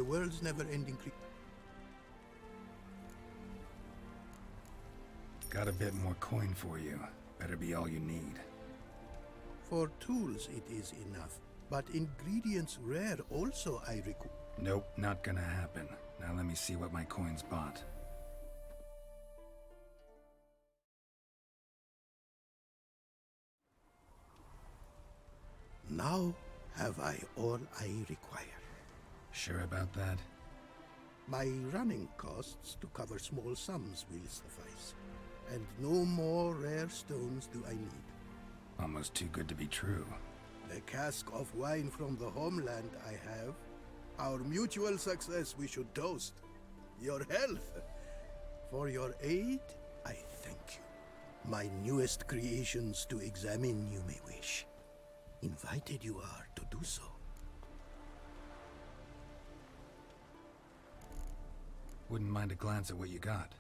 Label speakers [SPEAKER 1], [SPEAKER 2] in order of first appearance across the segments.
[SPEAKER 1] the world's never-ending
[SPEAKER 2] Got a bit more coin for you. Better be all you need.
[SPEAKER 1] For tools it is enough, but ingredients rare also I require.
[SPEAKER 2] Nope, not gonna happen. Now let me see what my coins bought.
[SPEAKER 1] Now have I all I require.
[SPEAKER 2] Sure about that?
[SPEAKER 1] My running costs to cover small sums will suffice, and no more rare stones do I need.
[SPEAKER 2] Almost too good to be true.
[SPEAKER 1] The cask of wine from the homeland I have. Our mutual success we should toast. Your health. For your aid, I thank you. My newest creations to examine you may wish. Invited you are to do so.
[SPEAKER 2] Wouldn't mind a glance at what you got.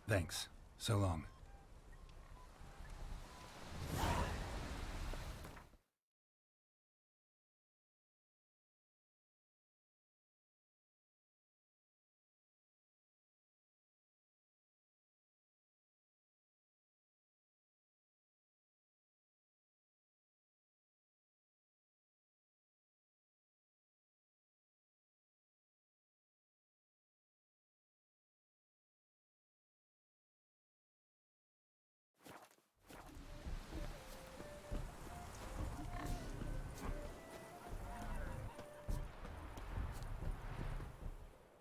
[SPEAKER 2] Thanks. So long.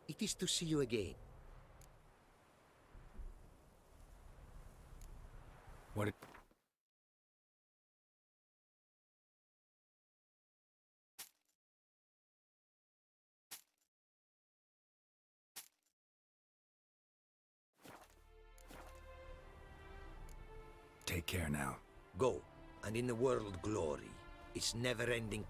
[SPEAKER 3] It is to see you again.
[SPEAKER 2] What? Take care now.
[SPEAKER 3] Go, and in the world glory, its never-ending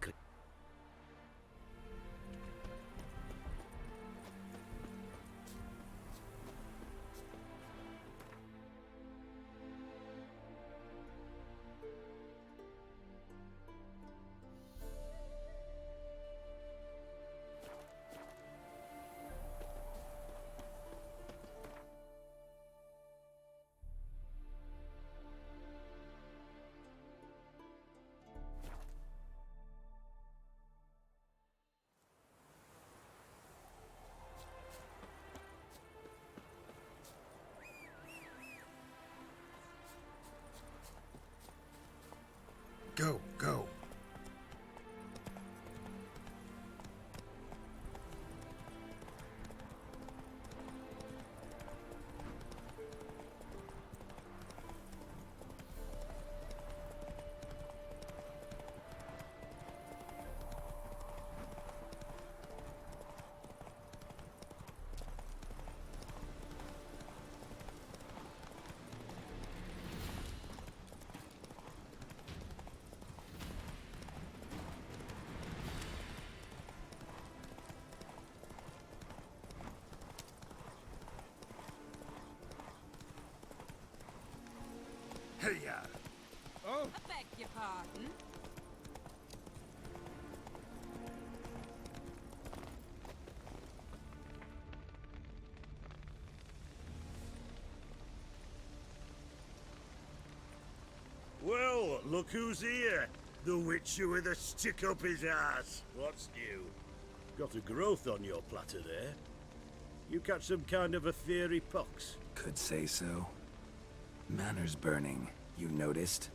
[SPEAKER 2] Go, go. Hey-ya!
[SPEAKER 4] Oh! I beg your pardon?
[SPEAKER 5] Well, look who's here. The Witcher with a stick up his ass. What's new? Got a growth on your platter there. You catch some kind of a fiery pox?
[SPEAKER 2] Could say so. Manor's burning. You noticed?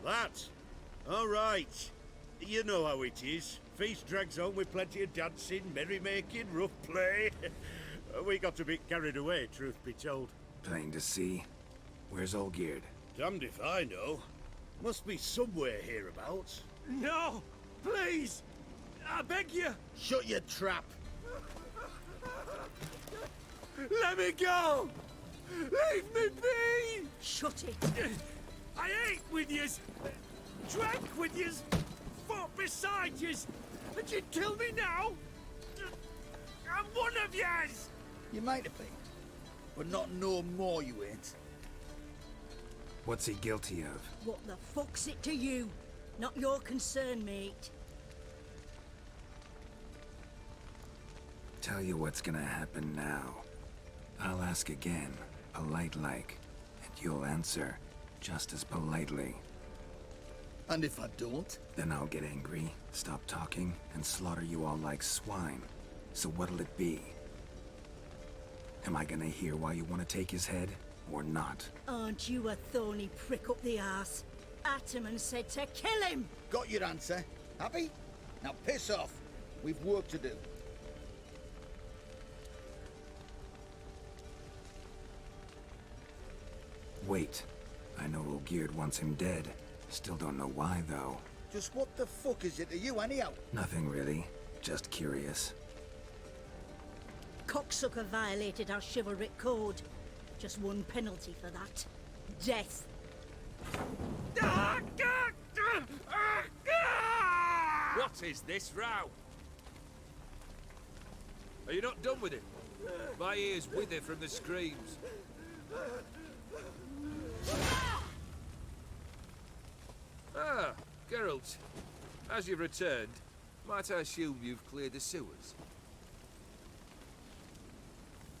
[SPEAKER 5] That? All right. You know how it is. Feast drags on with plenty of dancing, merrymaking, rough play. We got a bit carried away, truth be told.
[SPEAKER 2] Plain to see. Where's Olgierd?
[SPEAKER 5] Damned if I know. Must be somewhere hereabouts.
[SPEAKER 6] No! Please! I beg you!
[SPEAKER 5] Shut your trap!
[SPEAKER 6] Let me go! Leave me be!
[SPEAKER 7] Shut it!
[SPEAKER 6] I ate with yous, drank with yous, fought beside yous, and you kill me now? I'm one of yous!
[SPEAKER 8] You might have been, but not no more you ain't.
[SPEAKER 2] What's he guilty of?
[SPEAKER 7] What the fuck's it to you? Not your concern, mate.
[SPEAKER 2] Tell you what's gonna happen now. I'll ask again, polite-like, and you'll answer just as politely.
[SPEAKER 8] And if I don't?
[SPEAKER 2] Then I'll get angry, stop talking, and slaughter you all like swine. So what'll it be? Am I gonna hear why you want to take his head, or not?
[SPEAKER 7] Aren't you a thorny prick up the arse? Ataman said to kill him!
[SPEAKER 8] Got your answer. Happy? Now piss off. We've work to do.
[SPEAKER 2] Wait. I know Olgierd wants him dead. Still don't know why, though.
[SPEAKER 8] Just what the fuck is it to you, anyhow?
[SPEAKER 2] Nothing really. Just curious.
[SPEAKER 7] Cocksucker violated our chivalric code. Just one penalty for that. Death.
[SPEAKER 6] What is this row? Are you not done with it? My ears wither from the screams.
[SPEAKER 9] Ah, Geralt. As you've returned, might I assume you've cleared the sewers?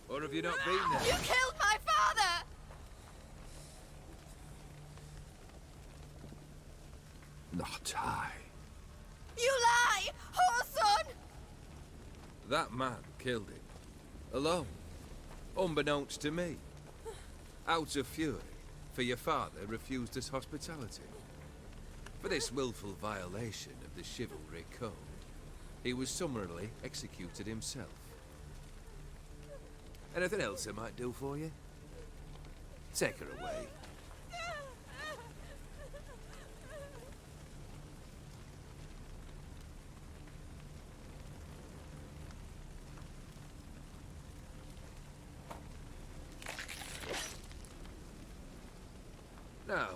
[SPEAKER 9] Or have you not been there?
[SPEAKER 4] You killed my father!
[SPEAKER 2] Not I.
[SPEAKER 4] You lie! Whoreson!
[SPEAKER 9] That man killed him. Alone. Unbeknownst to me. Out of fury, for your father refused us hospitality. For this willful violation of the chivalry code, he was summarily executed himself. Anything else I might do for you? Take her away. Now,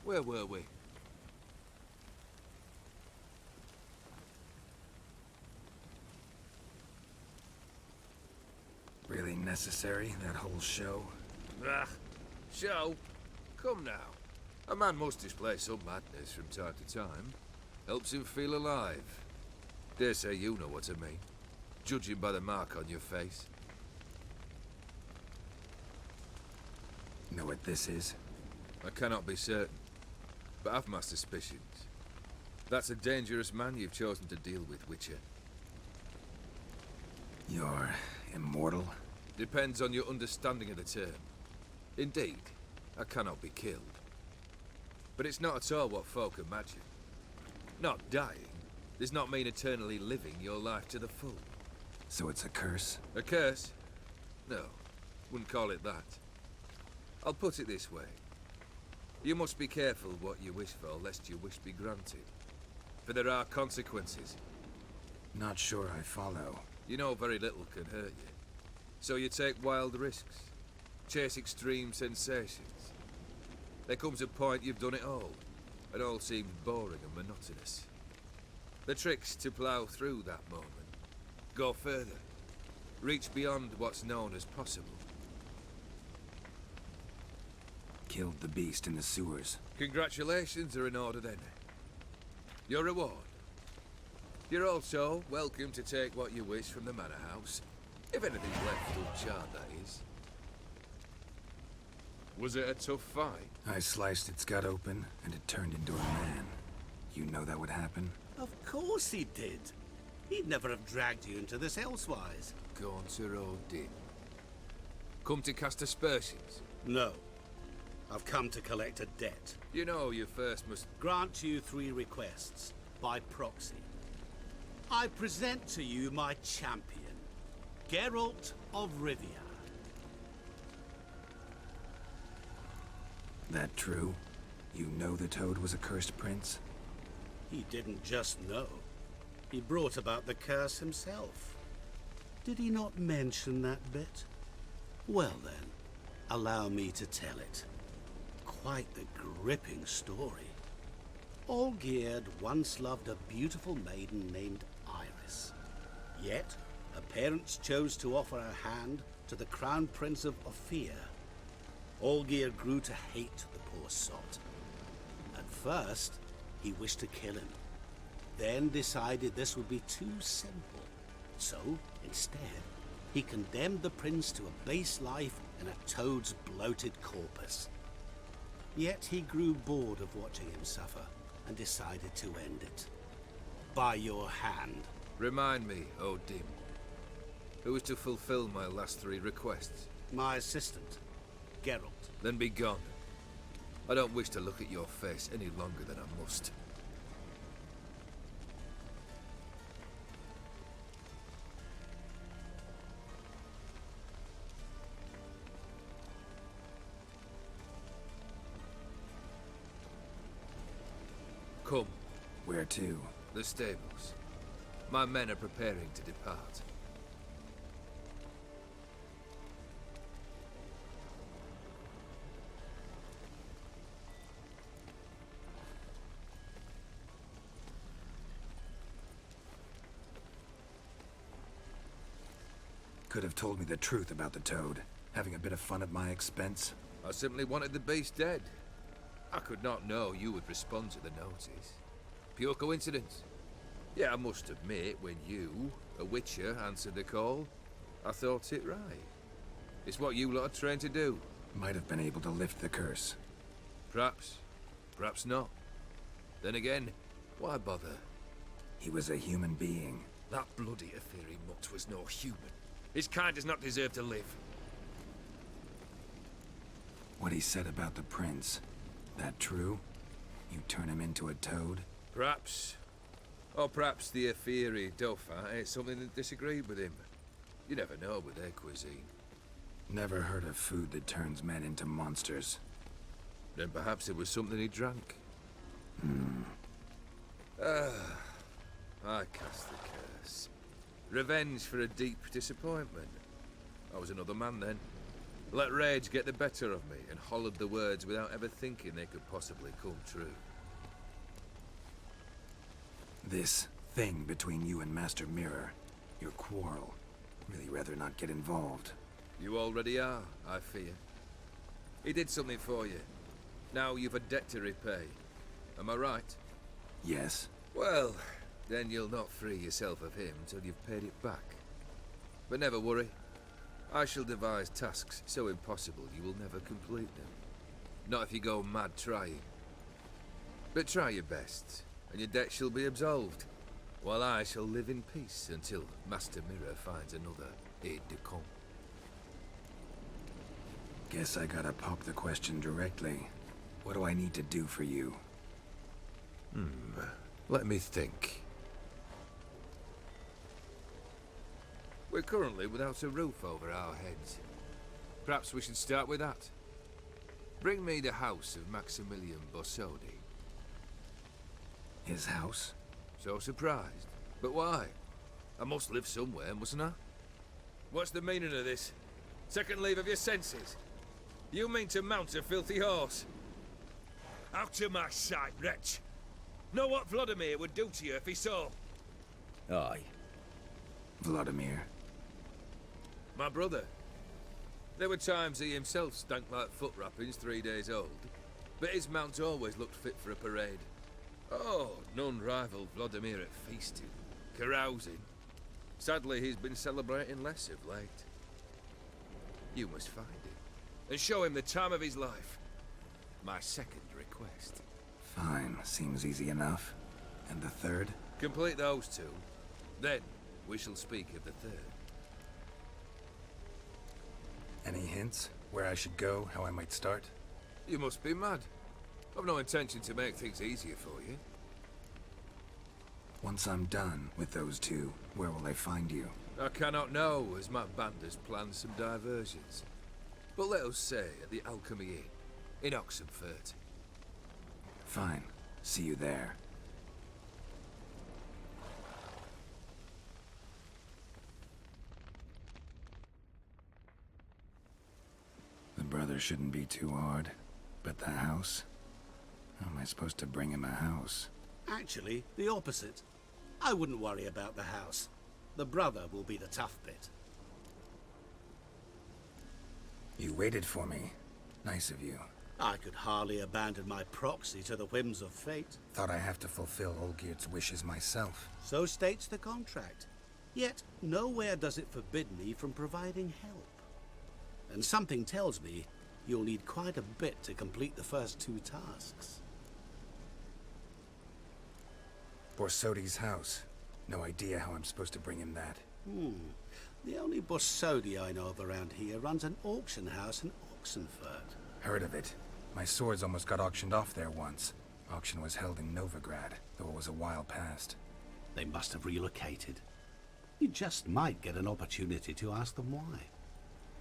[SPEAKER 9] where were we?
[SPEAKER 2] Really necessary, that whole show?
[SPEAKER 9] Ah, show? Come now. A man must display some madness from time to time. Helps him feel alive. Dare say you know what I mean. Judging by the mark on your face.
[SPEAKER 2] Know what this is?
[SPEAKER 9] I cannot be certain, but I've my suspicions. That's a dangerous man you've chosen to deal with, Witcher.
[SPEAKER 2] You're immortal?
[SPEAKER 9] Depends on your understanding of the term. Indeed, I cannot be killed. But it's not at all what folk imagine. Not dying does not mean eternally living your life to the full.
[SPEAKER 2] So it's a curse?
[SPEAKER 9] A curse? No, wouldn't call it that. I'll put it this way. You must be careful what you wish for, lest your wish be granted. For there are consequences.
[SPEAKER 2] Not sure I follow.
[SPEAKER 9] You know very little can hurt you. So you take wild risks. Chase extreme sensations. There comes a point you've done it all, and all seems boring and monotonous. The trick's to plough through that moment. Go further. Reach beyond what's known as possible.
[SPEAKER 2] Killed the beast in the sewers.
[SPEAKER 9] Congratulations are in order then. Your reward. You're also welcome to take what you wish from the manor house. If anything's left uncharred, that is. Was it a tough fight?
[SPEAKER 2] I sliced its gut open, and it turned into a man. You know that would happen?
[SPEAKER 6] Of course he did. He'd never have dragged you into this elsewise.
[SPEAKER 9] Gaunter Odin. Come to cast aspersions.
[SPEAKER 6] No. I've come to collect a debt.
[SPEAKER 9] You know you first must...
[SPEAKER 6] Grant you 3 requests, by proxy. I present to you my champion, Geralt of Rivia.
[SPEAKER 2] That true? You know the Toad was a cursed prince?
[SPEAKER 6] He didn't just know. He brought about the curse himself. Did he not mention that bit? Well then, allow me to tell it. Quite the gripping story. Olgierd once loved a beautiful maiden named Iris. Yet, her parents chose to offer her hand to the Crown Prince of Ophir. Olgierd grew to hate the poor sot. At first, he wished to kill him. Then decided this would be too simple. So, instead, he condemned the prince to a base life in a toad's bloated corpus. Yet he grew bored of watching him suffer and decided to end it. By your hand.
[SPEAKER 9] Remind me, Odin. Who is to fulfill my last 3 requests?
[SPEAKER 6] My assistant, Geralt.
[SPEAKER 9] Then be gone. I don't wish to look at your face any longer than I must. Come.
[SPEAKER 2] Where to?
[SPEAKER 9] The stables. My men are preparing to depart.
[SPEAKER 2] Could have told me the truth about the Toad. Having a bit of fun at my expense?
[SPEAKER 9] I simply wanted the beast dead. I could not know you would respond to the notice. Pure coincidence. Yeah, I must admit, when you, a witcher, answered the call, I thought it right. It's what you lot are trained to do.
[SPEAKER 2] Might have been able to lift the curse.
[SPEAKER 9] Perhaps. Perhaps not. Then again, why bother?
[SPEAKER 2] He was a human being.
[SPEAKER 9] That bloody Aetheri mutt was no human. His kind does not deserve to live.
[SPEAKER 2] What he said about the prince, that true? You turn him into a toad?
[SPEAKER 9] Perhaps. Or perhaps the Aetheri Dauphin ate something that disagreed with him. You never know with their cuisine.
[SPEAKER 2] Never heard of food that turns men into monsters.
[SPEAKER 9] Then perhaps it was something he drank. I cast the curse. Revenge for a deep disappointment. I was another man then. Let rage get the better of me and hollered the words without ever thinking they could possibly come true.
[SPEAKER 2] This thing between you and Master Mirror, your quarrel, really rather not get involved.
[SPEAKER 9] You already are, I fear. He did something for you. Now you've a debt to repay. Am I right?
[SPEAKER 2] Yes.
[SPEAKER 9] Well, then you'll not free yourself of him till you've paid it back. But never worry. I shall devise tasks so impossible you will never complete them. Not if you go mad trying. But try your best, and your debt shall be absolved, while I shall live in peace until Master Mirror finds another aide-de-camp.
[SPEAKER 2] Guess I gotta pop the question directly. What do I need to do for you?
[SPEAKER 9] Let me think. We're currently without a roof over our heads. Perhaps we should start with that. Bring me the house of Maximilian Borsodi.
[SPEAKER 2] His house?
[SPEAKER 9] So surprised. But why? I must live somewhere, mustn't I? What's the meaning of this? Second leave of your senses? You mean to mount a filthy horse? Out of my sight, wretch! Know what Vladimir would do to you if he saw?
[SPEAKER 3] Aye.
[SPEAKER 2] Vladimir.
[SPEAKER 9] My brother. There were times he himself stank like foot wrappings 3 days old, but his mount always looked fit for a parade. Oh, none rivaled Vladimir at feasting, carousing. Sadly, he's been celebrating less of late. You must find him, and show him the time of his life. My second request.
[SPEAKER 2] Fine, seems easy enough. And the third?
[SPEAKER 9] Complete those two, then we shall speak of the third.
[SPEAKER 2] Any hints? Where I should go, how I might start?
[SPEAKER 9] You must be mad. I've no intention to make things easier for you.
[SPEAKER 2] Once I'm done with those two, where will I find you?
[SPEAKER 9] I cannot know, as my band has planned some diversions. But let us say at the Alchemy Inn, in Oxenfurt.
[SPEAKER 2] Fine. See you there. The brother shouldn't be too hard. But the house? How am I supposed to bring him a house?
[SPEAKER 6] Actually, the opposite. I wouldn't worry about the house. The brother will be the tough bit.
[SPEAKER 2] You waited for me. Nice of you.
[SPEAKER 6] I could hardly abandon my proxy to the whims of fate.
[SPEAKER 2] Thought I have to fulfill Olgierd's wishes myself.
[SPEAKER 6] So states the contract. Yet, nowhere does it forbid me from providing help. And something tells me you'll need quite a bit to complete the first two tasks.
[SPEAKER 2] Borsodi's house. No idea how I'm supposed to bring him that.
[SPEAKER 6] The only Borsodi I know of around here runs an auction house in Oxenfurt.
[SPEAKER 2] Heard of it. My swords almost got auctioned off there once. Auction was held in Novigrad, though it was a while past.
[SPEAKER 6] They must have relocated. You just might get an opportunity to ask them why.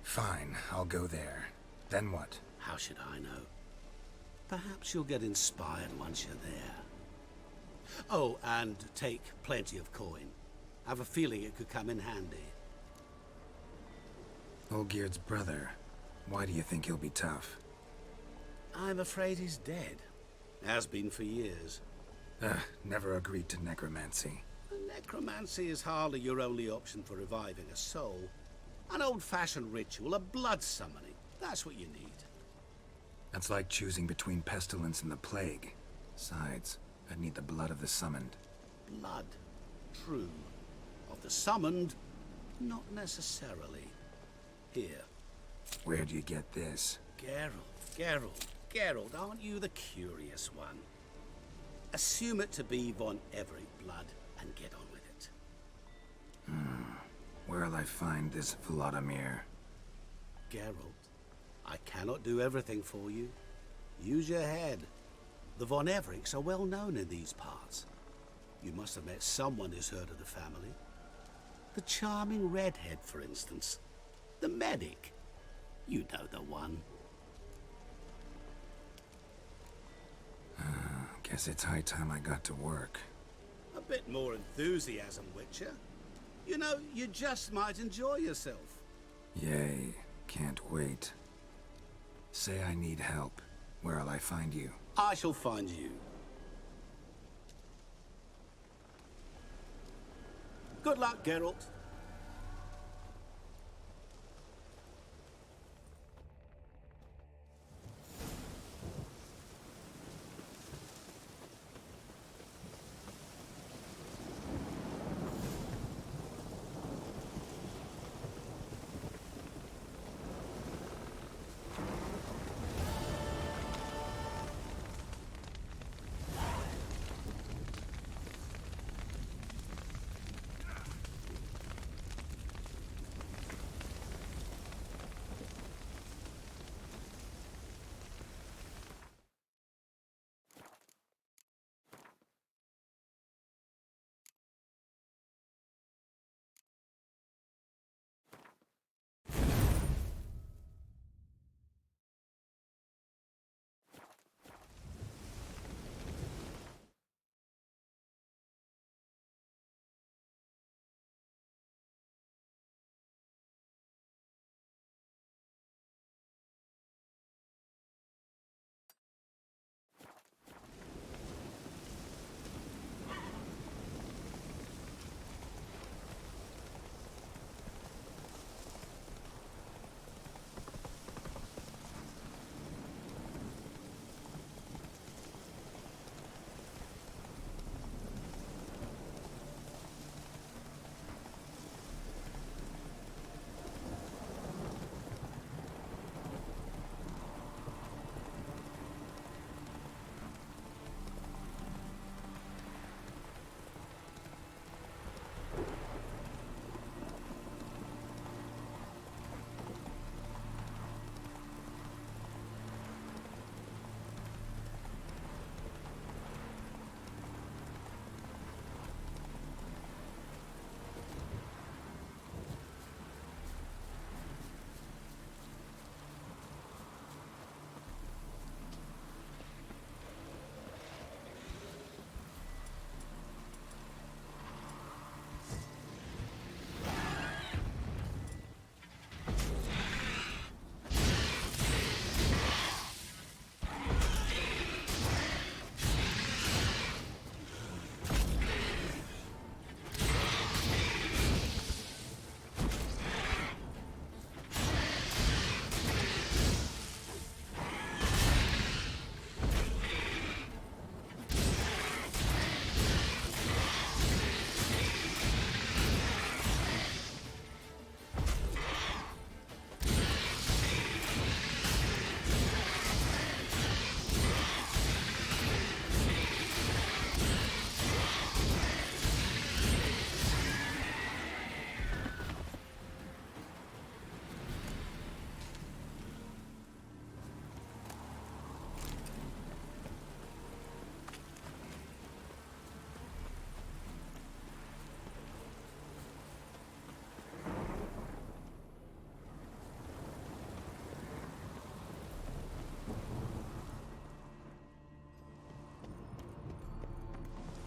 [SPEAKER 2] Fine, I'll go there. Then what?
[SPEAKER 6] How should I know? Perhaps you'll get inspired once you're there. Oh, and take plenty of coin. I have a feeling it could come in handy.
[SPEAKER 2] Olgierd's brother. Why do you think he'll be tough?
[SPEAKER 6] I'm afraid he's dead. Has been for years.
[SPEAKER 2] Never agreed to necromancy.
[SPEAKER 6] Necromancy is hardly your only option for reviving a soul. An old-fashioned ritual of blood summoning. That's what you need.
[SPEAKER 2] That's like choosing between pestilence and the plague. Besides, I'd need the blood of the summoned.
[SPEAKER 6] Blood. True. Of the summoned, not necessarily. Here.
[SPEAKER 2] Where do you get this?
[SPEAKER 6] Geralt, aren't you the curious one? Assume it to be Von Everett blood and get on with it.
[SPEAKER 2] Where'll I find this Vladimir?
[SPEAKER 6] Geralt, I cannot do everything for you. Use your head. The Von Evericks are well known in these parts. You must have met someone who's heard of the family. The charming redhead, for instance. The medic. You know the one.
[SPEAKER 2] Guess it's high time I got to work.
[SPEAKER 6] A bit more enthusiasm, Witcher. You know, you just might enjoy yourself.
[SPEAKER 2] Yay, can't wait. Say I need help. Where'll I find you?
[SPEAKER 6] I shall find you. Good luck, Geralt.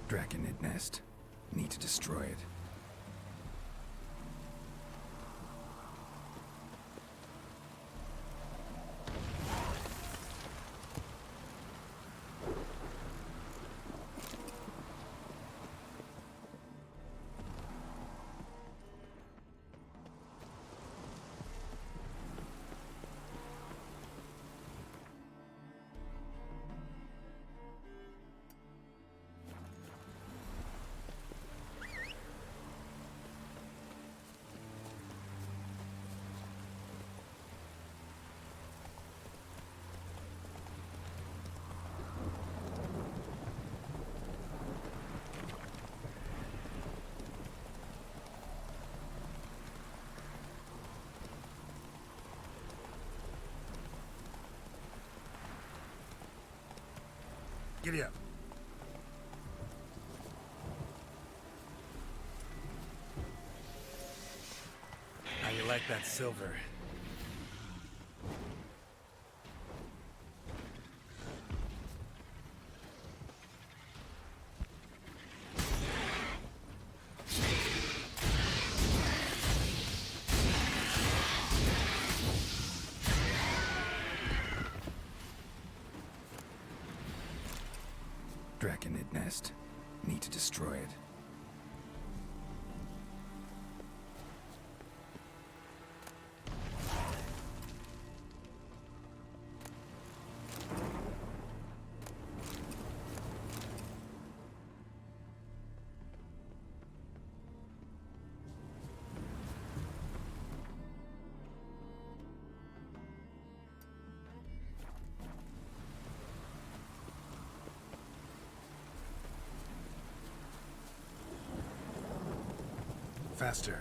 [SPEAKER 2] Draconid nest. Need to destroy it.
[SPEAKER 1] Giddy up.
[SPEAKER 2] How you like that silver? Draconid nest. Need to destroy it. Faster.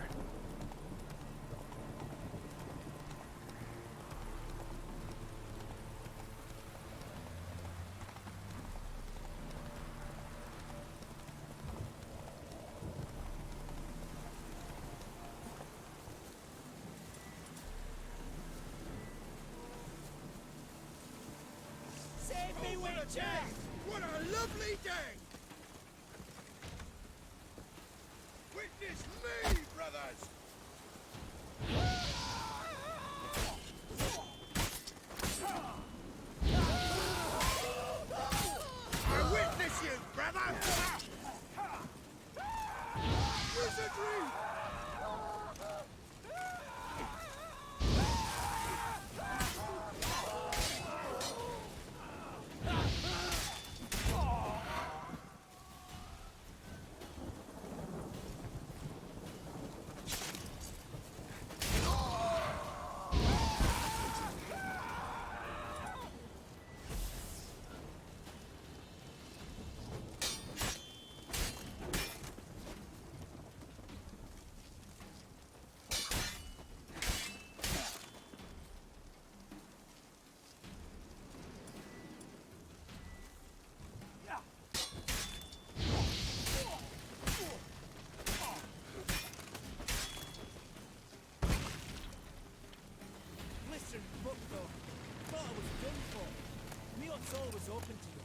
[SPEAKER 1] Save me with a day! What a lovely day! Witness me, brothers! I witness you, brother! Wizardry!
[SPEAKER 10] Always open to you.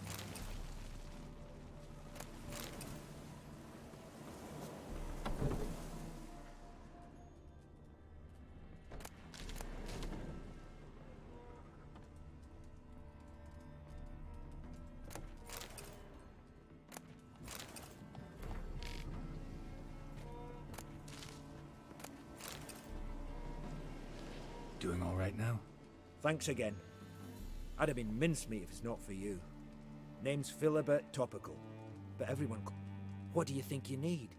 [SPEAKER 2] Doing all right now?
[SPEAKER 10] Thanks again. I'd have been mincemeat if it's not for you. Name's Philibert Topical, but everyone... What do you think you need?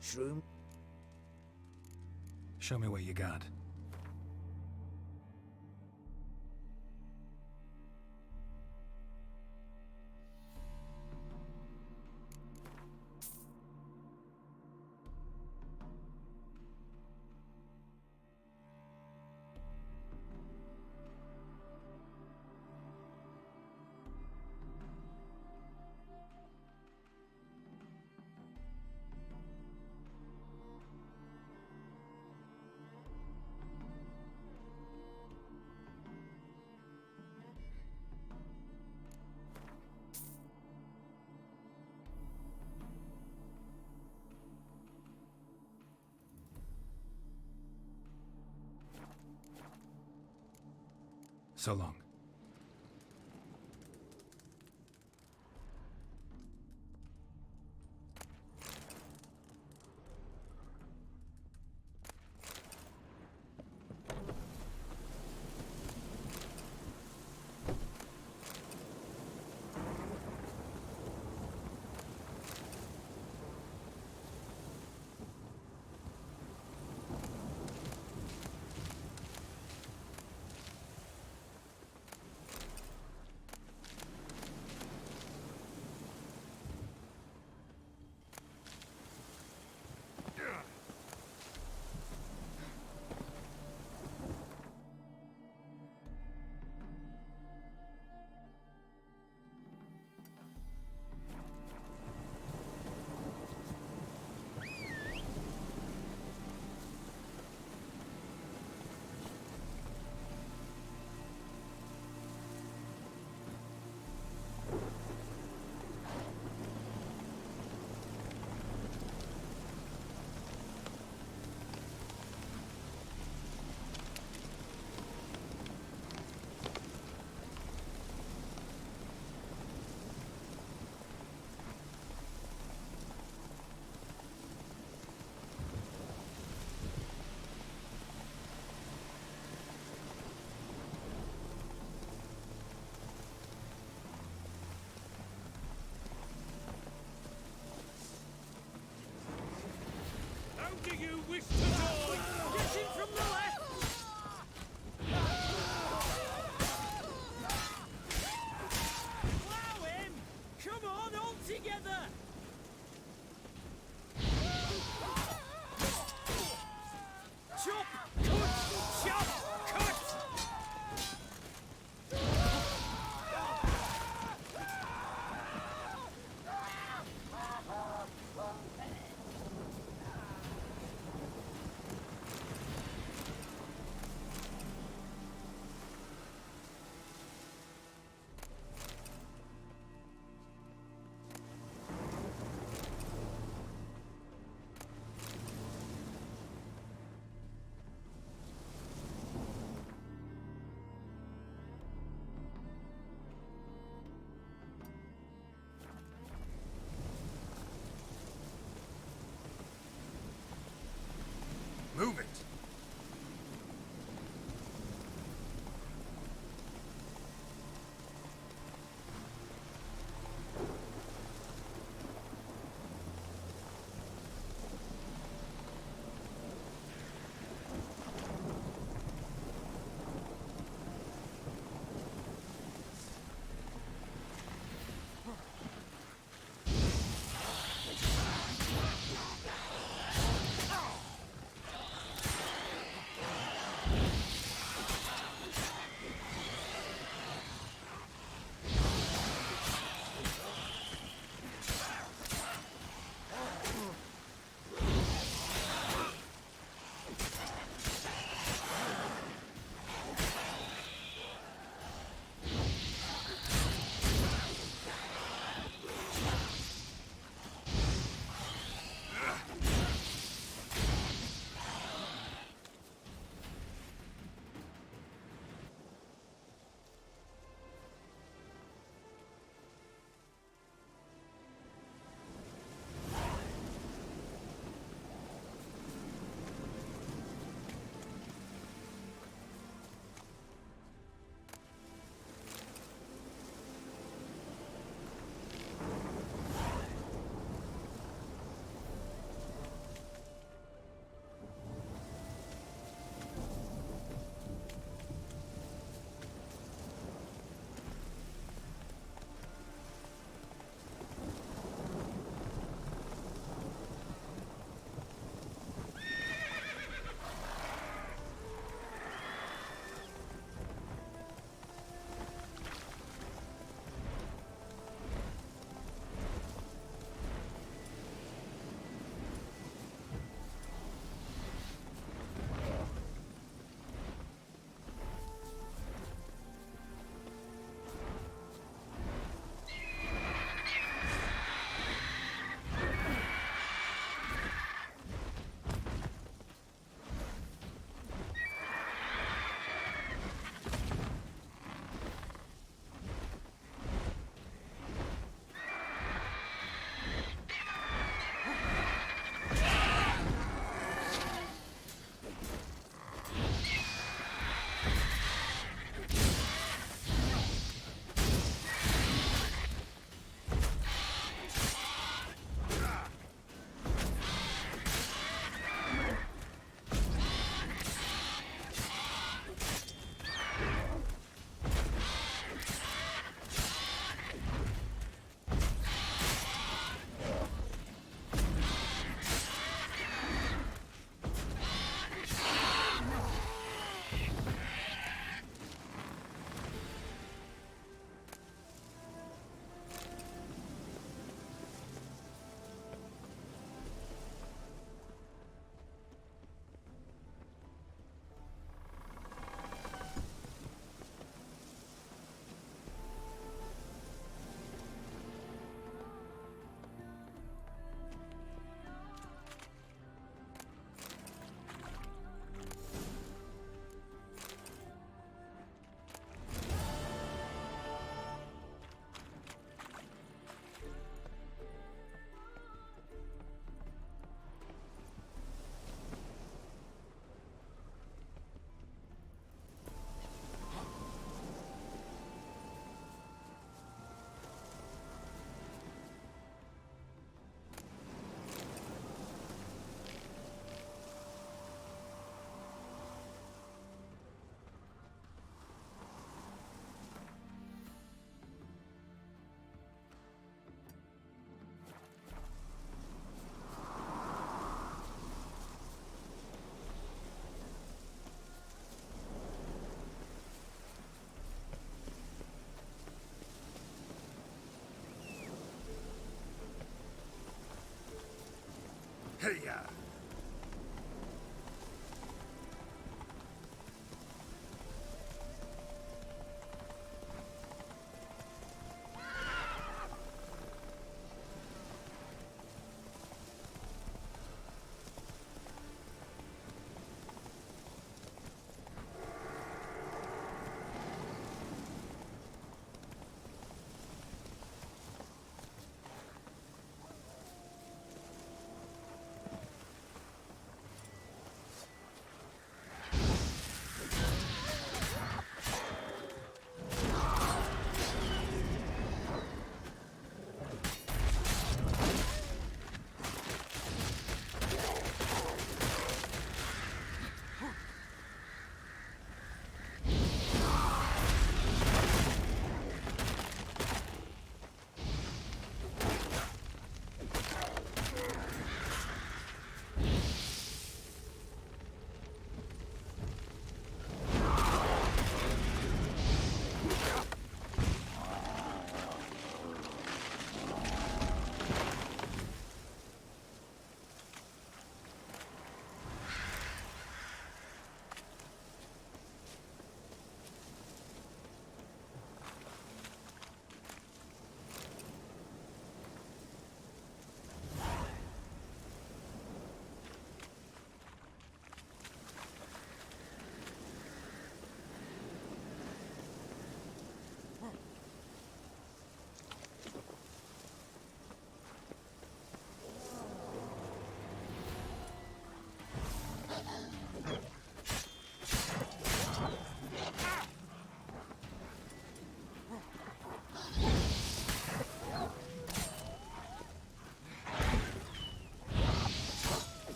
[SPEAKER 10] Shroom?
[SPEAKER 2] Show me what you got. So long.
[SPEAKER 10] do you wish to die? Get in from the left! Plow him! Come on, all together! Chop! Cut! Chop! Cut!
[SPEAKER 2] Move it!
[SPEAKER 1] Hey-ya!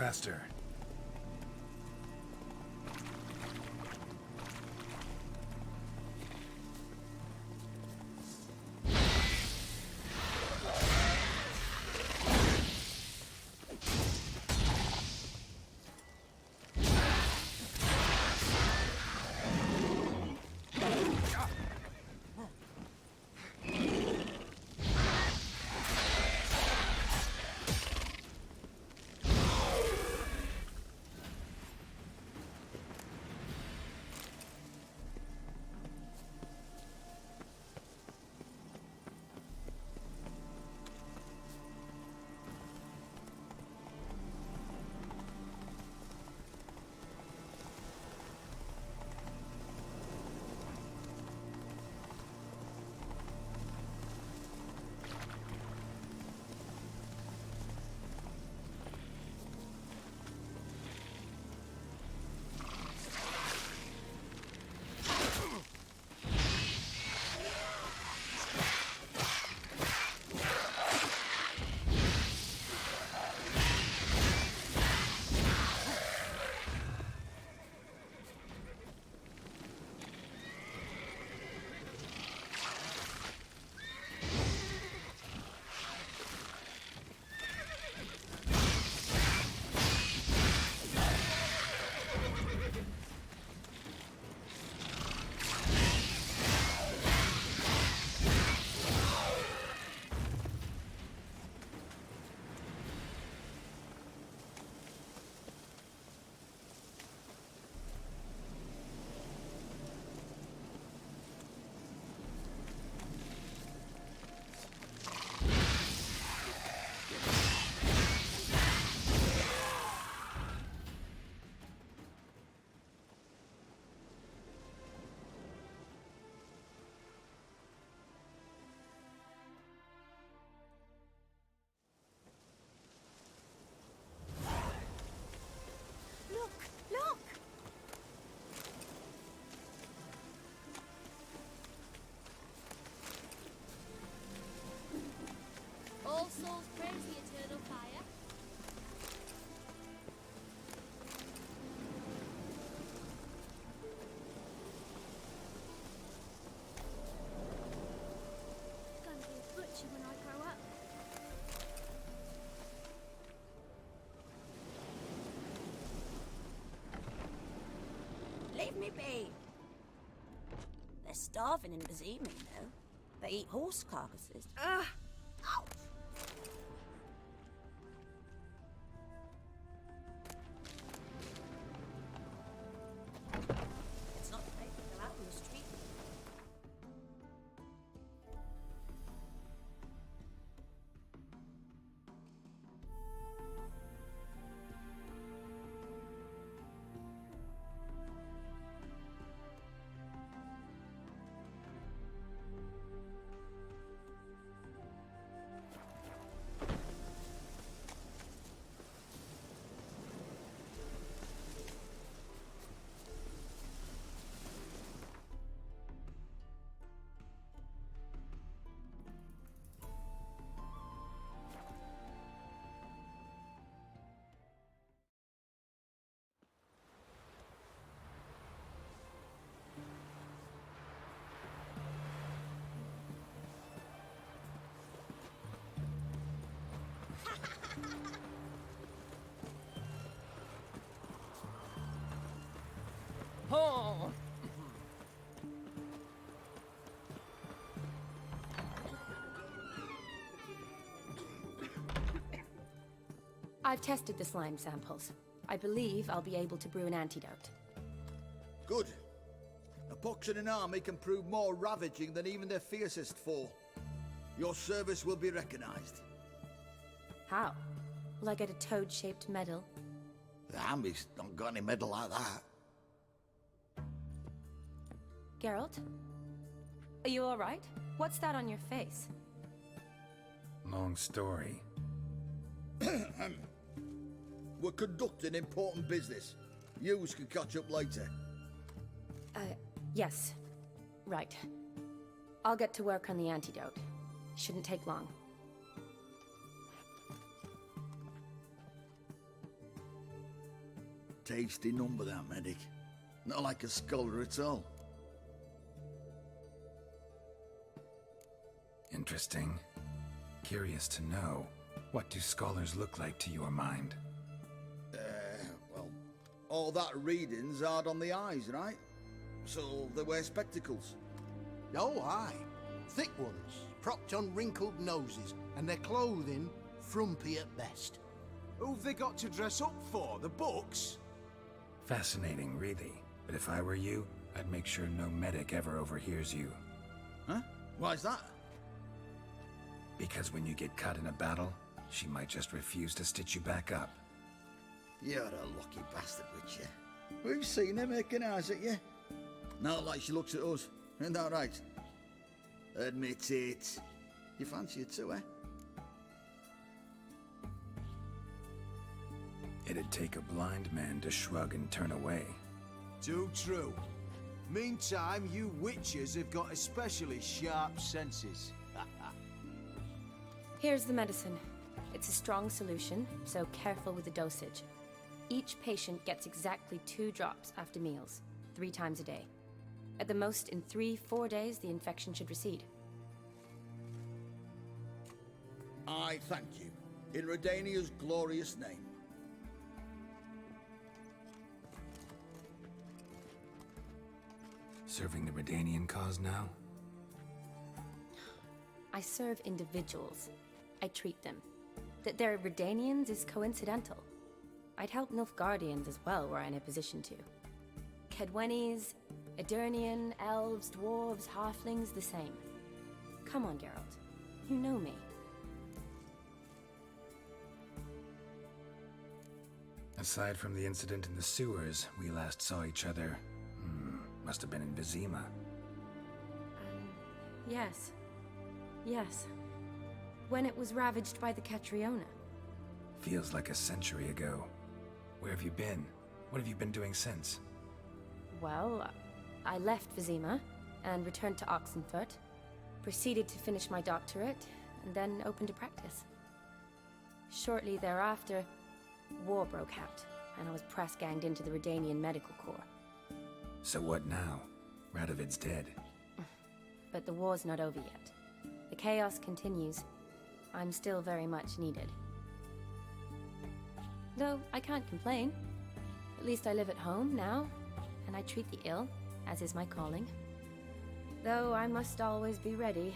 [SPEAKER 2] faster.
[SPEAKER 4] Look! Look! All souls praise the eternal fire. Gonna be a butcher when I grow up.
[SPEAKER 11] Leave me be. They're starving in Bazima, you know. They eat horse carcasses. Ugh! Ouch! It's not safe to go out on the street.
[SPEAKER 12] Oh!
[SPEAKER 13] I've tested the slime samples. I believe I'll be able to brew an antidote.
[SPEAKER 8] Good. A pox in an army can prove more ravaging than even their fiercest foe. Your service will be recognized.
[SPEAKER 13] How? Will I get a toad-shaped medal?
[SPEAKER 8] The army's not got any medal like that.
[SPEAKER 13] Geralt? Are you alright? What's that on your face?
[SPEAKER 2] Long story.
[SPEAKER 8] We're conducting important business. Yous can catch up later.
[SPEAKER 13] Yes. Right. I'll get to work on the antidote. Shouldn't take long.
[SPEAKER 8] tasty number, that medic. Not like a scholar at all.
[SPEAKER 2] Interesting. Curious to know, what do scholars look like to your mind?
[SPEAKER 8] Well, all that reading's hard on the eyes, right? So they wear spectacles.
[SPEAKER 1] Oh, aye. Thick ones, propped on wrinkled noses, and their clothing frumpy at best.
[SPEAKER 12] Who've they got to dress up for? The books?
[SPEAKER 2] Fascinating, really. But if I were you, I'd make sure no medic ever overhears you.
[SPEAKER 8] Huh? Why's that?
[SPEAKER 2] Because when you get cut in a battle, she might just refuse to stitch you back up.
[SPEAKER 8] You're a lucky bastard, Witcher. We've seen her making eyes at you. Not like she looks at us. Isn't that right? Admit it. You fancy it too, eh?
[SPEAKER 2] It'd take a blind man to shrug and turn away.
[SPEAKER 12] Too true. Meantime, you witches have got especially sharp senses.
[SPEAKER 13] Here's the medicine. It's a strong solution, so careful with the dosage. Each patient gets exactly 2 drops after meals, 3 times a day. At the most, in 3-4 days, the infection should recede.
[SPEAKER 8] I thank you. In Redania's glorious name.
[SPEAKER 2] Serving the Redanian cause now?
[SPEAKER 13] I serve individuals. I treat them. That they're Redanians is coincidental. I'd help Nilfgaardians as well were I in a position to. Kedwenis, Edirnian, elves, dwarves, halflings, the same. Come on, Geralt. You know me.
[SPEAKER 2] Aside from the incident in the sewers, we last saw each other. Must have been in Vizima.
[SPEAKER 13] Yes. Yes. When it was ravaged by the Catriona.
[SPEAKER 2] Feels like a century ago. Where have you been? What have you been doing since?
[SPEAKER 13] Well, I left Vizima and returned to Oxenfurt, proceeded to finish my doctorate, and then opened a practice. Shortly thereafter, war broke out, and I was press-ganged into the Redanian Medical Corps.
[SPEAKER 2] So what now? Radovid's dead.
[SPEAKER 13] But the war's not over yet. The chaos continues. I'm still very much needed. Though I can't complain. At least I live at home now, and I treat the ill, as is my calling. Though I must always be ready,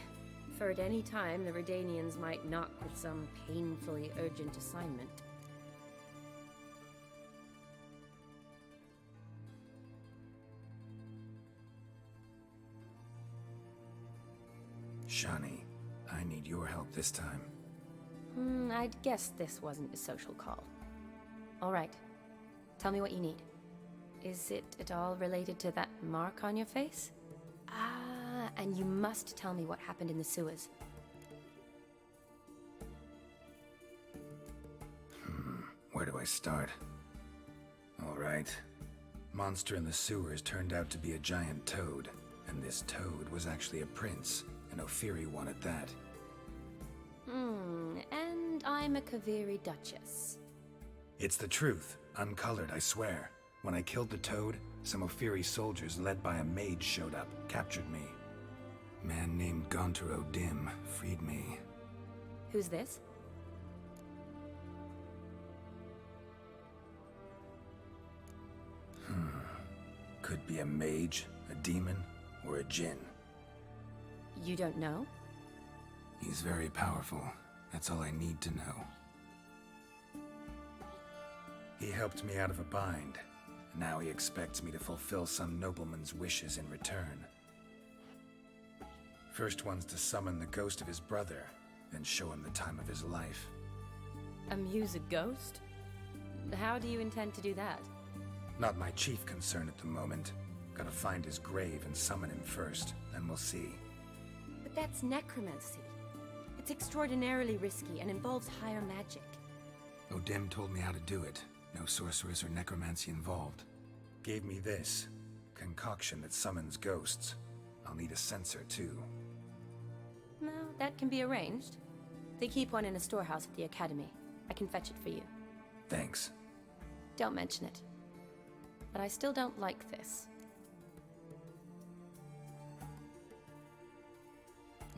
[SPEAKER 13] for at any time the Redanians might knock with some painfully urgent assignment.
[SPEAKER 2] Shani, I need your help this time.
[SPEAKER 13] I'd guess this wasn't a social call. All right. Tell me what you need. Is it at all related to that mark on your face? Ah, and you must tell me what happened in the sewers.
[SPEAKER 2] Where do I start? All right. Monster in the sewers turned out to be a giant toad, and this toad was actually a prince, an Ophiri one at that.
[SPEAKER 13] And I'm a Kaviri Duchess.
[SPEAKER 2] It's the truth, uncolored, I swear. When I killed the toad, some Ophiri soldiers led by a mage showed up, captured me. Man named Gontar O'Dim freed me.
[SPEAKER 13] Who's this?
[SPEAKER 2] Could be a mage, a demon, or a djinn.
[SPEAKER 13] You don't know?
[SPEAKER 2] He's very powerful. That's all I need to know. He helped me out of a bind. Now he expects me to fulfill some nobleman's wishes in return. First one's to summon the ghost of his brother, then show him the time of his life.
[SPEAKER 13] Amuse a ghost? How do you intend to do that?
[SPEAKER 2] Not my chief concern at the moment. Gotta find his grave and summon him first, then we'll see.
[SPEAKER 13] But that's necromancy. It's extraordinarily risky and involves higher magic.
[SPEAKER 2] O'Dim told me how to do it. No sorceress or necromancy involved. Gave me this. Concoction that summons ghosts. I'll need a censer, too.
[SPEAKER 13] No, that can be arranged. They keep one in a storehouse at the academy. I can fetch it for you.
[SPEAKER 2] Thanks.
[SPEAKER 13] Don't mention it. but I still don't like this.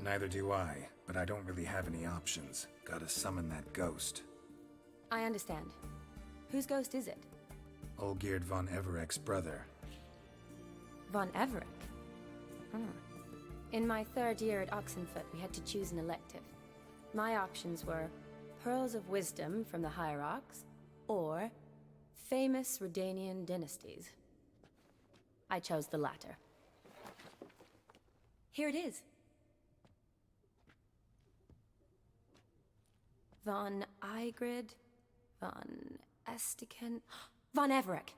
[SPEAKER 2] Neither do I, but I don't really have any options. Gotta summon that ghost.
[SPEAKER 13] I understand. Whose ghost is it?
[SPEAKER 2] Olgierd von Everek's brother.
[SPEAKER 13] Von Everek? In my third year at Oxenfoot, we had to choose an elective. My options were Pearls of Wisdom from the Hierarchs, or famous Redanian dynasties. I chose the latter. Here it is. Von Igrid, von Estiken, von Everek.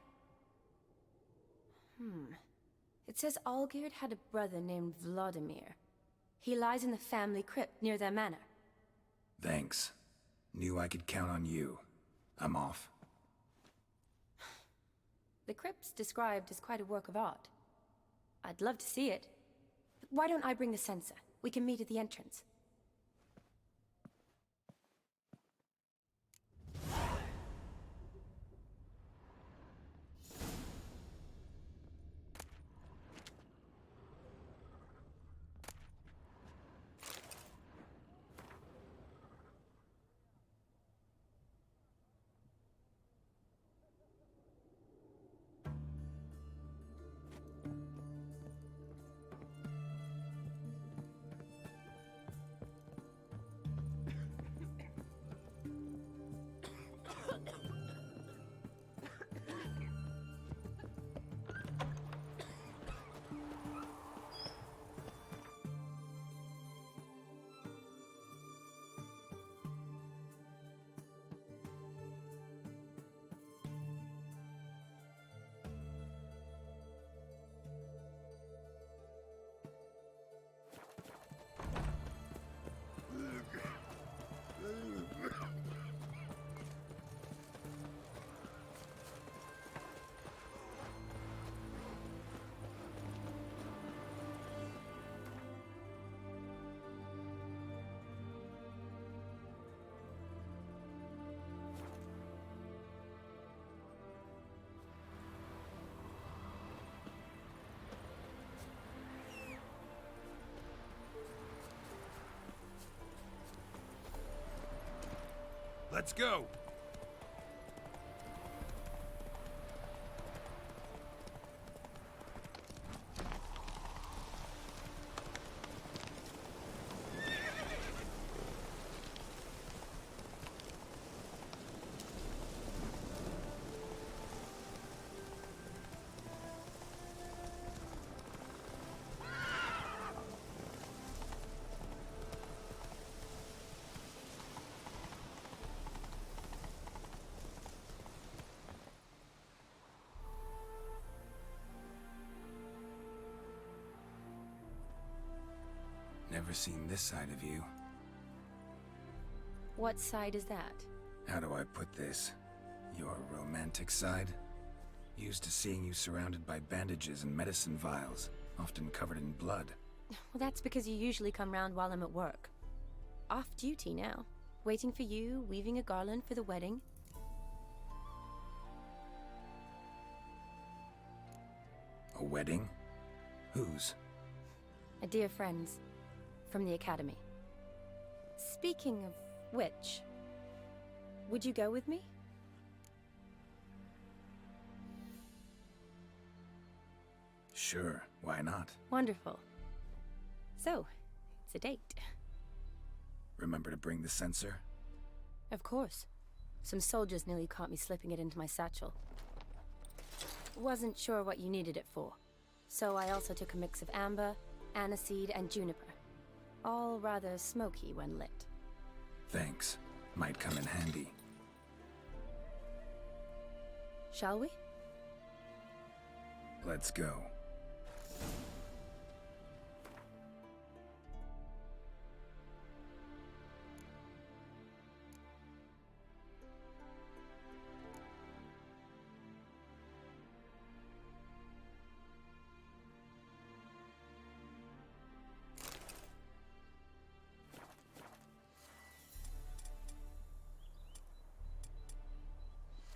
[SPEAKER 13] It says Olgierd had a brother named Vladimir. He lies in the family crypt near their manor.
[SPEAKER 2] Thanks. Knew I could count on you. I'm off.
[SPEAKER 13] The crypt's described as quite a work of art. I'd love to see it. But why don't I bring the censer? We can meet at the entrance.
[SPEAKER 9] Let's go!
[SPEAKER 2] Never seen this side of you.
[SPEAKER 13] What side is that?
[SPEAKER 2] How do I put this? Your romantic side? Used to seeing you surrounded by bandages and medicine vials, often covered in blood.
[SPEAKER 13] Well, that's because you usually come round while I'm at work. Off duty now. Waiting for you, weaving a garland for the wedding.
[SPEAKER 2] A wedding? Whose?
[SPEAKER 13] A dear friend's. From the academy. Speaking of which, would you go with me?
[SPEAKER 2] Sure, why not?
[SPEAKER 13] Wonderful. So, it's a date.
[SPEAKER 2] Remember to bring the censer?
[SPEAKER 13] Of course. Some soldiers nearly caught me slipping it into my satchel. Wasn't sure what you needed it for, so I also took a mix of amber, aniseed, and juniper. All rather smoky when lit.
[SPEAKER 2] Thanks. Might come in handy.
[SPEAKER 13] Shall we?
[SPEAKER 2] Let's go.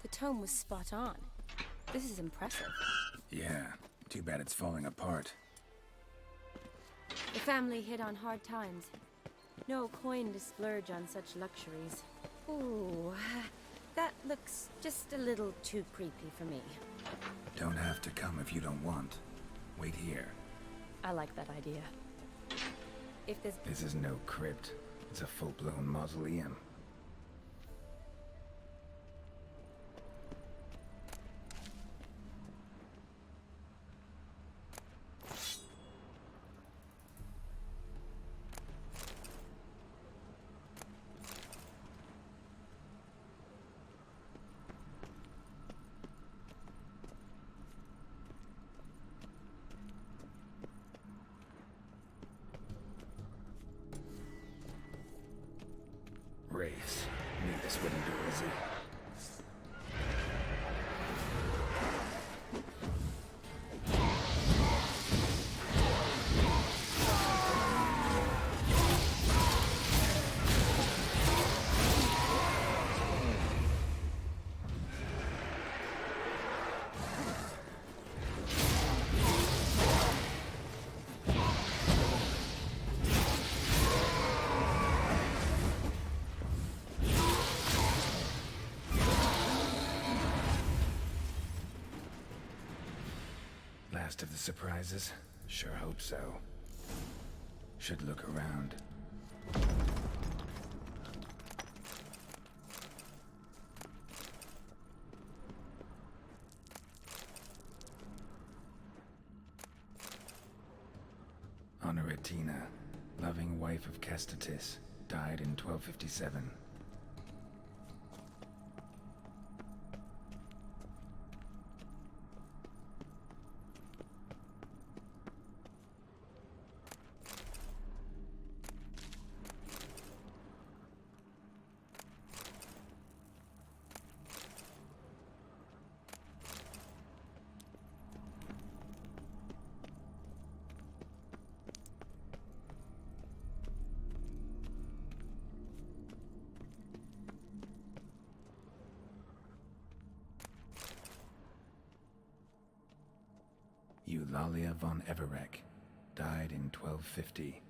[SPEAKER 13] The tome was spot on. This is impressive.
[SPEAKER 2] Yeah, too bad it's falling apart.
[SPEAKER 13] The family hit on hard times. No coin to splurge on such luxuries.
[SPEAKER 11] Ooh, that looks just a little too creepy for me.
[SPEAKER 2] Don't have to come if you don't want. Wait here.
[SPEAKER 13] I like that idea. If this...
[SPEAKER 2] This is no crypt. It's a full-blown mausoleum. Wraiths. Knew this wouldn't be easy. Last of the surprises? Sure hope so. Should look around. Honoratina, loving wife of Kestatis, died in 1257. Eulalia von Everek, died in 1250.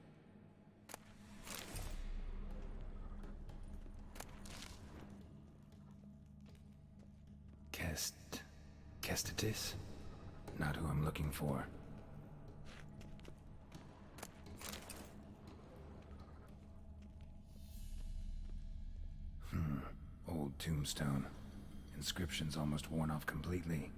[SPEAKER 2] Kestatis? Not who I'm looking for. Old tombstone. Inscription's almost worn off completely.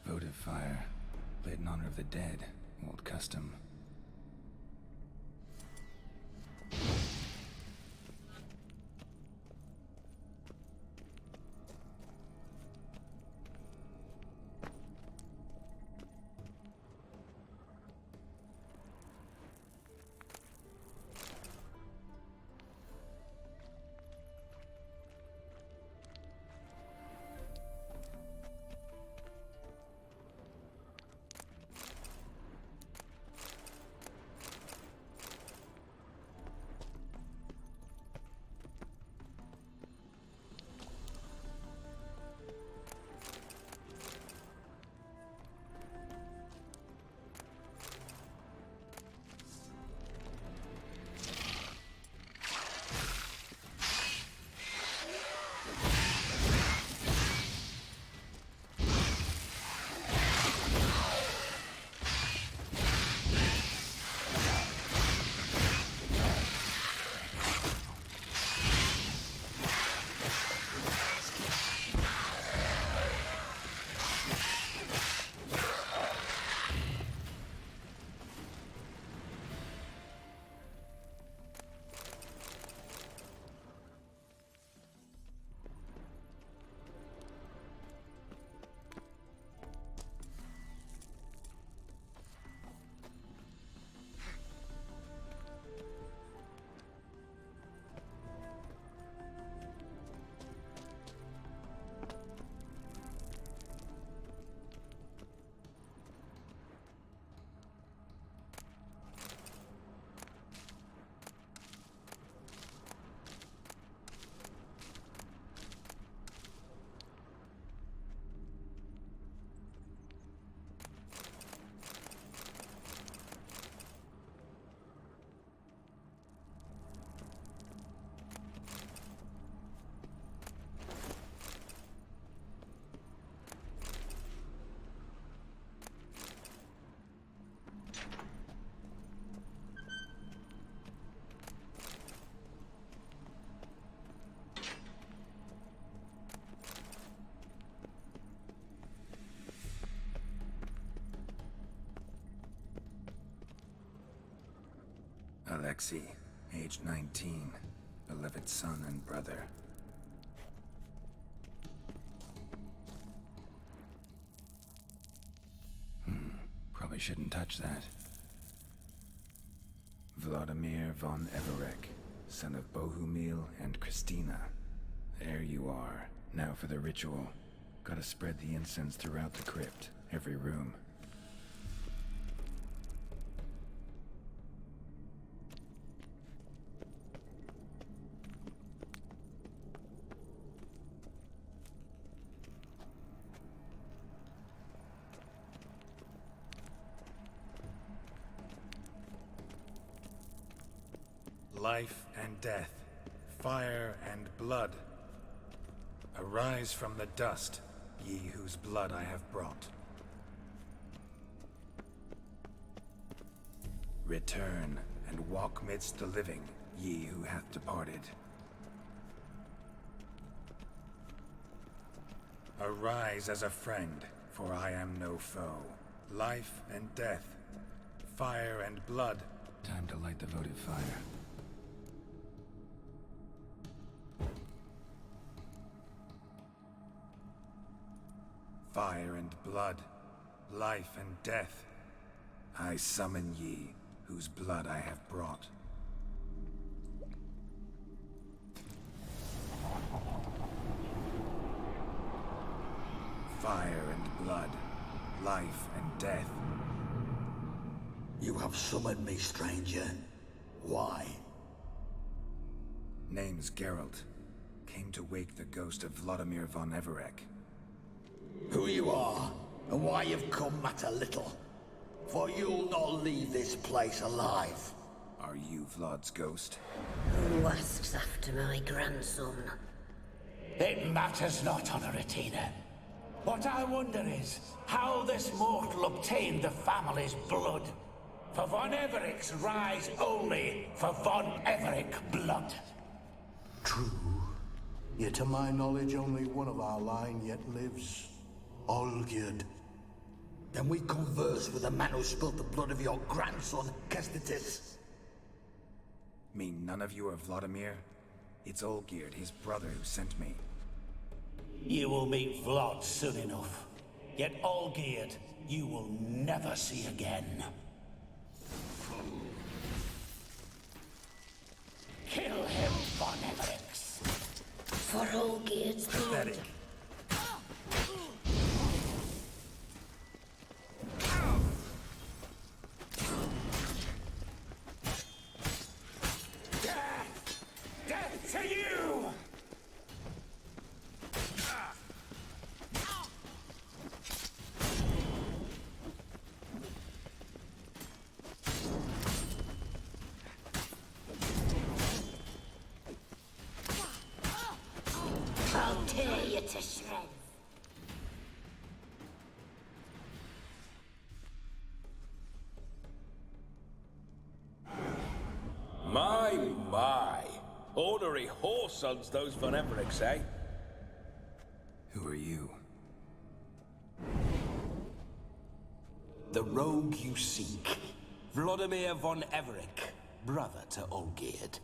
[SPEAKER 2] Votive fire, lit in honor of the dead. Old custom. Alexei, age 19, beloved son and brother. Probably shouldn't touch that. Vladimir von Everek, son of Bohumil and Christina. There you are. Now for the ritual. Gotta spread the incense throughout the crypt, every room. Life and death, fire and blood. Arise from the dust, ye whose blood I have brought. Return and walk midst the living, ye who hath departed. Arise as a friend, for I am no foe. Life and death, fire and blood. Time to light the votive fire. Fire and blood, life and death, I summon ye, whose blood I have brought. Fire and blood, life and death.
[SPEAKER 8] You have summoned me, stranger. Why?
[SPEAKER 2] Name's Geralt. Came to wake the ghost of Vladimir von Everek.
[SPEAKER 8] Who you are, and why you've come matter little. For you'll not leave this place alive.
[SPEAKER 2] Are you Vlad's ghost?
[SPEAKER 14] Who asks after my grandson?
[SPEAKER 15] It matters not, Honoratina. What I wonder is how this mortal obtained the family's blood. For von Everek's rise only for von Everek blood.
[SPEAKER 1] True. Yet to my knowledge, only one of our line yet lives. Olgierd.
[SPEAKER 8] Then we converse with the man who spilled the blood of your grandson, Kestitis.
[SPEAKER 2] Mean none of you are Vladimir? It's Olgierd, his brother, who sent me.
[SPEAKER 15] You will meet Vlad soon enough. Yet Olgierd, you will never see again. Kill him, von Evereks.
[SPEAKER 14] For Olgierd's blood.
[SPEAKER 2] Pathetic.
[SPEAKER 15] Death to you!
[SPEAKER 14] I'll tear you to shreds.
[SPEAKER 16] My. Ornery whoresons, those von Evereks, eh?
[SPEAKER 2] Who are you?
[SPEAKER 15] The rogue you seek. Vladimir von Everek, brother to Olgierd.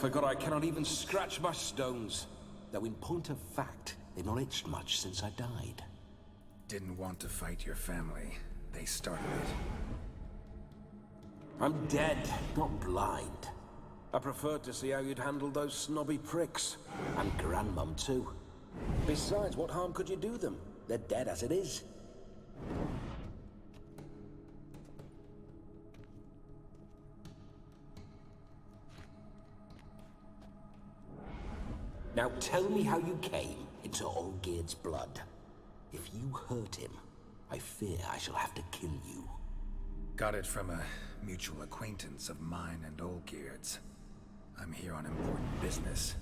[SPEAKER 15] Forgot I cannot even scratch my stones. Though in point of fact, they've not itched much since I died.
[SPEAKER 2] Didn't want to fight your family. They started it.
[SPEAKER 15] I'm dead, not blind. I preferred to see how you'd handle those snobby pricks. And Grandmum, too. Besides, what harm could you do them? They're dead as it is. Now tell me how you came into Olgierd's blood. If you hurt him, I fear I shall have to kill you.
[SPEAKER 2] Got it from a mutual acquaintance of mine and Olgierd's. I'm here on important business.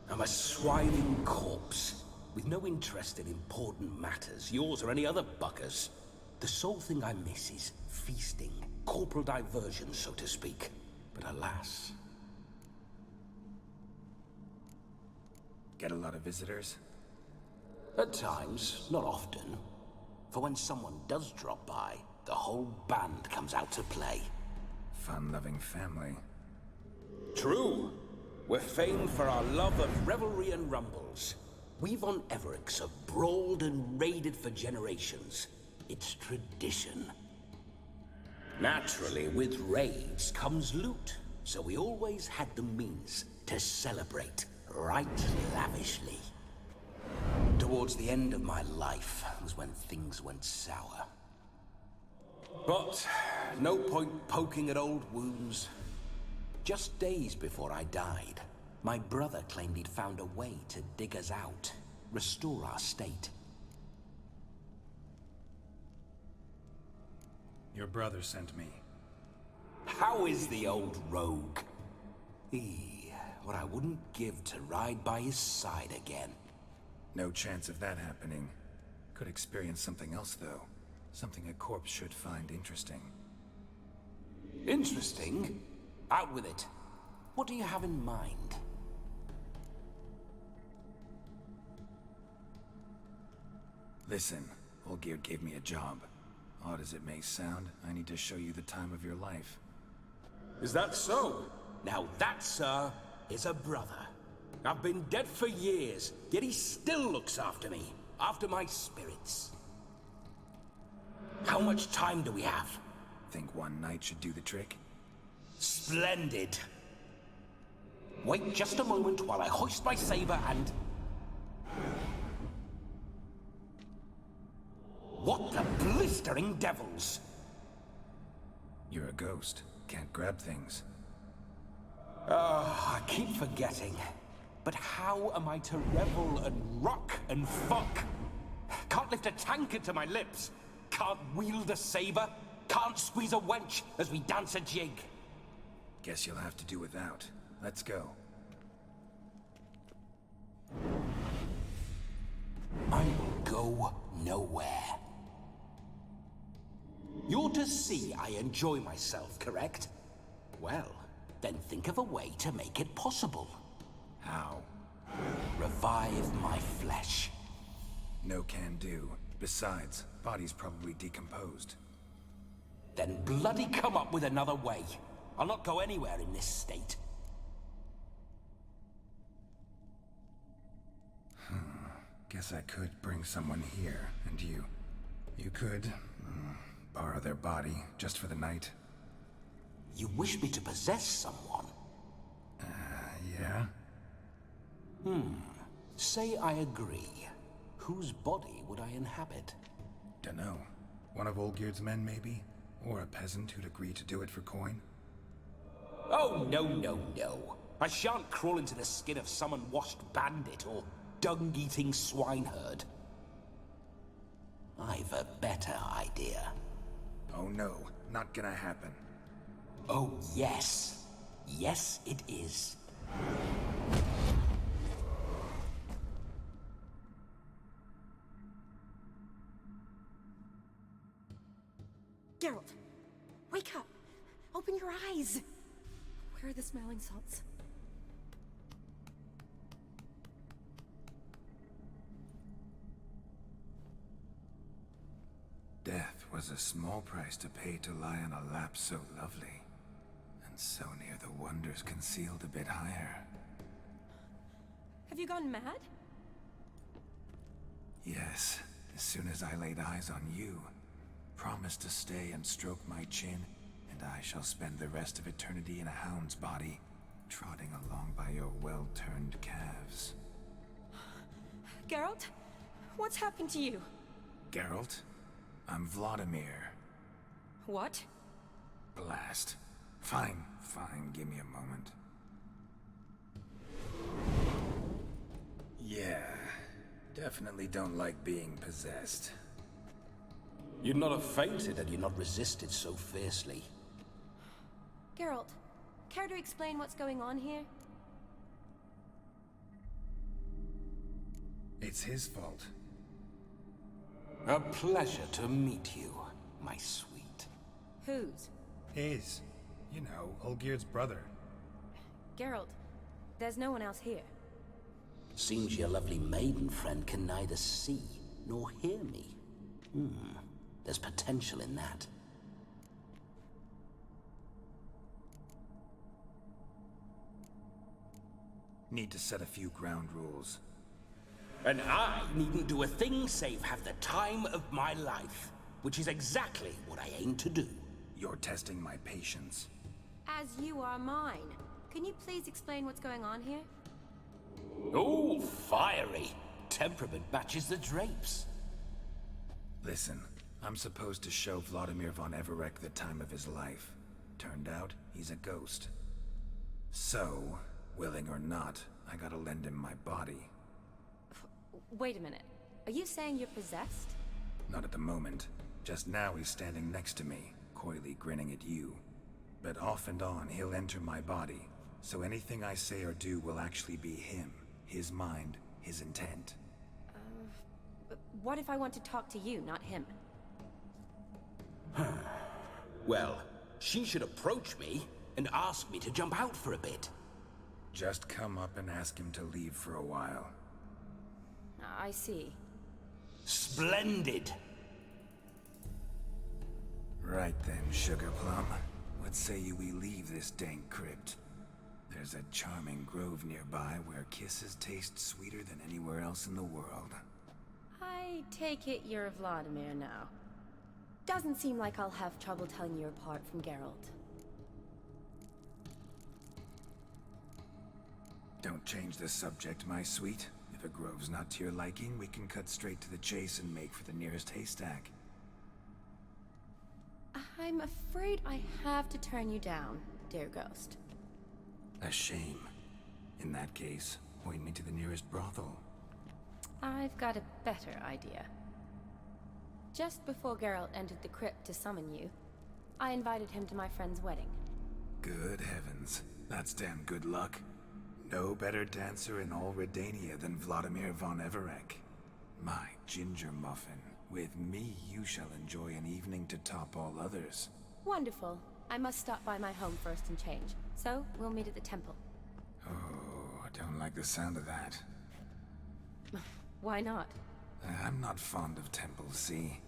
[SPEAKER 15] I'm a swiving corpse, with no interest in important matters, yours or any other buckers. The sole thing I miss is feasting, corporal diversion, so to speak. But alas...
[SPEAKER 2] Get a lot of visitors?
[SPEAKER 15] At times, not often. For when someone does drop by, the whole band comes out to play.
[SPEAKER 2] Fun-loving family.
[SPEAKER 15] True. We're famed for our love of revelry and rumbles. We Von Evericks have brawled and raided for generations. It's tradition. Naturally, with raids comes loot, so we always had the means to celebrate right lavishly. Towards the end of my life was when things went sour. But no point poking at old wounds. Just days before I died, my brother claimed he'd found a way to dig us out, restore our state.
[SPEAKER 2] Your brother sent me.
[SPEAKER 15] How is the old rogue? What I wouldn't give to ride by his side again.
[SPEAKER 2] No chance of that happening. Could experience something else, though. Something a corpse should find interesting.
[SPEAKER 15] Interesting? Out with it. What do you have in mind?
[SPEAKER 2] Listen, Olgierd gave me a job. Odd as it may sound, I need to show you the time of your life.
[SPEAKER 15] Is that so? Now that, sir, is a brother. I've been dead for years, yet he still looks after me, after my spirits. How much time do we have?
[SPEAKER 2] Think one night should do the trick?
[SPEAKER 15] Splendid. Wait just a moment while I hoist my saber and... What the blistering devils?
[SPEAKER 2] You're a ghost. Can't grab things.
[SPEAKER 15] I keep forgetting. But how am I to revel and rock and fuck? Can't lift a tankard to my lips. Can't wield a saber. Can't squeeze a wench as we dance a jig.
[SPEAKER 2] Guess you'll have to do without. Let's go.
[SPEAKER 15] I will go nowhere. You're to see I enjoy myself, correct? Well, then think of a way to make it possible.
[SPEAKER 2] How?
[SPEAKER 15] Revive my flesh.
[SPEAKER 2] No can do. Besides, body's probably decomposed.
[SPEAKER 15] Then bloody come up with another way. I'll not go anywhere in this state.
[SPEAKER 2] Guess I could bring someone here, and you could borrow their body just for the night.
[SPEAKER 15] You wish me to possess someone?
[SPEAKER 2] Yeah?
[SPEAKER 15] Say I agree. Whose body would I inhabit?
[SPEAKER 2] Dunno. One of Olgierd's men, maybe? Or a peasant who'd agree to do it for coin?
[SPEAKER 15] Oh, no. I shan't crawl into the skin of some unwashed bandit or dung-eating swineherd. I've a better idea.
[SPEAKER 2] Oh no, not gonna happen.
[SPEAKER 15] Oh, yes. Yes, it is.
[SPEAKER 17] Geralt, wake up. Open your eyes. Where are the smelling salts?
[SPEAKER 2] Death was a small price to pay to lie on a lap so lovely, and so near the wonders concealed a bit higher.
[SPEAKER 17] Have you gone mad?
[SPEAKER 2] Yes, as soon as I laid eyes on you, promised to stay and stroke my chin, and I shall spend the rest of eternity in a hound's body, trotting along by your well-turned calves.
[SPEAKER 17] Geralt, what's happened to you?
[SPEAKER 2] Geralt? I'm Vladimir.
[SPEAKER 17] What?
[SPEAKER 2] Blast. Fine, give me a moment. Yeah, definitely don't like being possessed.
[SPEAKER 15] You'd not have fainted had you not resisted so fiercely.
[SPEAKER 17] Geralt, care to explain what's going on here?
[SPEAKER 2] It's his fault.
[SPEAKER 15] A pleasure to meet you, my sweet.
[SPEAKER 17] Whose?
[SPEAKER 2] His. You know, Olgierd's brother.
[SPEAKER 17] Geralt, there's no one else here.
[SPEAKER 15] Seems your lovely maiden friend can neither see nor hear me. There's potential in that.
[SPEAKER 2] Need to set a few ground rules.
[SPEAKER 15] And I needn't do a thing save have the time of my life, which is exactly what I aim to do.
[SPEAKER 2] You're testing my patience.
[SPEAKER 13] As you are mine. Can you please explain what's going on here?
[SPEAKER 15] Oh, fiery. Temperament matches the drapes.
[SPEAKER 2] Listen, I'm supposed to show Vladimir von Everec the time of his life. Turned out, he's a ghost. So, willing or not, I gotta lend him my body.
[SPEAKER 13] Wait a minute. Are you saying you're possessed?
[SPEAKER 2] Not at the moment. Just now he's standing next to me, coyly grinning at you. But off and on, he'll enter my body. So anything I say or do will actually be him. His mind, his intent.
[SPEAKER 13] What if I want to talk to you, not him?
[SPEAKER 15] Well, she should approach me and ask me to jump out for a bit.
[SPEAKER 2] Just come up and ask him to leave for a while.
[SPEAKER 13] I see.
[SPEAKER 15] Splendid!
[SPEAKER 2] Right then, Sugar Plum. What say you we leave this dank crypt? There's a charming grove nearby where kisses taste sweeter than anywhere else in the world.
[SPEAKER 13] I take it you're Vladimir now. Doesn't seem like I'll have trouble telling you apart from Geralt.
[SPEAKER 2] Don't change the subject, my sweet. If a grove's not to your liking, we can cut straight to the chase and make for the nearest haystack.
[SPEAKER 13] I'm afraid I have to turn you down, dear ghost.
[SPEAKER 2] A shame. In that case, point me to the nearest brothel.
[SPEAKER 13] I've got a better idea. Just before Geralt entered the crypt to summon you, I invited him to my friend's wedding.
[SPEAKER 2] Good heavens. That's damn good luck. No better dancer in all Redania than Vladimir von Everec. My ginger muffin. With me, you shall enjoy an evening to top all others.
[SPEAKER 13] Wonderful. I must stop by my home first and change. So, we'll meet at the temple.
[SPEAKER 2] Oh, I don't like the sound of that.
[SPEAKER 13] Why not?
[SPEAKER 2] I'm not fond of temples, see?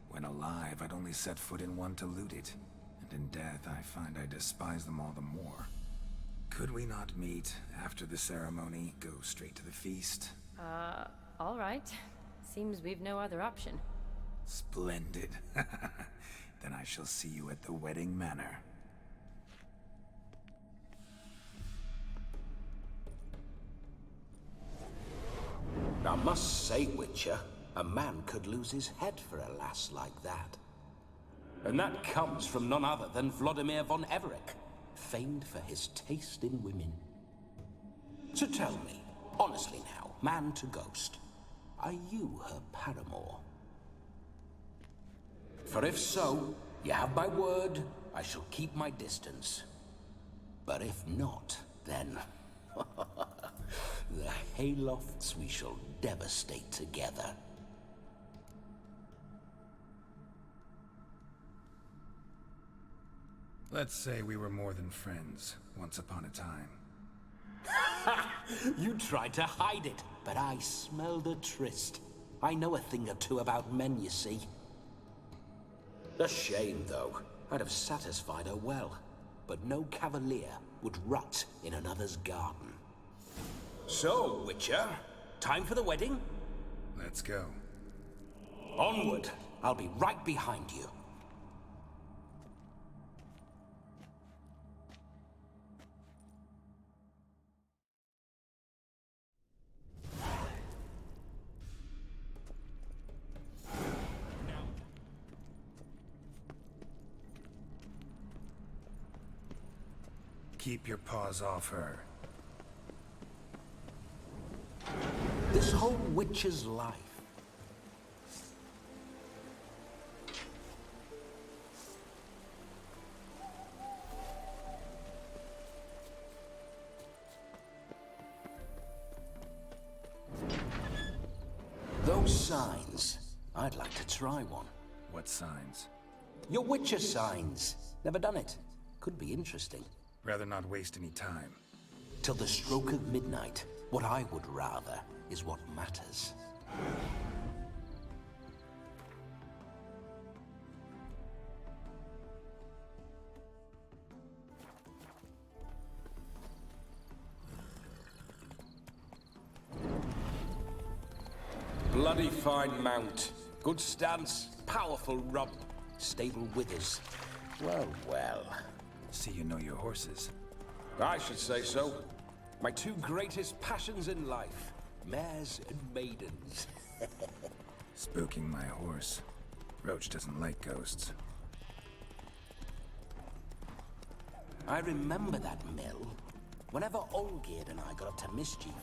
[SPEAKER 2] When alive, I'd only set foot in one to loot it. And in death, I find I despise them all the more. Could we not meet after the ceremony, go straight to the feast?
[SPEAKER 13] All right. Seems we've no other option.
[SPEAKER 2] Splendid. Then I shall see you at the wedding manor.
[SPEAKER 15] I must say, Witcher, a man could lose his head for a lass like that. And that comes from none other than Vladimir von Everec, famed for his taste in women. So tell me, honestly now, man to ghost, are you her paramour? For if so, you have my word, I shall keep my distance. But if not, then... the haylofts we shall devastate together.
[SPEAKER 2] Let's say we were more than friends, once upon a time.
[SPEAKER 15] You tried to hide it, but I smelled a tryst. I know a thing or two about men, you see. A shame, though. I'd have satisfied her well, but no cavalier would rot in another's garden. So, Witcher, time for the wedding?
[SPEAKER 2] Let's go.
[SPEAKER 15] Onward! I'll be right behind you.
[SPEAKER 2] Keep your paws off her.
[SPEAKER 15] This whole witch's life. Those signs, I'd like to try one.
[SPEAKER 2] What signs?
[SPEAKER 15] Your witcher signs. Never done it. Could be interesting.
[SPEAKER 2] Rather not waste any time.
[SPEAKER 15] Till the stroke of midnight, what I would rather is what matters. bloody fine mount. Good stance, powerful rump, stable withers. Well, well.
[SPEAKER 2] See you know your horses.
[SPEAKER 15] I should say so. My two greatest passions in life. Mares and maidens.
[SPEAKER 2] Spooking my horse. Roach doesn't like ghosts.
[SPEAKER 15] I remember that mill. Whenever Olgierd and I got up to mischief,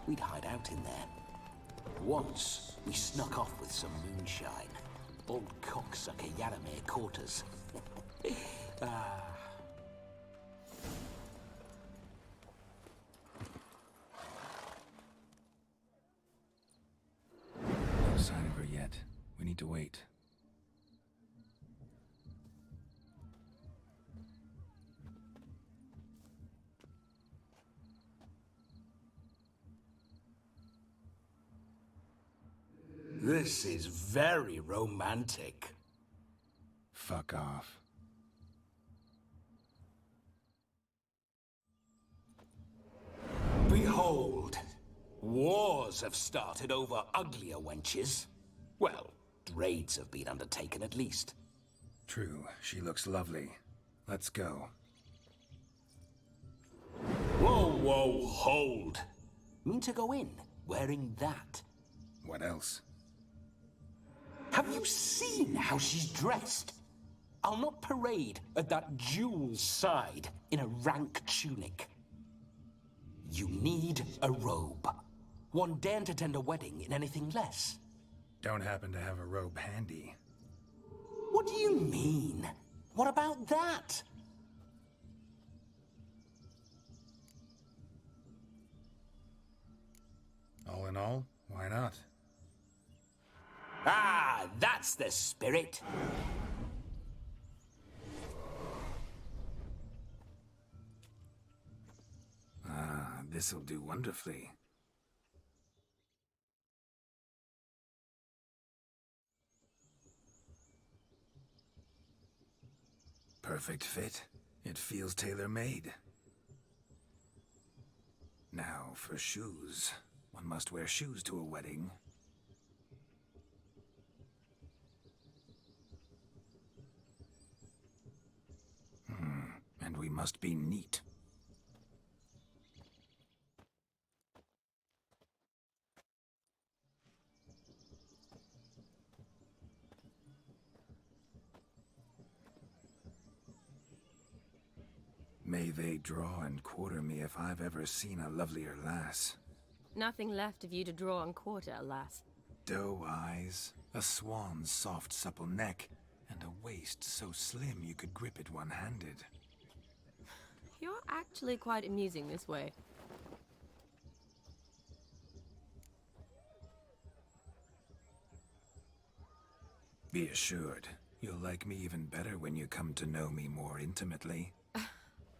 [SPEAKER 15] we'd hide out in there. Once, we snuck off with some moonshine. Old cocksucker Yaramir caught us. Ah.
[SPEAKER 2] No sign of her yet. We need to wait.
[SPEAKER 15] This is very romantic.
[SPEAKER 2] Fuck off.
[SPEAKER 15] Behold, wars have started over uglier wenches. Well, raids have been undertaken at least.
[SPEAKER 2] True, she looks lovely. Let's go.
[SPEAKER 15] Whoa, whoa, hold. Mean to go in, wearing that?
[SPEAKER 2] What else?
[SPEAKER 15] Have you seen how she's dressed? I'll not parade at that jewel's side in a rank tunic. You need a robe. One daren't attend a wedding in anything less.
[SPEAKER 2] Don't happen to have a robe handy.
[SPEAKER 15] What do you mean? What about that?
[SPEAKER 2] All in all, why not?
[SPEAKER 15] Ah, that's the spirit.
[SPEAKER 2] Ah, this'll do wonderfully. Perfect fit. It feels tailor-made. Now for shoes. One must wear shoes to a wedding. And we must be neat. May they draw and quarter me if I've ever seen a lovelier lass.
[SPEAKER 13] Nothing left of you to draw and quarter, alas.
[SPEAKER 2] Doe eyes, a swan's soft supple neck, and a waist so slim you could grip it one-handed.
[SPEAKER 13] You're actually quite amusing this way.
[SPEAKER 2] Be assured, you'll like me even better when you come to know me more intimately.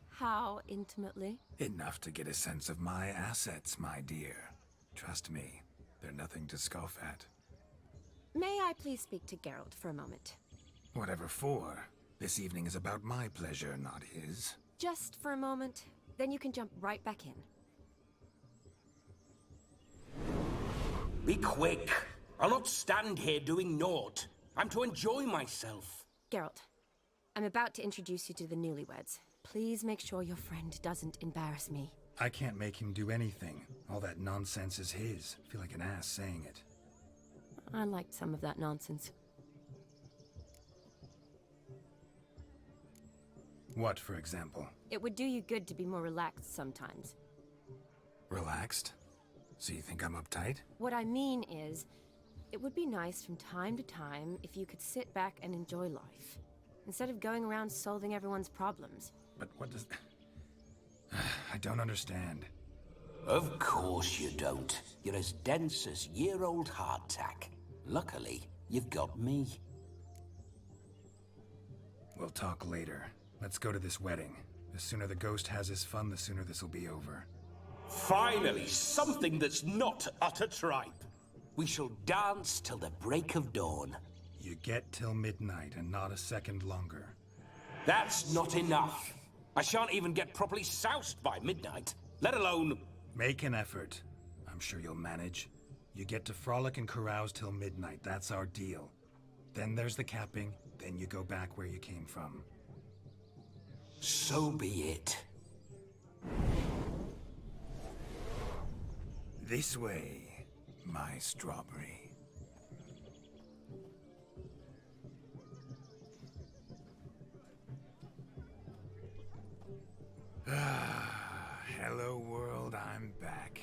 [SPEAKER 13] How intimately?
[SPEAKER 2] Enough to get a sense of my assets, my dear. Trust me, they're nothing to scoff at.
[SPEAKER 13] May I please speak to Geralt for a moment?
[SPEAKER 2] Whatever for. This evening is about my pleasure, not his.
[SPEAKER 13] Just for a moment, then you can jump right back in.
[SPEAKER 15] Be quick. I'll not stand here doing naught. I'm to enjoy myself.
[SPEAKER 13] Geralt, I'm about to introduce you to the newlyweds. Please make sure your friend doesn't embarrass me.
[SPEAKER 2] I can't make him do anything. All that nonsense is his. I feel like an ass saying it.
[SPEAKER 13] I liked some of that nonsense.
[SPEAKER 2] What, for example?
[SPEAKER 13] It would do you good to be more relaxed sometimes.
[SPEAKER 2] Relaxed? So you think I'm uptight?
[SPEAKER 13] What I mean is, it would be nice from time to time if you could sit back and enjoy life, instead of going around solving everyone's problems.
[SPEAKER 2] But what does... I don't understand.
[SPEAKER 15] Of course you don't. You're as dense as year-old hardtack. Luckily, you've got me.
[SPEAKER 2] We'll talk later. Let's go to this wedding. The sooner the ghost has his fun, the sooner this'll be over.
[SPEAKER 15] Finally, something that's not utter tripe. We shall dance till the break of dawn.
[SPEAKER 2] You get till midnight and not a second longer.
[SPEAKER 15] That's not enough. I shan't even get properly soused by midnight, let alone...
[SPEAKER 2] Make an effort. I'm sure you'll manage. You get to frolic and carouse till midnight, that's our deal. Then there's the capping, then you go back where you came from.
[SPEAKER 15] So be it.
[SPEAKER 2] This way, my strawberry. Hello world, I'm back.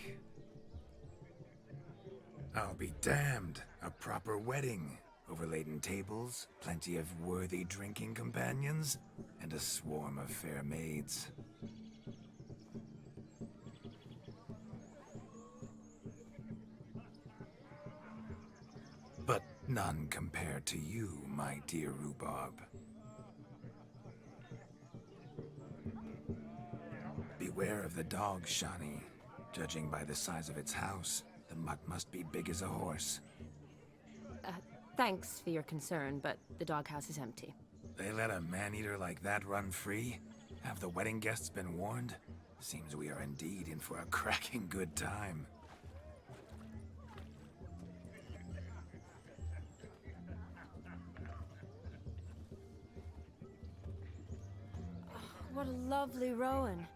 [SPEAKER 2] I'll be damned. A proper wedding. Overladen tables, plenty of worthy drinking companions, and a swarm of fair maids. But none compared to you, my dear rhubarb. Beware of the dog, Shani. Judging by the size of its house, the mutt must be big as a horse.
[SPEAKER 13] Thanks for your concern, but the doghouse is empty.
[SPEAKER 2] They let a man-eater like that run free? Have the wedding guests been warned? Seems we are indeed in for a cracking good time.
[SPEAKER 13] What a lovely rowan.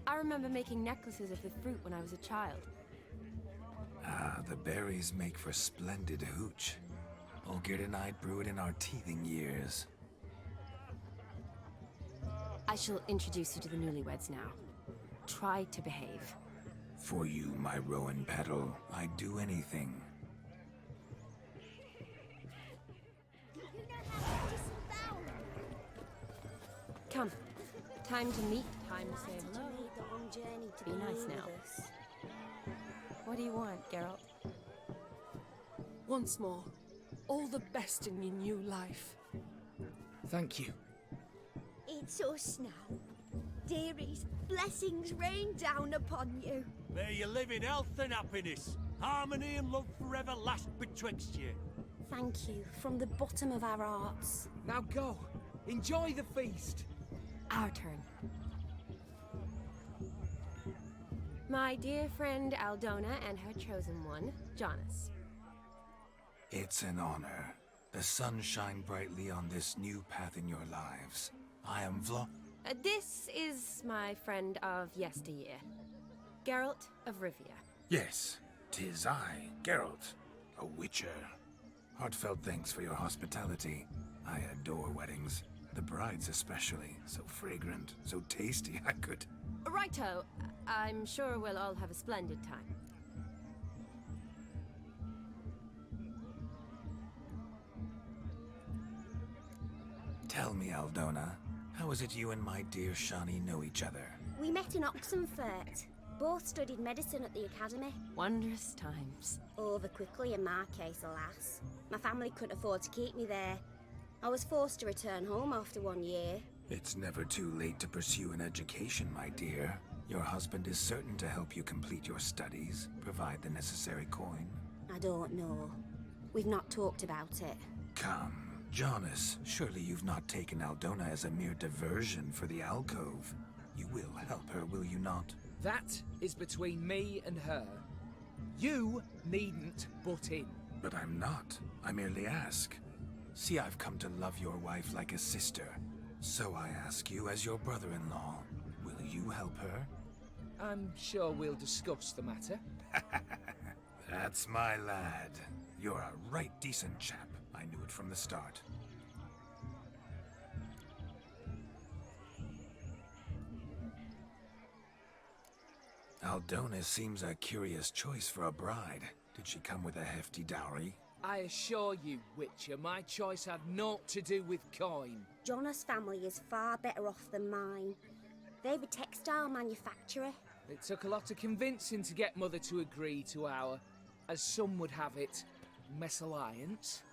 [SPEAKER 13] I remember making necklaces of the fruit when I was a child.
[SPEAKER 2] Ah, the berries make for splendid hooch. Olgerd and I brew it in our teething years.
[SPEAKER 13] I shall introduce you to the newlyweds now. Try to behave.
[SPEAKER 2] For you, my rowan petal, I'd do anything.
[SPEAKER 13] Come. Time to meet, time to say hello. Be nice now. What do you want, Geralt?
[SPEAKER 17] Once more, all the best in your new life.
[SPEAKER 10] Thank you.
[SPEAKER 4] It's us now. Dearies, blessings rain down upon you.
[SPEAKER 18] May you live in health and happiness. Harmony and love forever last betwixt you.
[SPEAKER 11] Thank you, from the bottom of our hearts.
[SPEAKER 10] Now go. Enjoy the feast.
[SPEAKER 13] Our turn. My dear friend Aldona and her chosen one, Jonas.
[SPEAKER 2] It's an honor. The sun shine brightly on this new path in your lives. I am
[SPEAKER 13] This is my friend of yesteryear, Geralt of Rivia.
[SPEAKER 2] Yes, 'tis I, Geralt, a witcher. Heartfelt thanks for your hospitality. I adore weddings. The brides especially. So fragrant, so tasty, I could...
[SPEAKER 13] Righto. I'm sure we'll all have a splendid time.
[SPEAKER 2] Tell me, Aldona, how is it you and my dear Shani know each other?
[SPEAKER 11] We met in Oxenfurt. Both studied medicine at the academy.
[SPEAKER 13] Wondrous times.
[SPEAKER 11] Over quickly in my case, alas. My family couldn't afford to keep me there. I was forced to return home after 1 year.
[SPEAKER 2] It's never too late to pursue an education, my dear. Your husband is certain to help you complete your studies, provide the necessary coin.
[SPEAKER 11] I don't know. We've not talked about it.
[SPEAKER 2] Come, Jonas, surely you've not taken Aldona as a mere diversion for the alcove. You will help her, will you not?
[SPEAKER 10] That is between me and her. You needn't butt in.
[SPEAKER 2] But I'm not. I merely ask. See, I've come to love your wife like a sister. So I ask you as your brother-in-law, will you help her?
[SPEAKER 10] I'm sure we'll discuss the matter.
[SPEAKER 2] That's my lad. You're a right decent chap. I knew it from the start. Aldona seems a curious choice for a bride. Did she come with a hefty dowry?
[SPEAKER 10] I assure you, Witcher, my choice had naught to do with coin.
[SPEAKER 11] Jonas' family is far better off than mine. They're a textile manufacturer.
[SPEAKER 10] It took a lot of convincing to get Mother to agree to our, as some would have it, mesalliance.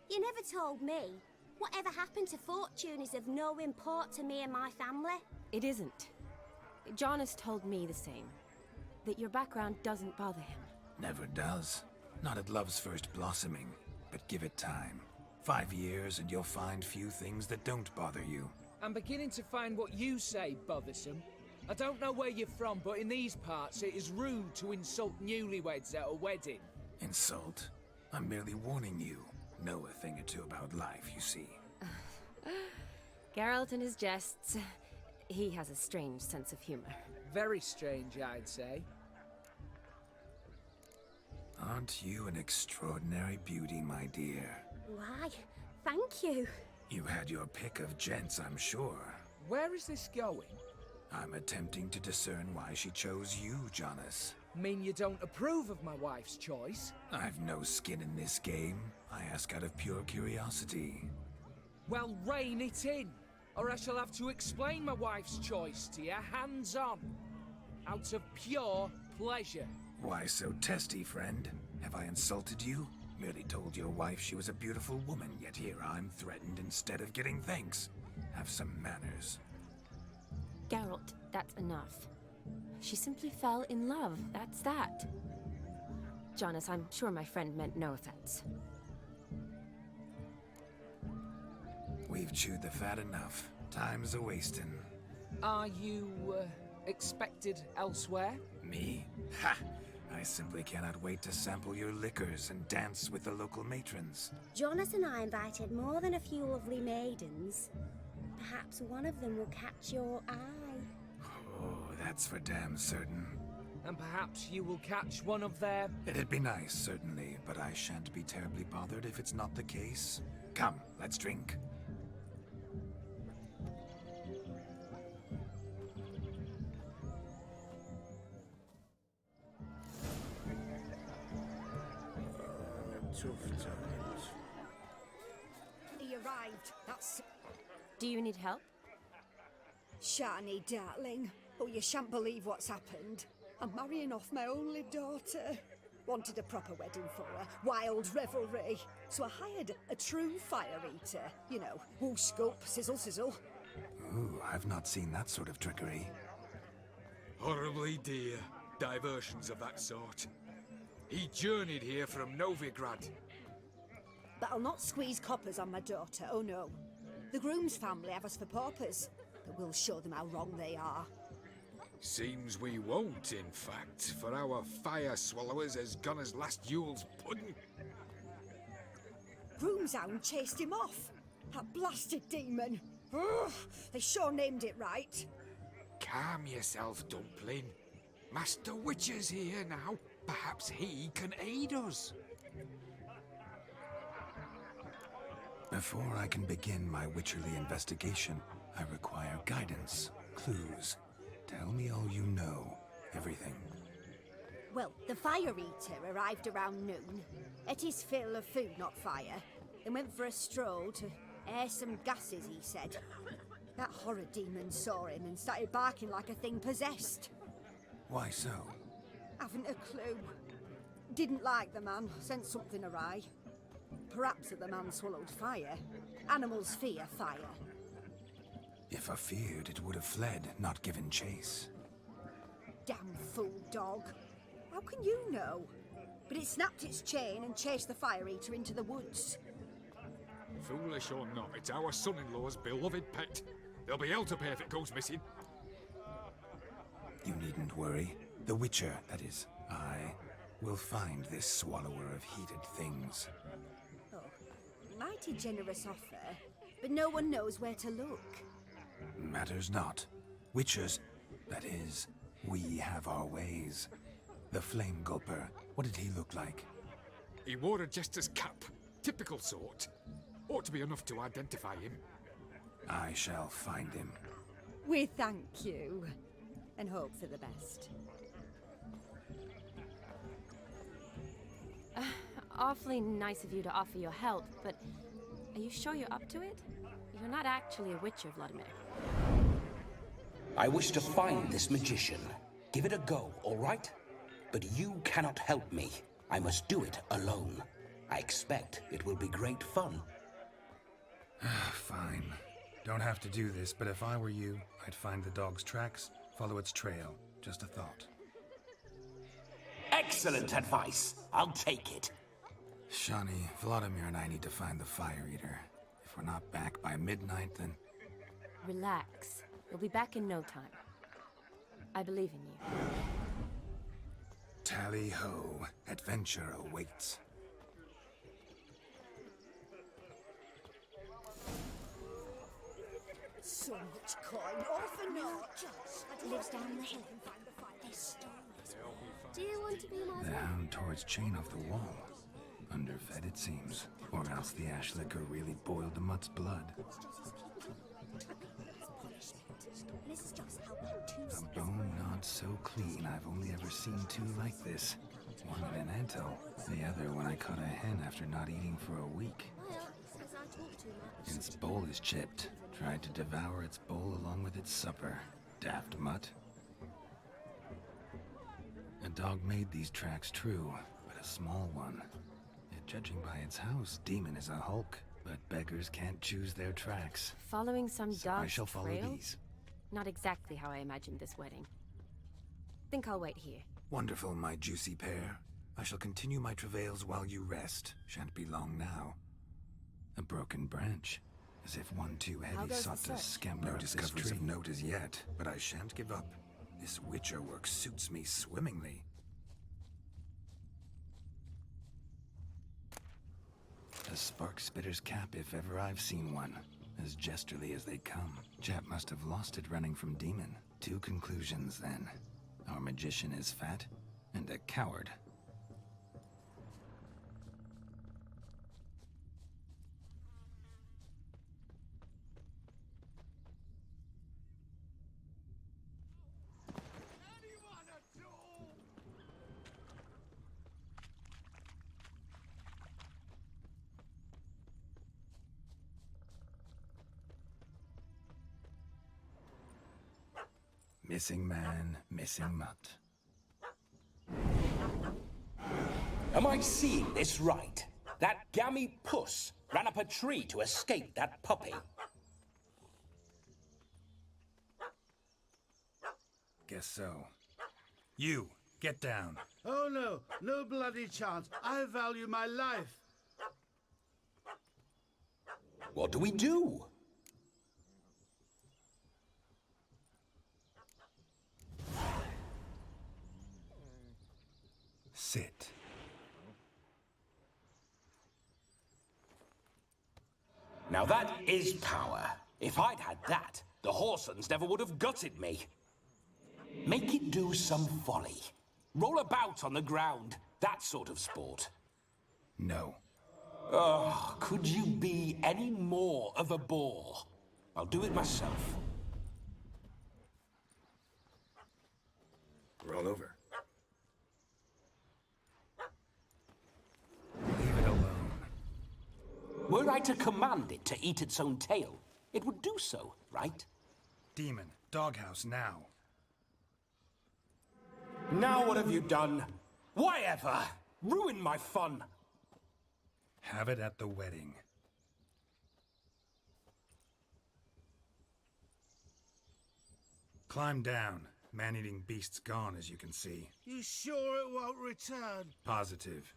[SPEAKER 11] You never told me. Whatever happened to fortune is of no import to me and my family.
[SPEAKER 13] It isn't. Jonas told me the same. That your background doesn't bother him.
[SPEAKER 2] Never does. Not at love's first blossoming. But give it time. 5 years and you'll find few things that don't bother you.
[SPEAKER 10] I'm beginning to find what you say bothersome. I don't know where you're from, but in these parts it is rude to insult newlyweds at a wedding.
[SPEAKER 2] Insult? I'm merely warning you. Know a thing or two about life, you see.
[SPEAKER 13] Geralt and his jests. He has a strange sense of humor.
[SPEAKER 10] Very strange, I'd say.
[SPEAKER 2] Aren't you an extraordinary beauty, my dear?
[SPEAKER 4] Why, thank you.
[SPEAKER 2] You had your pick of gents, I'm sure.
[SPEAKER 10] Where is this going?
[SPEAKER 2] I'm attempting to discern why she chose you, Jonas.
[SPEAKER 10] Mean you don't approve of my wife's choice?
[SPEAKER 2] I've no skin in this game. I ask out of pure curiosity.
[SPEAKER 10] Well, rein it in, or I shall have to explain my wife's choice to you hands-on. Out of pure pleasure.
[SPEAKER 2] Why so testy, friend? Have I insulted you? Merely told your wife she was a beautiful woman, yet here I'm threatened instead of getting thanks. Have some manners.
[SPEAKER 13] Geralt, that's enough. She simply fell in love, that's that. Jonas, I'm sure my friend meant no offense.
[SPEAKER 2] We've chewed the fat enough. Time's a-wasting.
[SPEAKER 10] Are you, expected elsewhere?
[SPEAKER 2] Me? Ha! I simply cannot wait to sample your liquors and dance with the local matrons.
[SPEAKER 4] Jonas and I invited more than a few lovely maidens. Perhaps one of them will catch your eye.
[SPEAKER 2] Oh, that's for damn certain.
[SPEAKER 10] And perhaps you will catch one of their...
[SPEAKER 2] It'd be nice, certainly, but I shan't be terribly bothered if it's not the case. Come, let's drink.
[SPEAKER 5] Tough times.
[SPEAKER 17] He arrived. That's...
[SPEAKER 13] Do you need help?
[SPEAKER 17] Shani, darling. Oh, you shan't believe what's happened. I'm marrying off my only daughter. Wanted a proper wedding for her. Wild revelry. So I hired a true fire eater. You know, whoosh, scoop, sizzle, sizzle.
[SPEAKER 2] Ooh, I've not seen that sort of trickery.
[SPEAKER 19] Horribly dear diversions of that sort. He journeyed here from Novigrad.
[SPEAKER 17] But I'll not squeeze coppers on my daughter, oh no. The groom's family have us for paupers, but we'll show them how wrong they are.
[SPEAKER 19] Seems we won't, in fact, for our fire swallowers has gone as last Yule's pudding.
[SPEAKER 17] Groom's hound chased him off. That blasted demon. Ugh, they sure named it right.
[SPEAKER 19] Calm yourself, Dumpling. Master Witcher's here now. Perhaps he can aid us.
[SPEAKER 2] Before I can begin my witcherly investigation, I require guidance, clues. Tell me all you know, everything.
[SPEAKER 17] Well, the fire eater arrived around noon. Ate his fill of food, not fire. Then went for a stroll to air some gases, he said. That horror demon saw him and started barking like a thing possessed.
[SPEAKER 2] Why so?
[SPEAKER 17] Haven't a clue. Didn't like the man, sent something awry. Perhaps the man swallowed fire. Animals fear fire.
[SPEAKER 2] If I feared, it would have fled, not given chase.
[SPEAKER 17] Damn fool dog. How can you know? But it snapped its chain and chased the fire eater into the woods.
[SPEAKER 19] Foolish or not, it's our son-in-law's beloved pet. There'll be hell to pay if it goes missing.
[SPEAKER 2] You needn't worry. The Witcher, that is, I, will find this swallower of heated things.
[SPEAKER 17] Oh, mighty generous offer, but no one knows where to look.
[SPEAKER 2] Matters not. Witchers, that is, we have our ways. The Flame Gulper, what did he look like?
[SPEAKER 19] He wore a jester's cap. Typical sort. Ought to be enough to identify him.
[SPEAKER 2] I shall find him.
[SPEAKER 17] We thank you, and hope for the best.
[SPEAKER 13] Awfully nice of you to offer your help, but are you sure you're up to it? You're not actually a witcher, Vladimir.
[SPEAKER 15] I wish to find this magician. Give it a go, all right? But you cannot help me. I must do it alone. I expect it will be great fun.
[SPEAKER 2] Fine. Don't have to do this, but if I were you, I'd find the dog's tracks, follow its trail. Just a thought.
[SPEAKER 15] Excellent advice. I'll take it.
[SPEAKER 2] Shani, Vladimir and I need to find the fire eater. If we're not back by midnight, then...
[SPEAKER 13] Relax. We'll be back in no time. I believe in you.
[SPEAKER 2] Tally-ho, adventure awaits.
[SPEAKER 17] So much coin, all for naught.
[SPEAKER 4] Lives down the hill. There's stories. Do you want to be my
[SPEAKER 2] The
[SPEAKER 4] friend?
[SPEAKER 2] hound tore its chain off the wall. Underfed, it seems. Or else the ash liquor really boiled the mutt's blood.
[SPEAKER 4] This is just how about two
[SPEAKER 2] A bone not so clean I've only ever seen two like this. One in an anthill, the other when I caught a hen after not eating for a week.
[SPEAKER 4] Well, as I talk too much.
[SPEAKER 2] Its bowl is chipped. Tried to devour its bowl along with its supper. Daft mutt. A dog made these tracks true, but a small one. Yet judging by its house, Demon is a hulk. But beggars can't choose their tracks.
[SPEAKER 13] Following some
[SPEAKER 2] So
[SPEAKER 13] dog's
[SPEAKER 2] I shall follow
[SPEAKER 13] trail?
[SPEAKER 2] these.
[SPEAKER 13] Not exactly how I imagined this wedding. Think I'll wait here.
[SPEAKER 2] Wonderful, my juicy pair. I shall continue my travails while you rest. Shan't be long now. A broken branch. As if one too
[SPEAKER 13] How
[SPEAKER 2] heavy
[SPEAKER 13] goes
[SPEAKER 2] sought
[SPEAKER 13] the
[SPEAKER 2] to
[SPEAKER 13] search?
[SPEAKER 2] scamper No up this discoveries tree. of note as yet, but I shan't give up. This witcher work suits me swimmingly. A spark spitter's cap if ever I've seen one. As jesterly as they come. Chap must have lost it running from Demon. Two conclusions then. Our magician is fat, and a coward. Missing man, missing mutt.
[SPEAKER 15] Am I seeing this right? That gammy puss ran up a tree to escape that puppy.
[SPEAKER 2] Guess so. You, get down.
[SPEAKER 6] Oh no, no bloody chance. I value my life.
[SPEAKER 15] What do we do?
[SPEAKER 2] Sit.
[SPEAKER 15] Now that is power. If I'd had that, the Horsons never would have gutted me. Make it do some folly. Roll about on the ground. That sort of sport.
[SPEAKER 2] No.
[SPEAKER 15] Oh, could you be any more of a bore? I'll do it myself.
[SPEAKER 2] Roll over. Leave it alone.
[SPEAKER 15] Were I to command it to eat its own tail, it would do so, right?
[SPEAKER 2] Demon, doghouse now.
[SPEAKER 15] Now what have you done? Why ever? Ruin my fun.
[SPEAKER 2] Have it at the wedding. Climb down. Man-eating beast's gone, as you can see.
[SPEAKER 6] You sure it won't return?
[SPEAKER 2] Positive.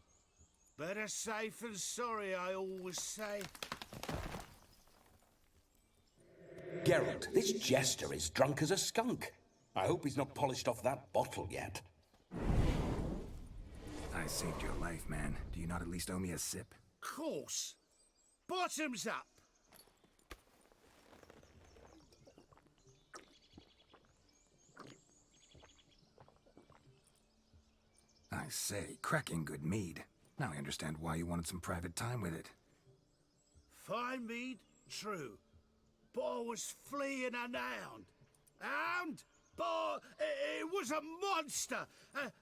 [SPEAKER 6] Better safe than sorry, I always say.
[SPEAKER 15] Geralt, this jester is drunk as a skunk. I hope he's not polished off that bottle yet.
[SPEAKER 2] I saved your life, man. Do you not at least owe me a sip?
[SPEAKER 6] Course. Bottoms up.
[SPEAKER 2] I say, cracking good mead. Now I understand why you wanted some private time with it.
[SPEAKER 6] Fine mead, true. But I was fleeing an hound. Hound? But it was a monster.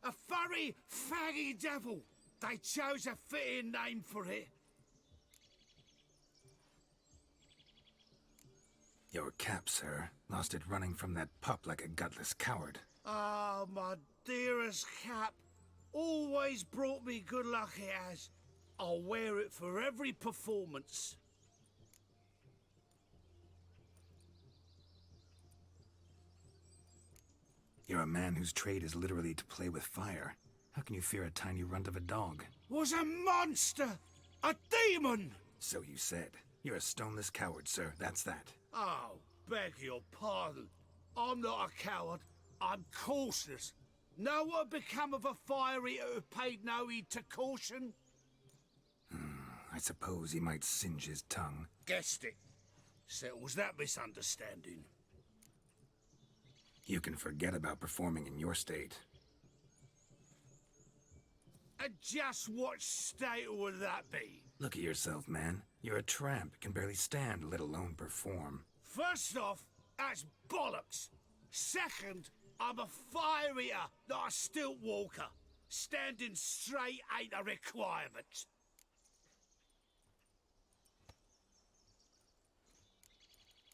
[SPEAKER 6] A furry, faggy devil. They chose a fitting name for it.
[SPEAKER 2] Your cap, sir. Lost it running from that pup like a gutless coward.
[SPEAKER 6] Ah, my dearest cap. Always brought me good luck it has. I'll wear it for every performance.
[SPEAKER 2] You're a man whose trade is literally to play with fire. How can you fear a tiny runt of a dog?
[SPEAKER 6] Was a monster! A demon!
[SPEAKER 2] So you said. You're a stoneless coward, sir. That's that.
[SPEAKER 6] Oh, beg your pardon. I'm not a coward.
[SPEAKER 18] I'm cautious. Know what would become of a fire eater who paid no heed to caution?
[SPEAKER 2] I suppose he might singe his tongue.
[SPEAKER 18] Guessed it. Settles that misunderstanding.
[SPEAKER 2] You can forget about performing in your state.
[SPEAKER 18] And just what state would that be?
[SPEAKER 2] Look at yourself, man. You're a tramp, can barely stand, let alone perform.
[SPEAKER 18] First off, that's bollocks. Second, I'm a fire eater, not a stilt walker. Standing straight ain't a requirement.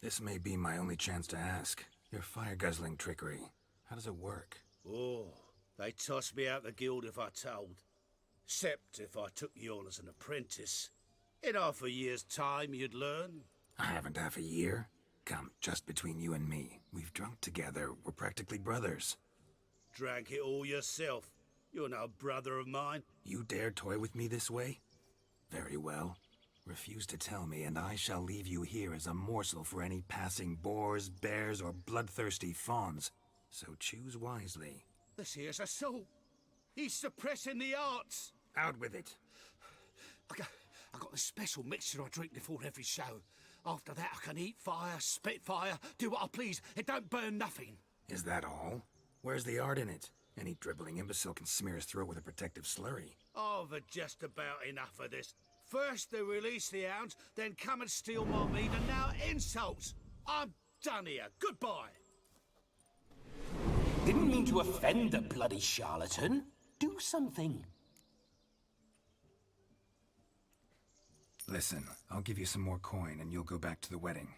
[SPEAKER 2] This may be my only chance to ask. Your fire-guzzling trickery, how does it work?
[SPEAKER 5] Oh, they'd toss me out the guild if I told. Except if I took you on as an apprentice. In half a year's time, you'd learn.
[SPEAKER 2] I haven't half a year. Come, just between you and me. We've drunk together. We're practically brothers.
[SPEAKER 5] Drank it all yourself. You're no brother of mine.
[SPEAKER 2] You dare toy with me this way? Very well. Refuse to tell me, and I shall leave you here as a morsel for any passing boars, bears, or bloodthirsty fawns. So choose wisely.
[SPEAKER 18] This here's assault. He's suppressing the arts.
[SPEAKER 2] Out with it.
[SPEAKER 18] I got a special mixture I drink before every show. After that, I can eat fire, spit fire, do what I please. It don't burn nothing.
[SPEAKER 2] Is that all? Where's the art in it? Any dribbling imbecile can smear his throat with a protective slurry.
[SPEAKER 5] I've had just about enough of this. First they release the hounds, then come and steal my meat, and now insults. I'm done here. Goodbye.
[SPEAKER 15] Didn't mean to offend the bloody charlatan. Do something.
[SPEAKER 2] Listen, I'll give you some more coin and you'll go back to the wedding.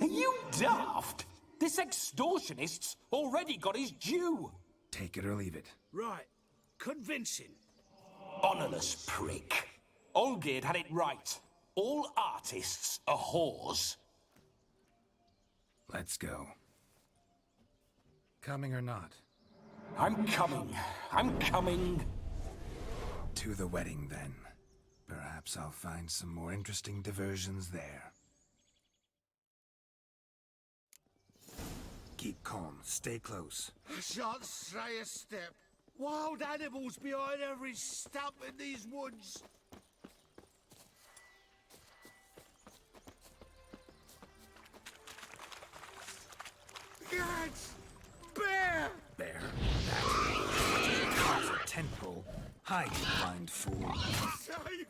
[SPEAKER 15] Are you daft? This extortionist's already got his due.
[SPEAKER 2] Take it or leave it.
[SPEAKER 5] Right. Convincing.
[SPEAKER 15] Honourless prick. Olgerd had it right. All artists are whores.
[SPEAKER 2] Let's go. Coming or not?
[SPEAKER 15] I'm coming. I'm coming.
[SPEAKER 2] To the wedding, then. Perhaps I'll find some more interesting diversions there. Keep calm. Stay close.
[SPEAKER 18] I shan't stray a step. Wild animals behind every stump in these woods. Yes! Bear!
[SPEAKER 2] Bear? That carves a tentpole. Hide, you blind fool.
[SPEAKER 18] Save me!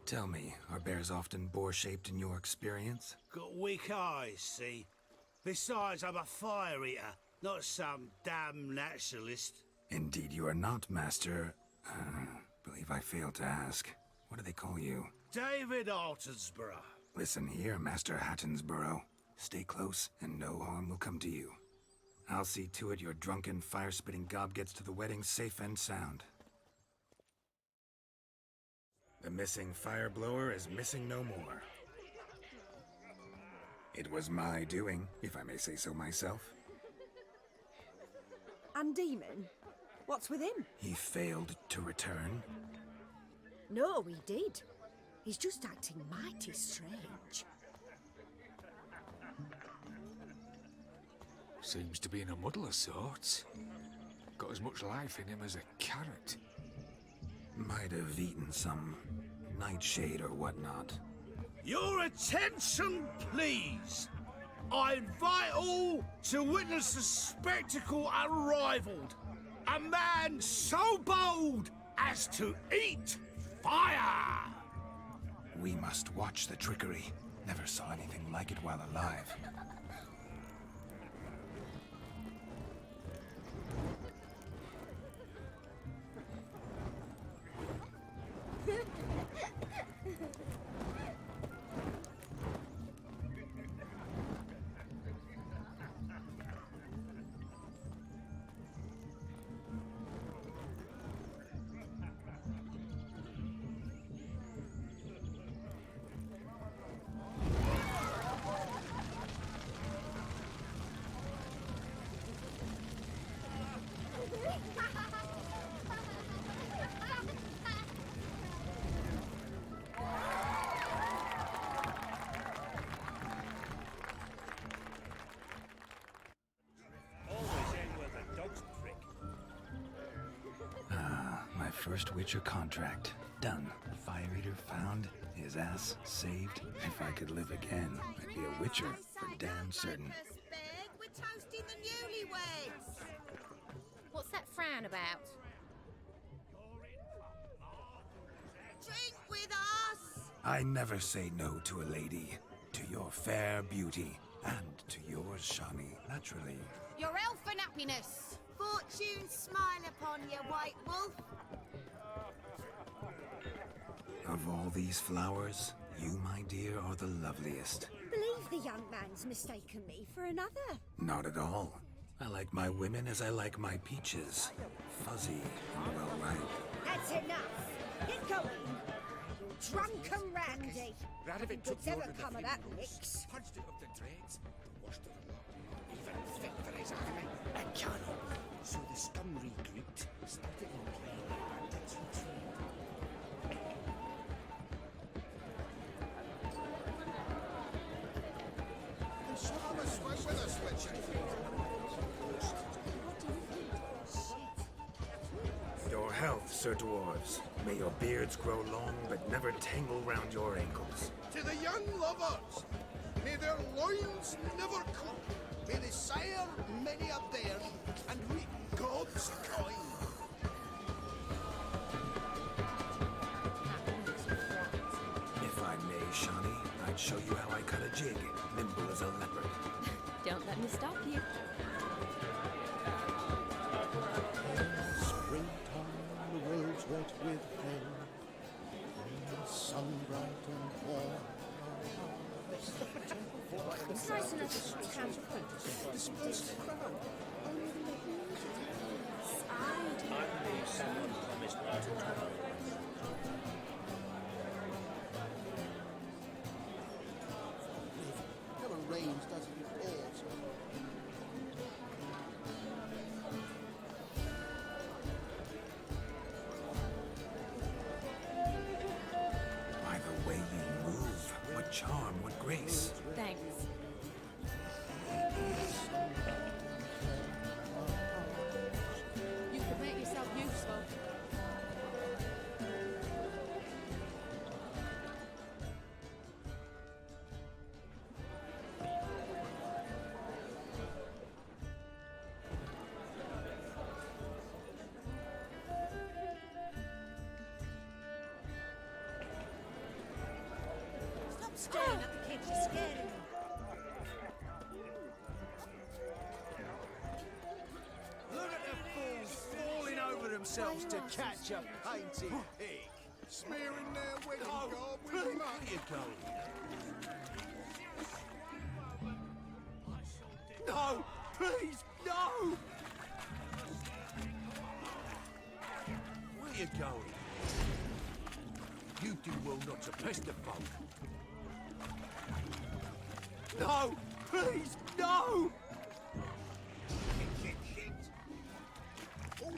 [SPEAKER 2] Tell me, are bears often boar-shaped in your experience?
[SPEAKER 5] Got weak eyes, see? Besides, I'm a fire eater, not some damn naturalist.
[SPEAKER 2] Indeed you are not, Master. Believe I failed to ask. What do they call you?
[SPEAKER 5] David Altonsborough.
[SPEAKER 2] Listen here, Master Hattonsborough. Stay close, and no harm will come to you. I'll see to it your drunken, fire-spitting gob gets to the wedding safe and sound. The missing fire blower is missing no more. It was my doing, if I may say so myself.
[SPEAKER 17] And Demon? What's with him?
[SPEAKER 2] He failed to return.
[SPEAKER 17] No, he did. He's just acting mighty strange.
[SPEAKER 19] Seems to be in a muddle of sorts. Got as much life in him as a carrot.
[SPEAKER 2] Might have eaten some nightshade or whatnot.
[SPEAKER 5] Your attention, please. I invite all to witness a spectacle unrivaled. A man so bold as to eat fire.
[SPEAKER 2] We must watch the trickery. Never saw anything like it while alive. first Witcher contract. Done. Fire Eater found. His ass saved. If I could live again, I'd be a Witcher for damn certain.
[SPEAKER 11] We're toasting the newlyweds.
[SPEAKER 13] What's that frown about?
[SPEAKER 11] Drink with us.
[SPEAKER 2] I never say no to a lady. To your fair beauty. And to yours, Shani, naturally.
[SPEAKER 11] Your elfin happiness. Fortune smile upon you, White Wolf.
[SPEAKER 2] Of all these flowers, you, my dear, are the loveliest.
[SPEAKER 17] Believe the young man's mistaken me for another.
[SPEAKER 2] Not at all. I like my women as I like my peaches. Fuzzy and well ripe.
[SPEAKER 17] That's enough. Get going. You drunken randy. Nothing good's ever come of that mix.
[SPEAKER 19] Punched it up the dregs, washed it a lot, even fit for his army. A cannon. So the scum regrouped, started in playing bandits retreat.
[SPEAKER 2] Your health, Sir Dwarves. May your beards grow long, but never tangle round your ankles.
[SPEAKER 1] To the young lovers, may their loins never cool. May they sire many a bear and reap God's coin.
[SPEAKER 2] If I may, Shani, I'd show you how I cut a jig, nimble as a leopard.
[SPEAKER 13] Don't let me stop you.
[SPEAKER 1] Springtime, the world's wet with rain. Sun bright and warm.
[SPEAKER 17] It's nice enough to count
[SPEAKER 18] Someone promised me tomorrow.
[SPEAKER 1] Never rains, does it? It pours.
[SPEAKER 2] By the way you move, what charm, what grace.
[SPEAKER 13] Thanks.
[SPEAKER 20] You could make yourself useful.
[SPEAKER 17] Stop staring at the kids, you're scaring them.
[SPEAKER 12] Look at the fools falling over themselves to catch a painted pig.
[SPEAKER 1] Smearing their wedding
[SPEAKER 12] No,
[SPEAKER 1] garb
[SPEAKER 12] please,
[SPEAKER 1] with mud.
[SPEAKER 12] where you going? No, please, no! Where you going? You do well not to pester folk. No, please, no!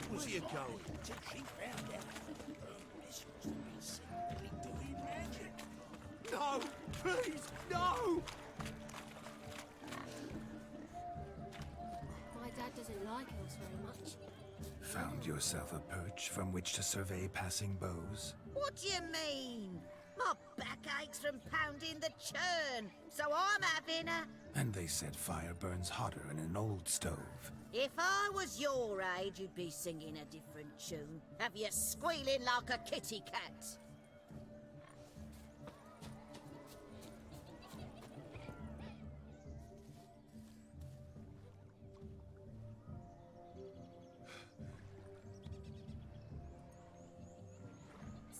[SPEAKER 12] Where you going?
[SPEAKER 18] She found out. This was to be simply doing magic.
[SPEAKER 12] No, please, no!
[SPEAKER 20] My dad doesn't like us very much.
[SPEAKER 2] Found yourself a perch from which to survey passing bows?
[SPEAKER 11] What do you mean? My back aches from pounding the churn, so I'm having a...
[SPEAKER 2] And they said fire burns hotter in an old stove.
[SPEAKER 11] If I was your age, you'd be singing a different tune. Have you squealing like a kitty cat?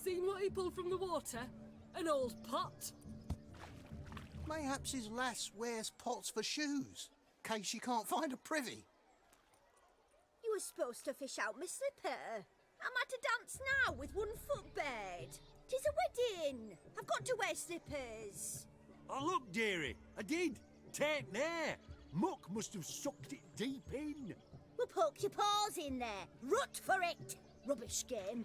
[SPEAKER 20] Seen what he pulled from the water? An old pot?
[SPEAKER 1] Mayhaps his lass wears pots for shoes, case she can't find a privy.
[SPEAKER 17] You were supposed to fish out my slipper. I'm at a dance now with one foot bared. 'Tis a wedding. I've got to wear slippers.
[SPEAKER 12] Oh, look, dearie, I did. Tain't there. Muck must have sucked it deep in.
[SPEAKER 17] Well, poke your paws in there. Rut for it. Rubbish game.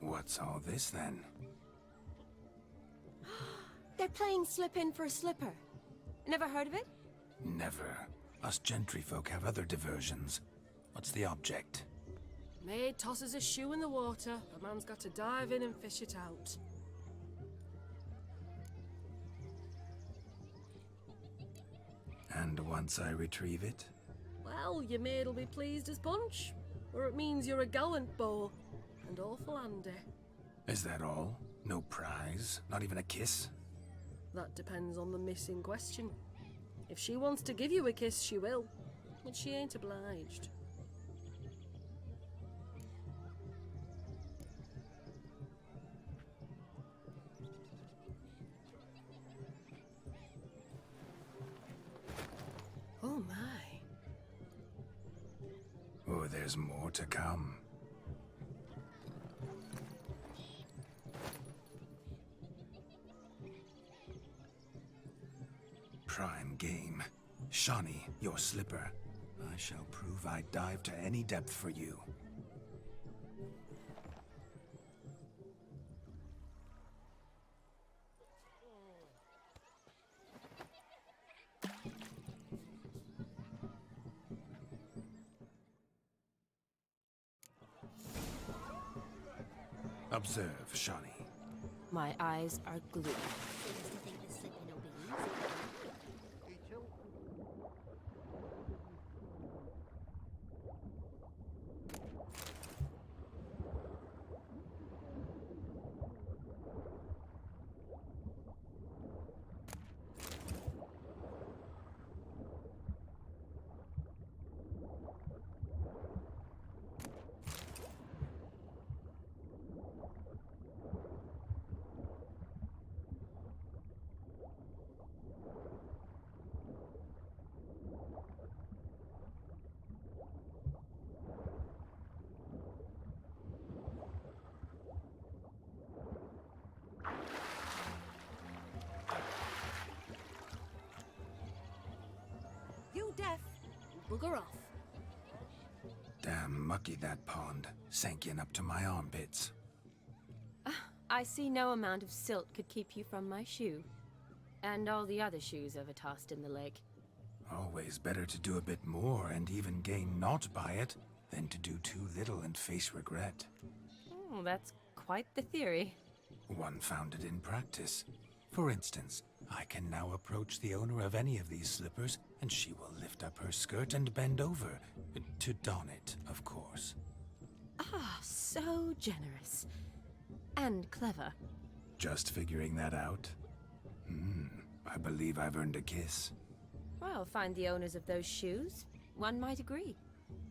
[SPEAKER 2] What's all this then?
[SPEAKER 13] They're playing slip in for a slipper. Never heard of it?
[SPEAKER 2] Never. Us gentry folk have other diversions. What's the object?
[SPEAKER 20] Maid tosses a shoe in the water. A man's got to dive in and fish it out.
[SPEAKER 2] And once I retrieve it?
[SPEAKER 20] Well, your maid'll be pleased as punch. Or it means you're a gallant beau. And awful handy.
[SPEAKER 2] Is that all? No prize? Not even a kiss?
[SPEAKER 20] That depends on the miss in question. If she wants to give you a kiss, she will. But she ain't obliged. Oh my.
[SPEAKER 2] Oh, there's more to come. Prime game. Shawnee, your slipper. I shall prove I dive to any depth for you. Observe, Shawnee.
[SPEAKER 13] My eyes are glued.
[SPEAKER 20] You deaf? Bugger off.
[SPEAKER 2] Damn mucky that pond. Sank in up to my armpits.
[SPEAKER 13] I see no amount of silt could keep you from my shoe. And all the other shoes ever tossed in the lake.
[SPEAKER 2] Always better to do a bit more and even gain naught by it than to do too little and face regret.
[SPEAKER 13] Oh, that's quite the theory.
[SPEAKER 2] One founded in practice. For instance, I can now approach the owner of any of these slippers, and she will lift up her skirt and bend over. To don it, of course.
[SPEAKER 13] Ah, so generous. And clever.
[SPEAKER 2] Just figuring that out? I believe I've earned a kiss.
[SPEAKER 13] Well, find the owners of those shoes. One might agree.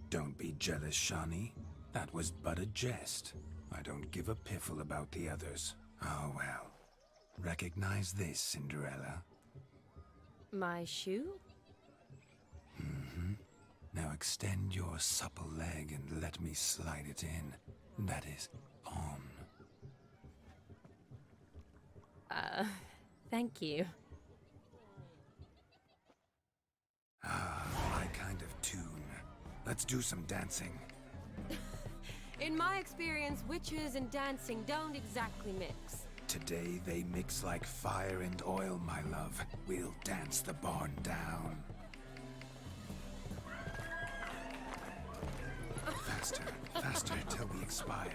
[SPEAKER 2] Don't be jealous, Shawnee. That was but a jest. I don't give a piffle about the others. Oh well. Recognize this, Cinderella?
[SPEAKER 13] My shoe?
[SPEAKER 2] Now extend your supple leg and let me slide it in. That is, on.
[SPEAKER 13] Thank you.
[SPEAKER 2] Ah, my kind of tune. Let's do some dancing.
[SPEAKER 13] In my experience, witches and dancing don't exactly mix.
[SPEAKER 2] Today they mix like fire and oil, my love. We'll dance the barn down. Faster, faster till we expire.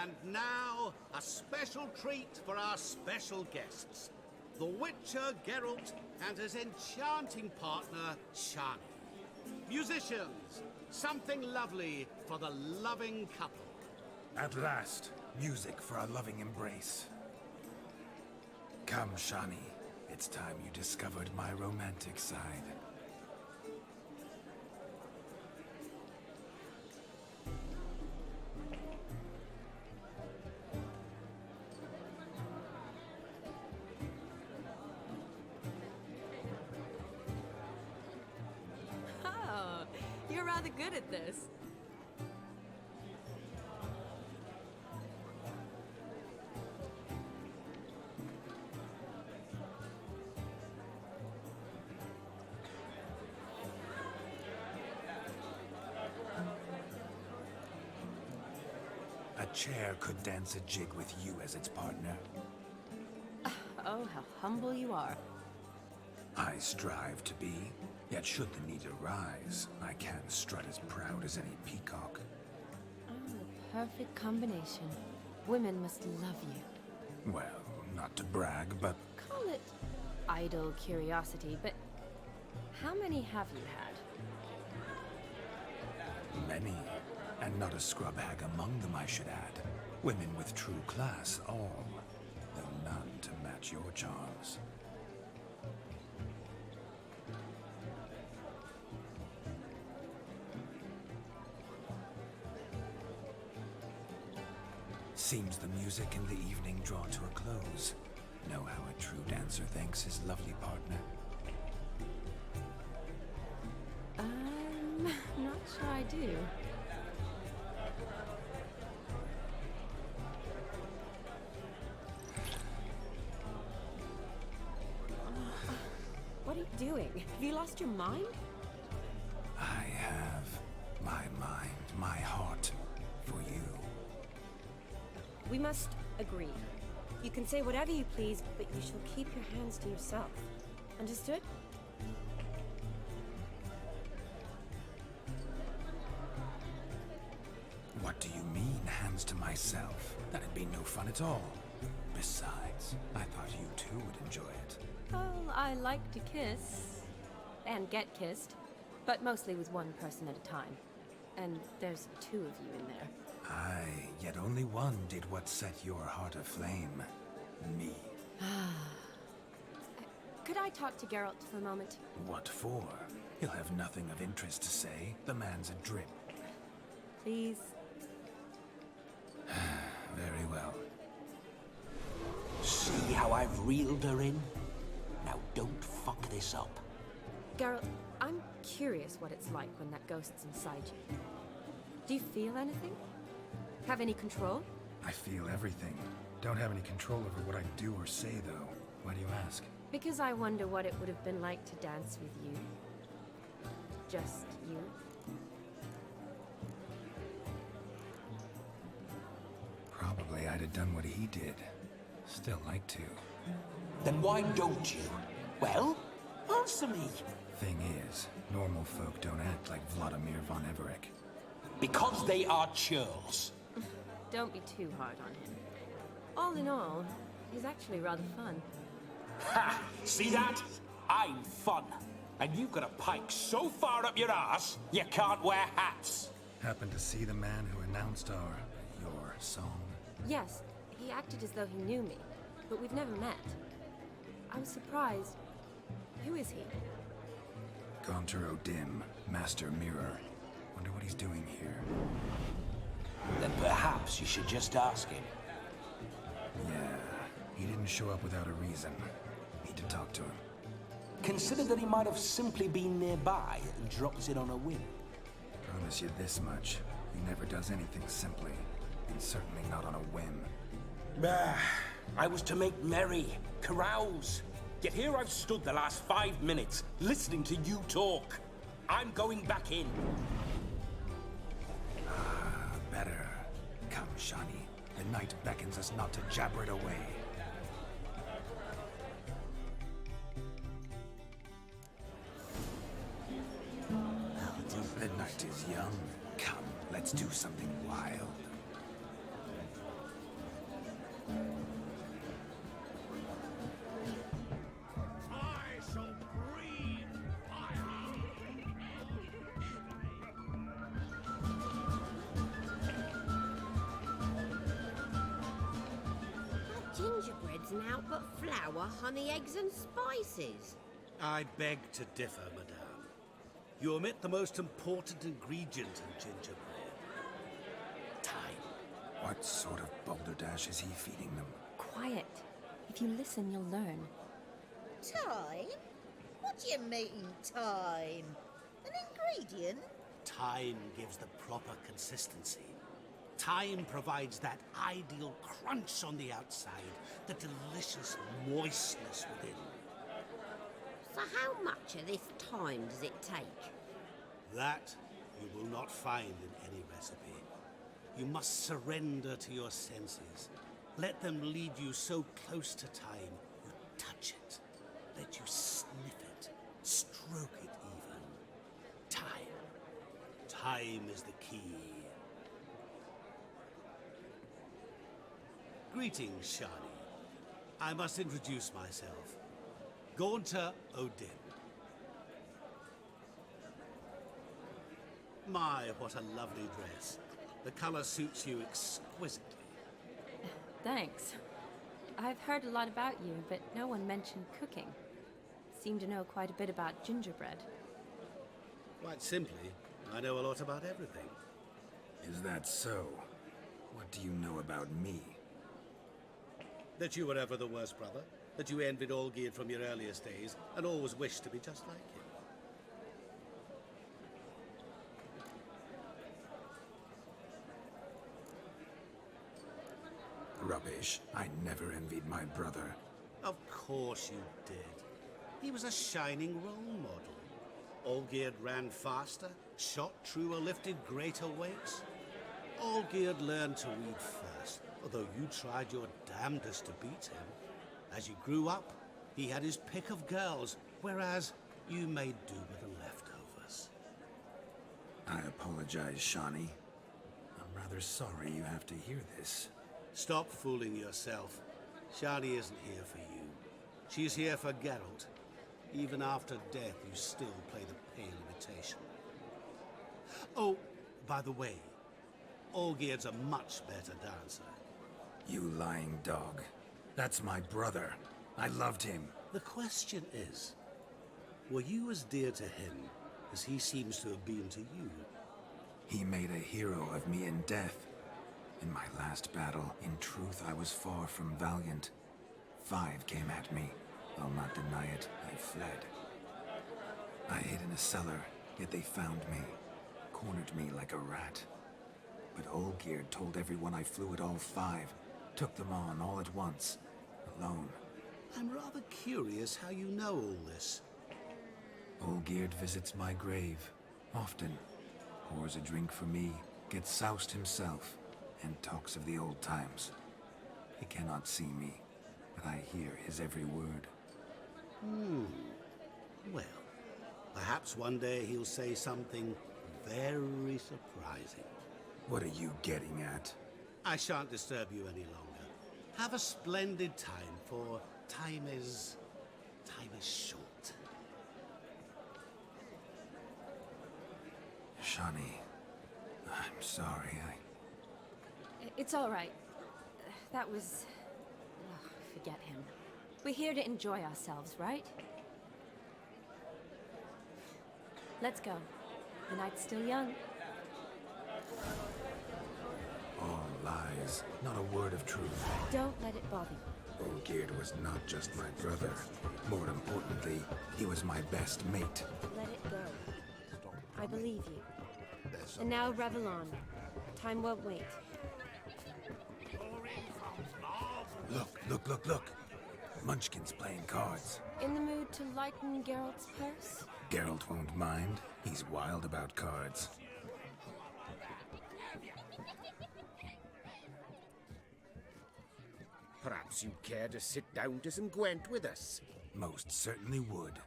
[SPEAKER 6] And now, a special treat for our special guests. The Witcher Geralt and his enchanting partner, Shani. Musicians, something lovely for the loving couple.
[SPEAKER 2] At last, music for a loving embrace. Come, Shani. It's time you discovered my romantic side.
[SPEAKER 13] Oh, you're rather good at this.
[SPEAKER 2] A chair could dance a jig with you as its partner.
[SPEAKER 13] Oh, how humble you are.
[SPEAKER 2] I strive to be, yet should the need arise, I can strut as proud as any peacock.
[SPEAKER 13] Oh, the perfect combination. Women must love you.
[SPEAKER 2] Well, not to brag, but
[SPEAKER 13] Call it idle curiosity, but how many have you had?
[SPEAKER 2] many. And not a scrub hag among them, I should add. Women with true class, all. Though none to match your charms. Seems the music and the evening draw to a close. Know how a true dancer thanks his lovely partner?
[SPEAKER 13] Not sure I do. What are you doing? Have you lost your mind?
[SPEAKER 2] I have my mind, my heart for you.
[SPEAKER 13] We must agree. You can say whatever you please, but you shall keep your hands to yourself. Understood?
[SPEAKER 2] What do you mean, hands to myself? That'd be no fun at all. Besides, I thought you too would enjoy it.
[SPEAKER 13] Oh, I like to kiss. And get kissed. But mostly with one person at a time. And there's two of you in there.
[SPEAKER 2] Aye, yet only one did what set your heart aflame. Me.
[SPEAKER 13] Could I talk to Geralt for a moment?
[SPEAKER 2] What for? He'll have nothing of interest to say. The man's adrip.
[SPEAKER 13] Please?
[SPEAKER 2] Very well.
[SPEAKER 15] See how I've reeled her in? Now don't fuck this up.
[SPEAKER 13] Geralt, I'm curious what it's like when that ghost's inside you. Do you feel anything? Have any control?
[SPEAKER 2] I feel everything. Don't have any control over what I do or say, though. Why do you ask?
[SPEAKER 13] Because I wonder what it would have been like to dance with you. Just you.
[SPEAKER 2] Probably I'd have done what he did. Still like to.
[SPEAKER 15] Then why don't you? Well, answer me.
[SPEAKER 2] Thing is, normal folk don't act like Vladimir von Everett.
[SPEAKER 15] Because they are churls.
[SPEAKER 13] Don't be too hard on him. All in all, he's actually rather fun.
[SPEAKER 15] Ha! See that? I'm fun. And you've got a pike so far up your ass, you can't wear hats.
[SPEAKER 2] Happened to see the man who announced your song?
[SPEAKER 13] Yes, he acted as though he knew me, but we've never met. I was surprised. Who is he?
[SPEAKER 2] Gaunter O'Dim, Master Mirror. Wonder what he's doing here.
[SPEAKER 15] Then perhaps you should just ask him.
[SPEAKER 2] Yeah, he didn't show up without a reason. Need to talk to him.
[SPEAKER 15] Consider that he might have simply been nearby and dropped it on a whim.
[SPEAKER 2] Promise you this much. He never does anything simply. And certainly not on a whim.
[SPEAKER 15] I was to make merry, carouse. Yet here I've stood the last 5 minutes, listening to you talk. I'm going back in.
[SPEAKER 2] Better. Come, Shani. The night beckons us not to jabber it away. The night is young. Come, let's do something wild.
[SPEAKER 18] I shall breathe fire.
[SPEAKER 21] That gingerbread's naught but flour, honey, eggs and spices.
[SPEAKER 6] I beg to differ, madame. You omit the most important ingredient in gingerbread. Time.
[SPEAKER 2] What sort of balderdash is he feeding them?
[SPEAKER 13] Quiet. If you listen, you'll learn.
[SPEAKER 21] Time? What do you mean, time? An ingredient?
[SPEAKER 6] Time gives the proper consistency. Time provides that ideal crunch on the outside, the delicious moistness within.
[SPEAKER 21] So how much of this time does it take?
[SPEAKER 6] That you will not find in any recipe. You must surrender to your senses. Let them lead you so close to time, you touch it. Let you sniff it, stroke it even. Time. Time is the key. Greetings, Shani. I must introduce myself. Gaunter Odin. My, what a lovely dress. The color suits you exquisitely.
[SPEAKER 13] Thanks. I've heard a lot about you, but no one mentioned cooking. Seem to know quite a bit about gingerbread.
[SPEAKER 6] Quite simply, I know a lot about everything.
[SPEAKER 2] Is that so? What do you know about me?
[SPEAKER 6] That you were ever the worst brother, that you envied Olgierd from your earliest days, and always wished to be just like him.
[SPEAKER 2] Rubbish. I never envied my brother.
[SPEAKER 6] Of course you did. He was a shining role model. Olgierd ran faster, shot truer, lifted greater weights. Olgierd learned to read first, although you tried your damnedest to beat him. As you grew up, he had his pick of girls, whereas you made do with the leftovers.
[SPEAKER 2] I apologize, Shani. I'm rather sorry you have to hear this.
[SPEAKER 6] Stop fooling yourself. Shani isn't here for you. She's here for Geralt. Even after death, you still play the pale imitation. Oh, by the way, Olgierd's a much better dancer.
[SPEAKER 2] You lying dog. That's my brother. I loved him.
[SPEAKER 6] The question is, were you as dear to him as he seems to have been to you?
[SPEAKER 2] He made a hero of me in death. In my last battle, in truth, I was far from valiant. 5 came at me. I'll not deny it, I fled. I hid in a cellar, yet they found me, cornered me like a rat. But Olgierd told everyone I flew at all 5, took them on all at once, alone.
[SPEAKER 6] I'm rather curious how you know all this.
[SPEAKER 2] Olgierd visits my grave, often. Pours a drink for me, gets soused himself, and talks of the old times. He cannot see me, but I hear his every word.
[SPEAKER 6] Well, perhaps one day he'll say something very surprising.
[SPEAKER 2] What are you getting at?
[SPEAKER 6] I shan't disturb you any longer. Have a splendid time, for time is short.
[SPEAKER 2] Shani, I'm sorry,
[SPEAKER 13] It's all right. That was... oh, forget him. We're here to enjoy ourselves, right? Let's go. The night's still young.
[SPEAKER 2] All lies, not a word of truth.
[SPEAKER 13] Don't let it bother you.
[SPEAKER 2] Olgierd was not just my brother. More importantly, he was my best mate.
[SPEAKER 13] Let it go. I believe you. And now revel on. Time won't wait.
[SPEAKER 2] Look. Munchkin's playing cards.
[SPEAKER 13] In the mood to lighten Geralt's purse?
[SPEAKER 2] Geralt won't mind. He's wild about cards.
[SPEAKER 19] Perhaps you'd care to sit down to some Gwent with us?
[SPEAKER 2] Most certainly would.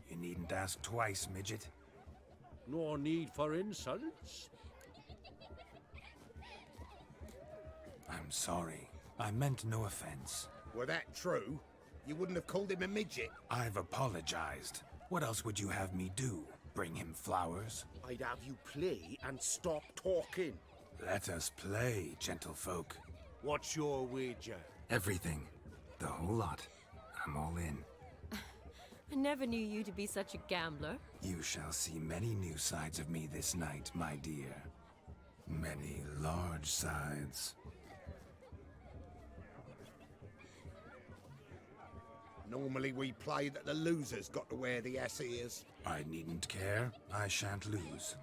[SPEAKER 2] You needn't ask twice, midget.
[SPEAKER 5] No need for insults.
[SPEAKER 2] I'm sorry. I meant no offense.
[SPEAKER 19] Were that true, you wouldn't have called him a midget.
[SPEAKER 2] I've apologized. What else would you have me do? Bring him flowers?
[SPEAKER 19] I'd have you play and stop talking.
[SPEAKER 2] Let us play, gentlefolk.
[SPEAKER 18] What's your wager?
[SPEAKER 2] Everything. The whole lot. I'm all in.
[SPEAKER 13] I never knew you to be such a gambler.
[SPEAKER 2] You shall see many new sides of me this night, my dear. Many large sides.
[SPEAKER 19] Normally we play that the loser's got to wear the ass ears.
[SPEAKER 2] I needn't care. I shan't lose.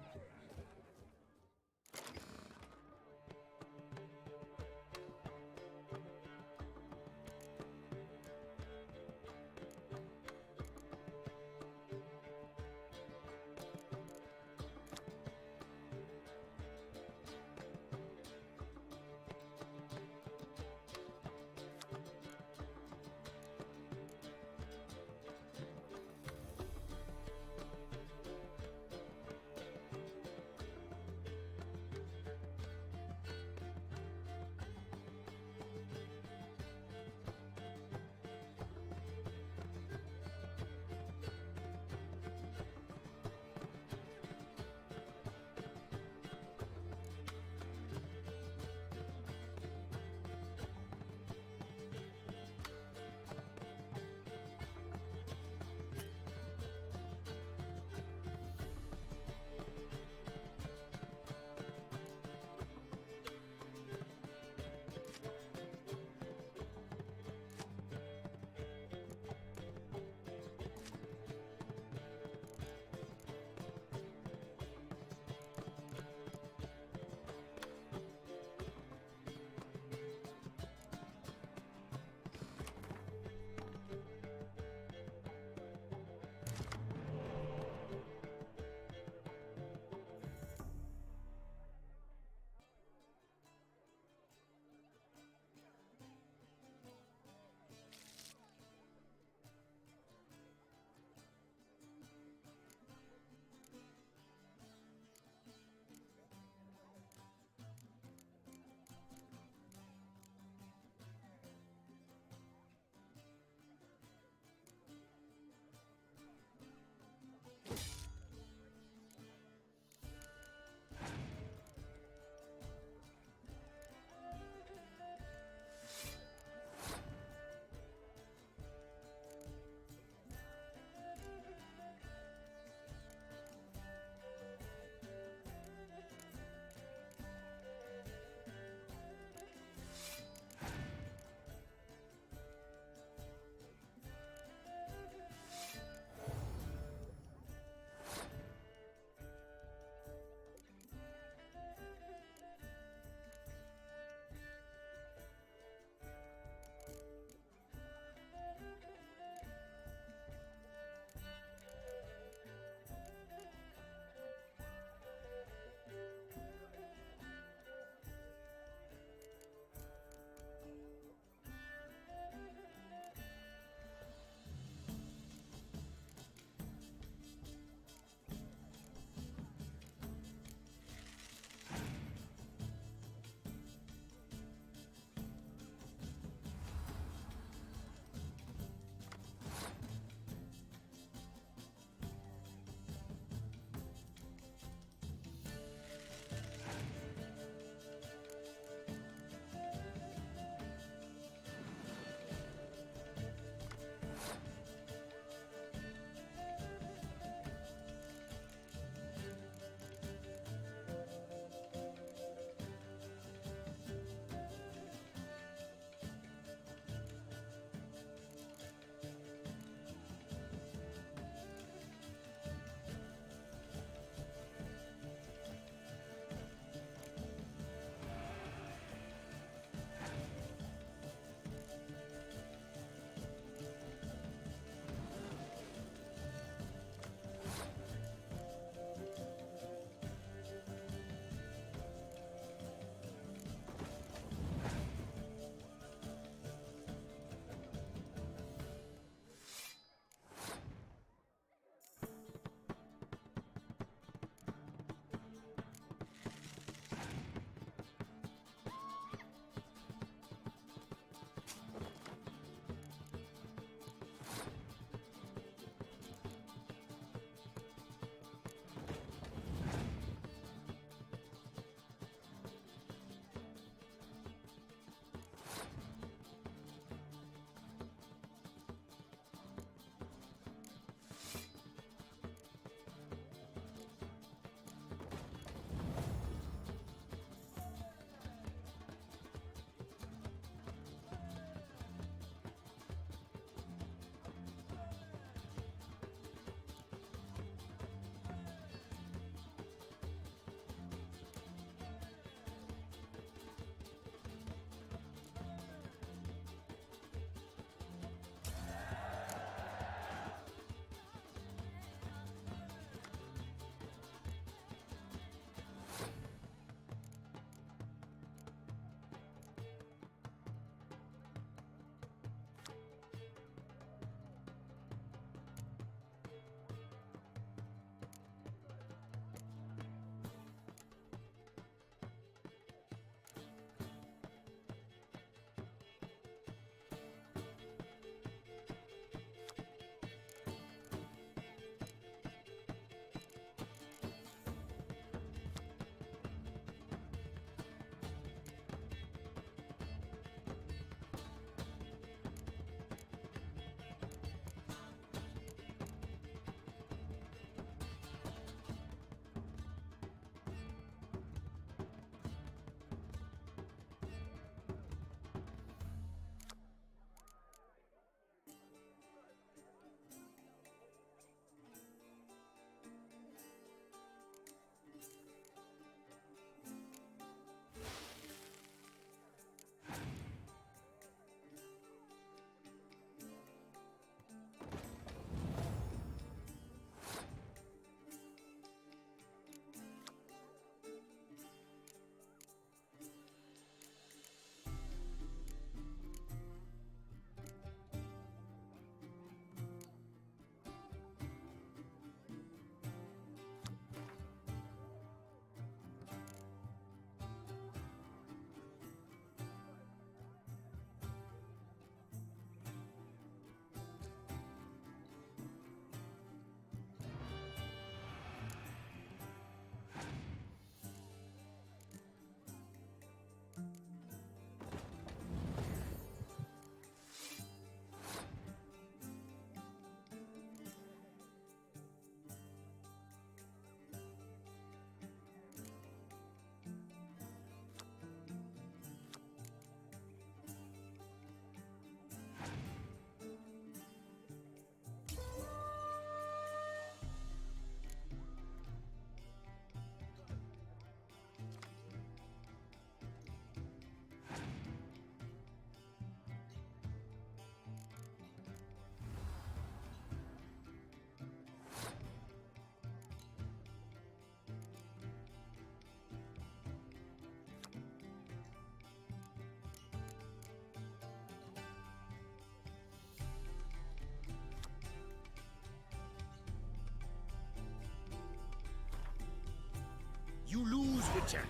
[SPEAKER 18] Witcher,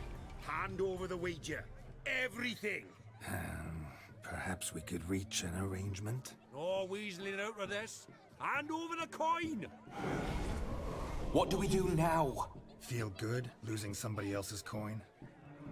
[SPEAKER 18] hand over the wager. Everything.
[SPEAKER 2] Perhaps we could reach an arrangement?
[SPEAKER 18] No weaseling out of this. Hand over the coin.
[SPEAKER 15] What do we do now?
[SPEAKER 2] Feel good losing somebody else's coin?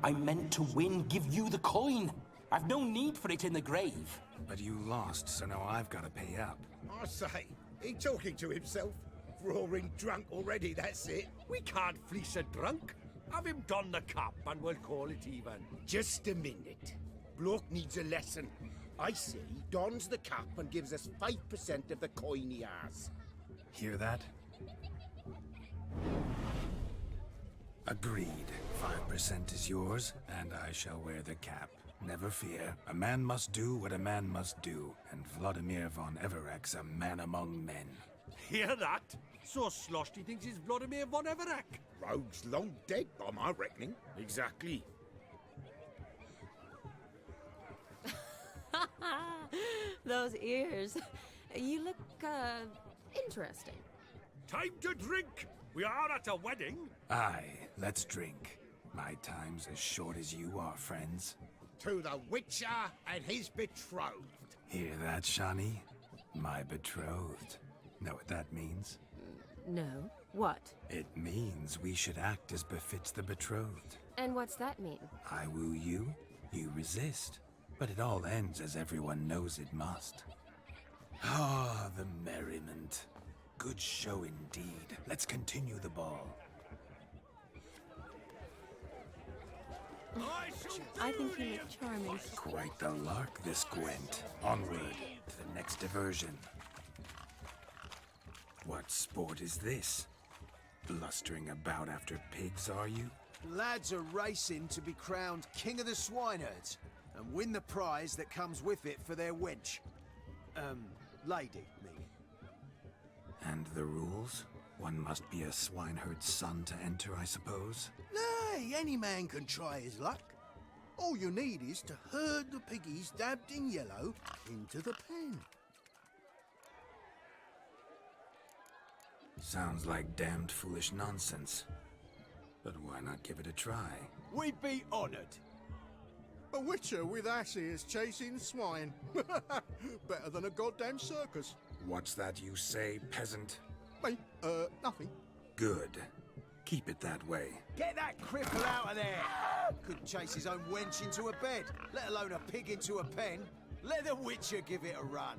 [SPEAKER 15] I meant to win, give you the coin. I've no need for it in the grave.
[SPEAKER 2] But you lost, so now I've got to pay up.
[SPEAKER 18] I say, he talking to himself. Roaring drunk already, that's it. We can't fleece a drunk. Have him don the cup and we'll call it even. Just a minute. Bloke needs a lesson. I say he dons the cap and gives us 5% of the coin he has.
[SPEAKER 2] Hear that? Agreed. 5% is yours, and I shall wear the cap. Never fear. A man must do what a man must do, and Vladimir von Everek's a man among men.
[SPEAKER 18] Hear that? So sloshed he thinks he's Vladimir von Everek. Rogue's long dead, by my reckoning. Exactly.
[SPEAKER 13] Those ears. You look, interesting.
[SPEAKER 18] Time to drink! We are at a wedding.
[SPEAKER 2] Aye, let's drink. My time's as short as you are, friends.
[SPEAKER 18] To the Witcher and his betrothed.
[SPEAKER 2] Hear that, Shani? My betrothed. Know what that means?
[SPEAKER 13] No. What?
[SPEAKER 2] It means we should act as befits the betrothed.
[SPEAKER 13] And what's that mean?
[SPEAKER 2] I woo you, you resist. But it all ends as everyone knows it must. Ah, the merriment. Good show indeed. Let's continue the ball.
[SPEAKER 13] I think you look charming.
[SPEAKER 2] Quite the lark, this Gwent. Onward to the next diversion. What sport is this? Blustering about after pigs, are you?
[SPEAKER 12] Lads are racing to be crowned King of the Swineherds and win the prize that comes with it for their wench. Lady, meaning.
[SPEAKER 2] And the rules? One must be a swineherd's son to enter, I suppose?
[SPEAKER 1] Nay, any man can try his luck. All you need is to herd the piggies dabbed in yellow into the pen.
[SPEAKER 2] Sounds like damned foolish nonsense. But why not give it a try?
[SPEAKER 12] We'd be honoured.
[SPEAKER 1] A witcher with asses chasing swine. Better than a goddamn circus.
[SPEAKER 2] What's that you say, peasant?
[SPEAKER 1] Me? Nothing.
[SPEAKER 2] Good. Keep it that way.
[SPEAKER 12] Get that cripple out of there! Couldn't chase his own wench into a bed, let alone a pig into a pen. Let the Witcher give it a run.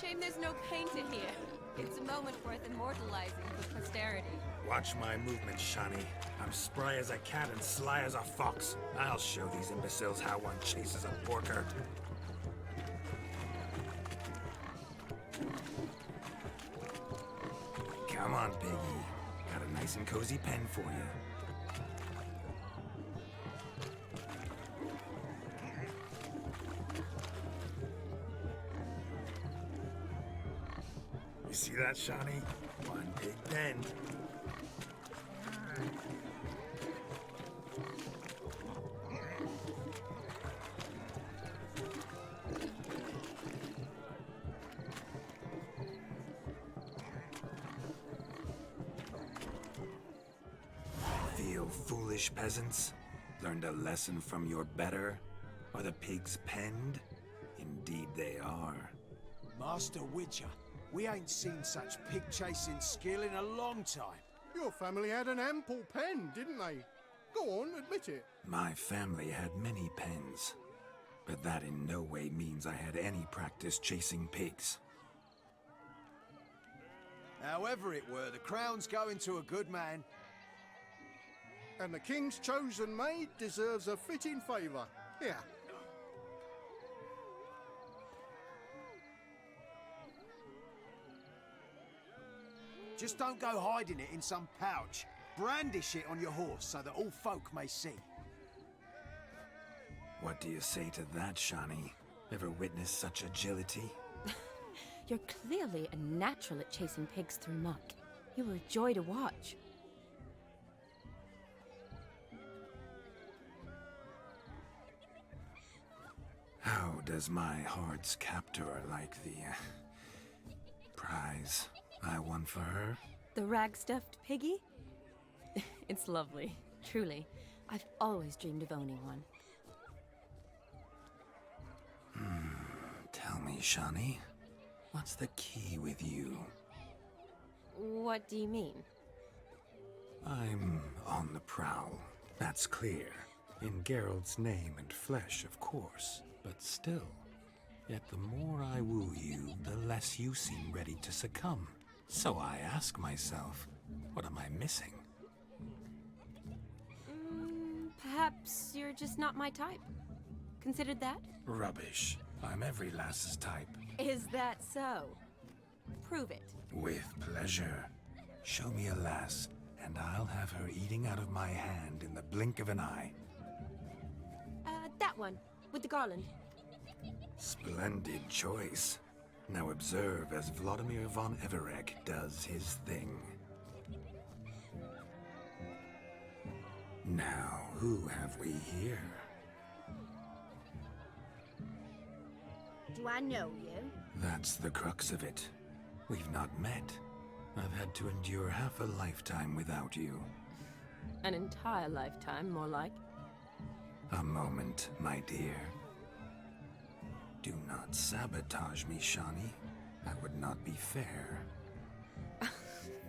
[SPEAKER 13] Shame there's no painted here. It's a moment worth immortalizing for posterity.
[SPEAKER 2] Watch my movements, Shani. I'm spry as a cat and sly as a fox. I'll show these imbeciles how one chases a porker. Come on, Piggy. Got a nice and cozy pen for you. You see that, Shani? One big pen. Feel foolish, peasants? Learned a lesson from your better? Are the pigs penned? Indeed they are.
[SPEAKER 12] Master Witcher, we ain't seen such pig-chasing skill in a long time.
[SPEAKER 1] Your family had an ample pen, didn't they? Go on, admit it.
[SPEAKER 2] My family had many pens, but that in no way means I had any practice chasing pigs.
[SPEAKER 12] However it were, the crown's going to a good man.
[SPEAKER 1] And the king's chosen maid deserves a fitting favour. Here.
[SPEAKER 12] Just don't go hiding it in some pouch. Brandish it on your horse so that all folk may see.
[SPEAKER 2] What do you say to that, Shani? Ever witnessed such agility?
[SPEAKER 13] You're clearly a natural at chasing pigs through muck. You were a joy to watch.
[SPEAKER 2] How does my heart's captor like the prize I won for her?
[SPEAKER 13] The rag-stuffed piggy? It's lovely, truly. I've always dreamed of owning one.
[SPEAKER 2] Tell me, Shawnee, what's the key with you?
[SPEAKER 13] What do you mean?
[SPEAKER 2] I'm on the prowl, that's clear. In Geralt's name and flesh, of course, but still. Yet the more I woo you, the less you seem ready to succumb. So I ask myself, what am I missing?
[SPEAKER 13] Perhaps you're just not my type. Considered that?
[SPEAKER 2] Rubbish. I'm every lass's type.
[SPEAKER 13] Is that so? Prove it.
[SPEAKER 2] With pleasure. Show me a lass, and I'll have her eating out of my hand in the blink of an eye.
[SPEAKER 13] That one, with the garland.
[SPEAKER 2] Splendid choice. Now observe as Vladimir von Everek does his thing. Now, who have we here?
[SPEAKER 21] Do I know you?
[SPEAKER 2] That's the crux of it. We've not met. I've had to endure half a lifetime without you.
[SPEAKER 13] An entire lifetime, more like.
[SPEAKER 2] A moment, my dear. Do not sabotage me, Shawnee. That would not be fair.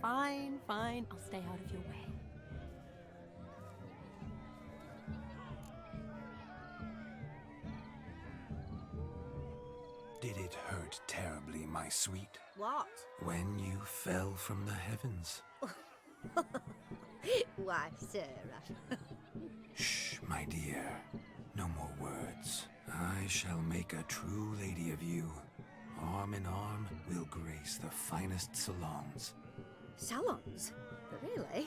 [SPEAKER 13] Fine, fine. I'll stay out of your way.
[SPEAKER 2] Did it hurt terribly, my sweet?
[SPEAKER 21] What?
[SPEAKER 2] When you fell from the heavens?
[SPEAKER 21] Why, Sarah.
[SPEAKER 2] Shh, my dear. No more words. I shall make a true lady of you. Arm in arm, we'll grace the finest salons.
[SPEAKER 17] Salons? Really?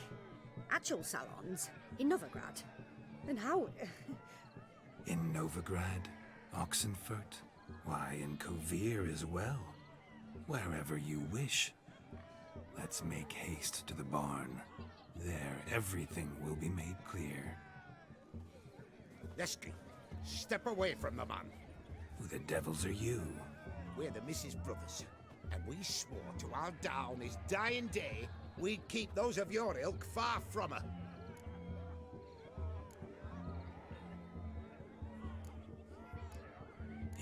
[SPEAKER 17] Actual salons? In Novigrad? And how...
[SPEAKER 2] In Novigrad, Oxenfurt, why, in Kovir as well. Wherever you wish. Let's make haste to the barn. There, everything will be made clear.
[SPEAKER 18] Lesky, step away from the man.
[SPEAKER 2] Who the devils are you?
[SPEAKER 18] We're the Mrs. Brothers, and we swore to our down his dying day we'd keep those of your ilk far from her.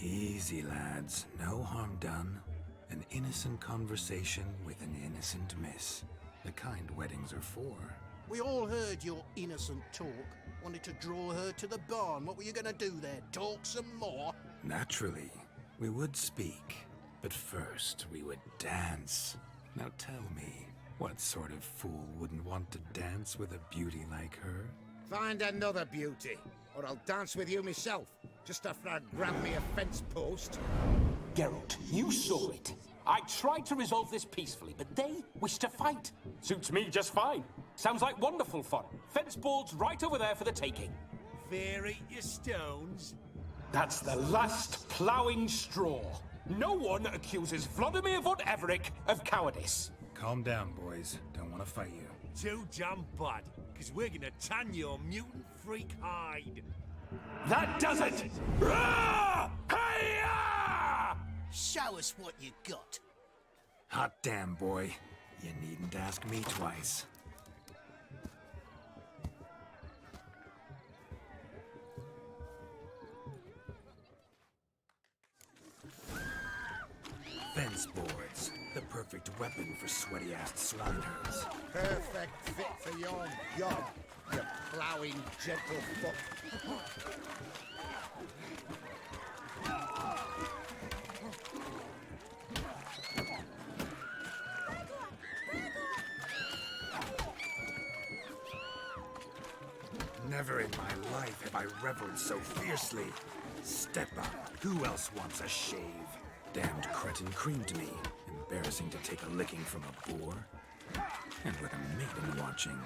[SPEAKER 2] Easy, lads. No harm done. An innocent conversation with an innocent miss. The kind weddings are for.
[SPEAKER 1] We all heard your innocent talk. Wanted to draw her to the barn. What were you gonna do there? Talk some more?
[SPEAKER 2] Naturally, we would speak. But first, we would dance. Now tell me, what sort of fool wouldn't want to dance with a beauty like her?
[SPEAKER 18] Find another beauty, or I'll dance with you myself, just after I grab me a fence post.
[SPEAKER 15] Geralt, you saw it. I tried to resolve this peacefully, but they wish to fight. Suits me just fine. Sounds like wonderful fun. Fence boards right over there for the taking.
[SPEAKER 18] Fear eat your stones.
[SPEAKER 15] That's the last ploughing straw. No one accuses Vladimir von Everek of cowardice.
[SPEAKER 2] Calm down, boys. Don't want to fight you.
[SPEAKER 5] Too damn bad, because we're gonna tan your mutant freak hide.
[SPEAKER 15] That does it! Rah! Hi-ya!
[SPEAKER 1] Show us what you got.
[SPEAKER 2] Hot damn, boy. You needn't ask me twice. Fence boards. The perfect weapon for sweaty-assed swineherds.
[SPEAKER 18] Perfect fit for your job, you ploughing gentlefoot.
[SPEAKER 2] Never in my life have I reveled so fiercely. Step up. Who else wants a shave? Damned cretin creamed me. Embarrassing to take a licking from a boar. And with a maiden watching.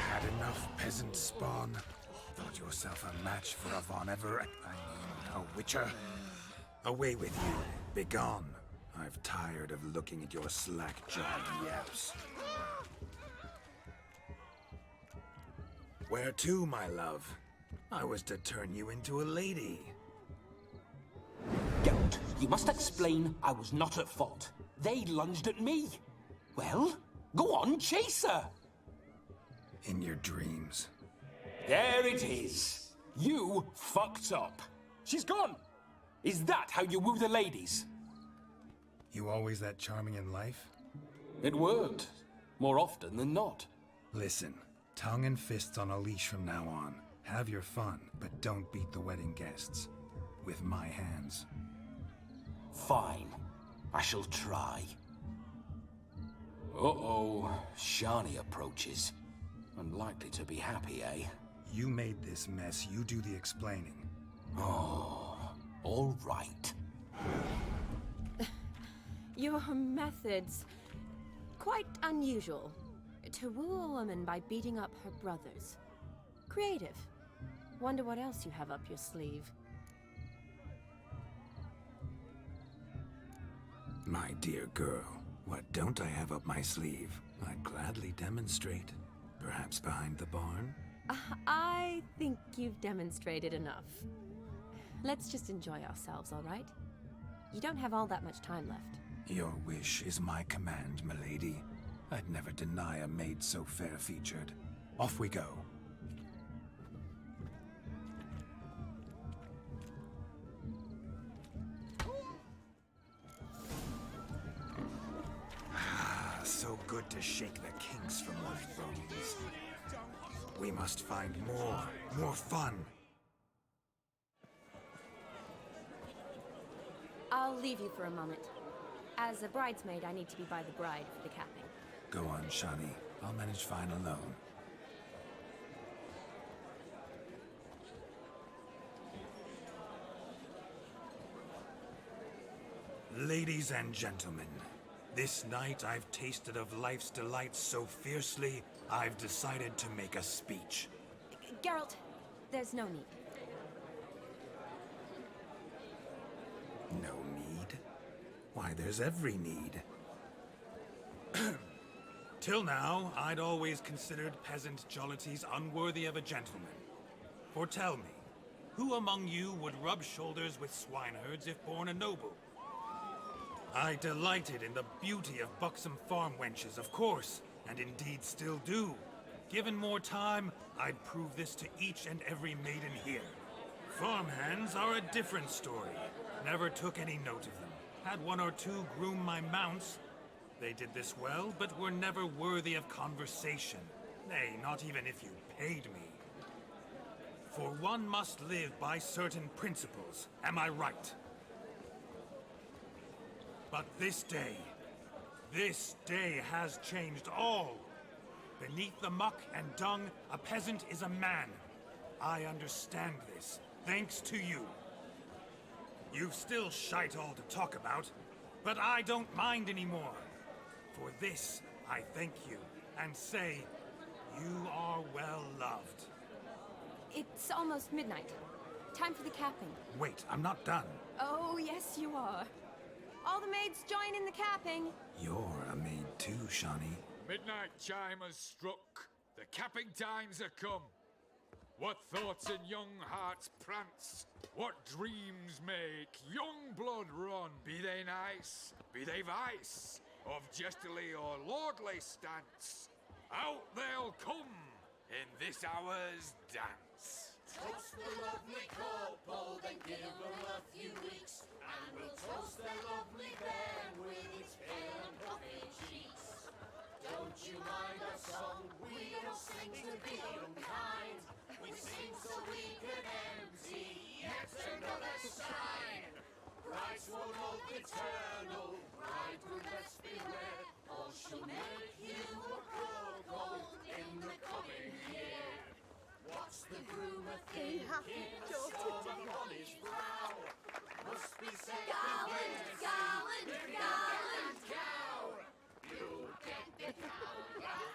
[SPEAKER 2] Had enough, peasant spawn? Thought yourself a match for a Von Everett, a witcher? Away with you. Begone. I've tired of looking at your slack-jawed yaps. Where to, my love? I was to turn you into a lady.
[SPEAKER 15] Geralt, you must explain I was not at fault. They lunged at me. Well, go on, chase her.
[SPEAKER 2] In your dreams.
[SPEAKER 15] There it is. You fucked up. She's gone. Is that how you woo the ladies?
[SPEAKER 2] You always that charming in life?
[SPEAKER 15] It worked. More often than not.
[SPEAKER 2] Listen, tongue and fists on a leash from now on. Have your fun, but don't beat the wedding guests. With my hands.
[SPEAKER 15] Fine. I shall try. Uh-oh. Shani approaches. Unlikely to be happy, eh?
[SPEAKER 2] You made this mess. You do the explaining.
[SPEAKER 15] Oh, all right.
[SPEAKER 13] Your methods... quite unusual. To woo a woman by beating up her brothers. Creative. Wonder what else you have up your sleeve.
[SPEAKER 2] My dear girl, what don't I have up my sleeve? I'd gladly demonstrate. Perhaps behind the barn?
[SPEAKER 13] I think you've demonstrated enough. Let's just enjoy ourselves, all right? You don't have all that much time left.
[SPEAKER 2] Your wish is my command, milady. I'd never deny a maid so fair-featured. Off we go. So good to shake the kinks from one's bones. We must find more fun.
[SPEAKER 13] I'll leave you for a moment. As a bridesmaid, I need to be by the bride for the capping.
[SPEAKER 2] Go on, Shani. I'll manage fine alone. Ladies and gentlemen, this night I've tasted of life's delights so fiercely, I've decided to make a speech.
[SPEAKER 13] Geralt, there's no need.
[SPEAKER 2] No need? Why, there's every need. Till now, I'd always considered peasant jollities unworthy of a gentleman. For tell me, who among you would rub shoulders with swineherds if born a noble? I delighted in the beauty of buxom farm wenches, of course, and indeed still do. Given more time, I'd prove this to each and every maiden here. Farmhands are a different story. Never took any note of them. Had one or two groom my mounts. They did this well, but were never worthy of conversation. Nay, not even if you paid me. For one must live by certain principles, am I right? But this day has changed all. Beneath the muck and dung, a peasant is a man. I understand this, thanks to you. You've still shite all to talk about, but I don't mind anymore. For this, I thank you, and say, you are well loved.
[SPEAKER 13] It's almost midnight. Time for the capping.
[SPEAKER 2] Wait, I'm not done.
[SPEAKER 13] Oh, yes, you are. All the maids join in the capping.
[SPEAKER 2] You're a maid too, Shani.
[SPEAKER 7] Midnight chime has struck. The capping times are come. What thoughts in young hearts prance? What dreams make young blood run? Be they nice, be they vice, of jestily or lordly stance, out they'll come in this hour's dance.
[SPEAKER 22] Toast the lovely couple, then give them a few weeks, and we'll toast their lovely bairn with its pale and puffy cheeks. Don't you mind our song? We don't sing to be unkind. We sing so we can empty yet another sign. Bride's one love eternal, bridegroom best beware, or she'll make you a cuckold in the coming year. What's the groom a thinking? Storm upon his brow. Must be said gallant cow. You'll get the cow,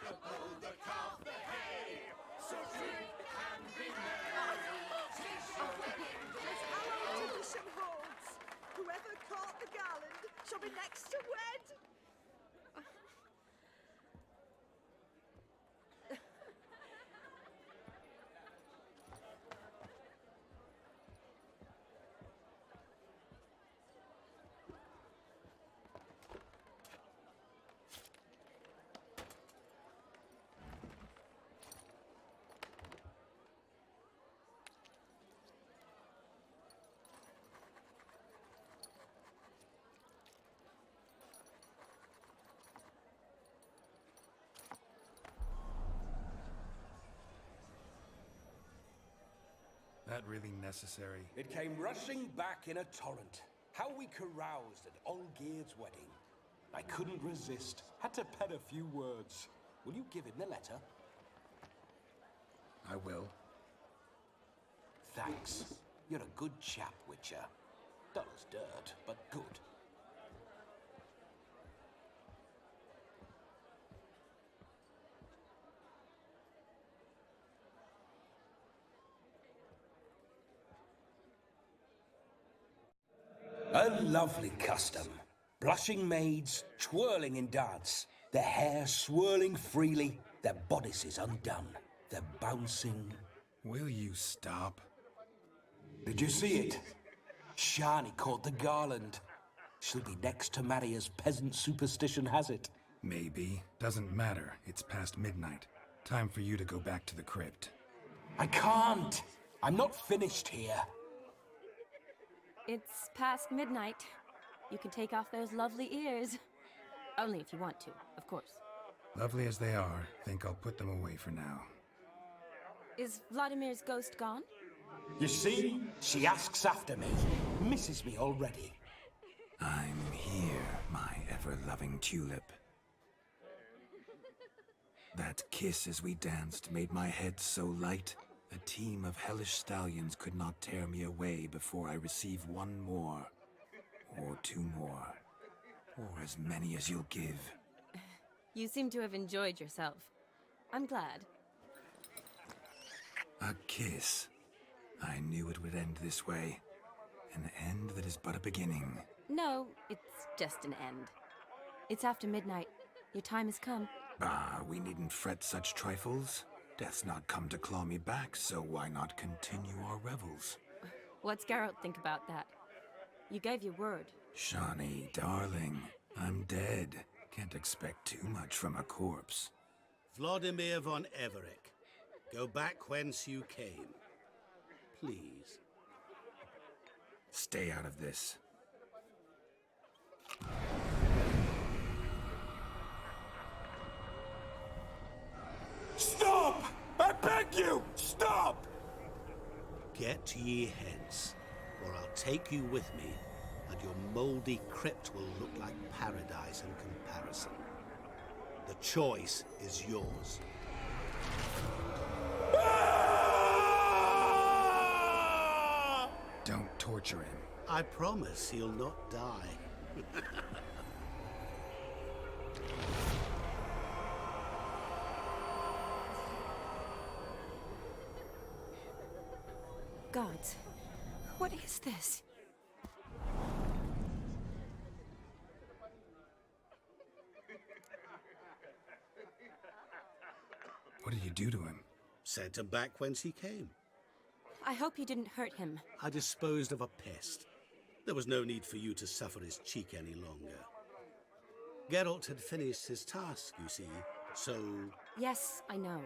[SPEAKER 22] the bull, the calf, the hay. So drink and be merry. Tis your wedding day.
[SPEAKER 17] As our tradition holds, whoever caught the garland shall be next
[SPEAKER 2] that really necessary?
[SPEAKER 15] It came rushing back in a torrent. How we caroused at Olgierd's wedding. I couldn't resist. Had to pen a few words. Will you give him the letter?
[SPEAKER 2] I will.
[SPEAKER 15] Thanks. You're a good chap, Witcher. Dull as dirt, but good. A lovely custom. Blushing maids twirling in dance, their hair swirling freely, their bodices undone, their bouncing.
[SPEAKER 2] Will you stop?
[SPEAKER 15] Did you see it? Shani caught the garland. She'll be next to marry as peasant superstition has it.
[SPEAKER 2] Maybe. Doesn't matter. It's past midnight. Time for you to go back to the crypt.
[SPEAKER 15] I can't. I'm not finished here.
[SPEAKER 13] It's past midnight. You can take off those lovely ears. Only if you want to, of course.
[SPEAKER 2] Lovely as they are, think I'll put them away for now.
[SPEAKER 13] Is Vladimir's ghost gone?
[SPEAKER 15] You see? She asks after me. Misses me already.
[SPEAKER 2] I'm here, my ever-loving tulip. That kiss as we danced made my head so light. A team of hellish stallions could not tear me away before I receive one more. Or two more. Or as many as you'll give.
[SPEAKER 13] You seem to have enjoyed yourself. I'm glad.
[SPEAKER 2] A kiss. I knew it would end this way. An end that is but a beginning.
[SPEAKER 13] No, it's just an end. It's after midnight. Your time has come.
[SPEAKER 2] Ah, we needn't fret such trifles. Death's not come to claw me back, so why not continue our revels?
[SPEAKER 13] What's Geralt think about that? You gave your word.
[SPEAKER 2] Shani, darling, I'm dead. Can't expect too much from a corpse.
[SPEAKER 6] Vladimir von Everec, go back whence you came. Please.
[SPEAKER 2] Stay out of this.
[SPEAKER 15] Stop! I beg you! Stop!
[SPEAKER 6] Get ye hence, or I'll take you with me, and your mouldy crypt will look like paradise in comparison. The choice is yours.
[SPEAKER 2] Don't torture him.
[SPEAKER 6] I promise he'll not die.
[SPEAKER 13] Gods, what is this?
[SPEAKER 2] What did you do to him?
[SPEAKER 6] Sent him back whence he came.
[SPEAKER 13] I hope you didn't hurt him.
[SPEAKER 6] I disposed of a pest. There was no need for you to suffer his cheek any longer. Geralt had finished his task, you see, so...
[SPEAKER 13] Yes, I know.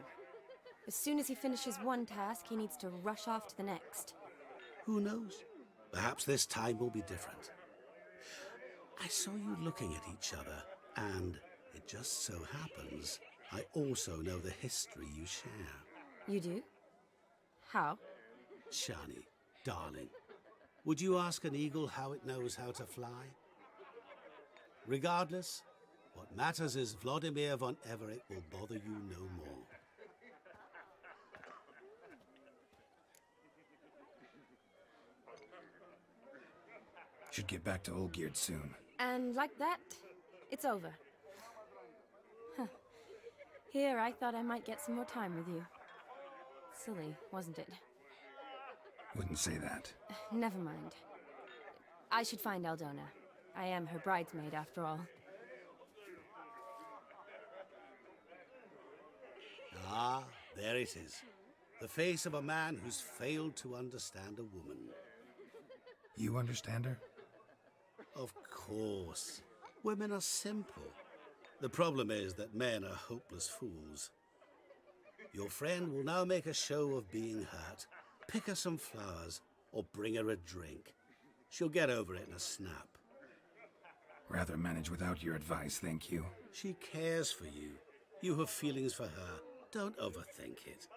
[SPEAKER 13] As soon as he finishes one task, he needs to rush off to the next.
[SPEAKER 6] Who knows? Perhaps this time will be different. I saw you looking at each other, and it just so happens I also know the history you share.
[SPEAKER 13] You do? How?
[SPEAKER 6] Shani, darling, would you ask an eagle how it knows how to fly? Regardless, what matters is Vladimir von Everec will bother you no more.
[SPEAKER 2] Should get back to Olgierd soon.
[SPEAKER 13] And like that, it's over. Huh. Here, I thought I might get some more time with you. Silly, wasn't it?
[SPEAKER 2] Wouldn't say that.
[SPEAKER 13] Never mind. I should find Aldona. I am her bridesmaid, after all.
[SPEAKER 6] Ah, there it is. The face of a man who's failed to understand a woman.
[SPEAKER 2] You understand her?
[SPEAKER 6] Of course. Women are simple. The problem is that men are hopeless fools. Your friend will now make a show of being hurt, pick her some flowers, or bring her a drink. She'll get over it in a snap.
[SPEAKER 2] Rather manage without your advice, thank you.
[SPEAKER 6] She cares for you. You have feelings for her. Don't overthink it.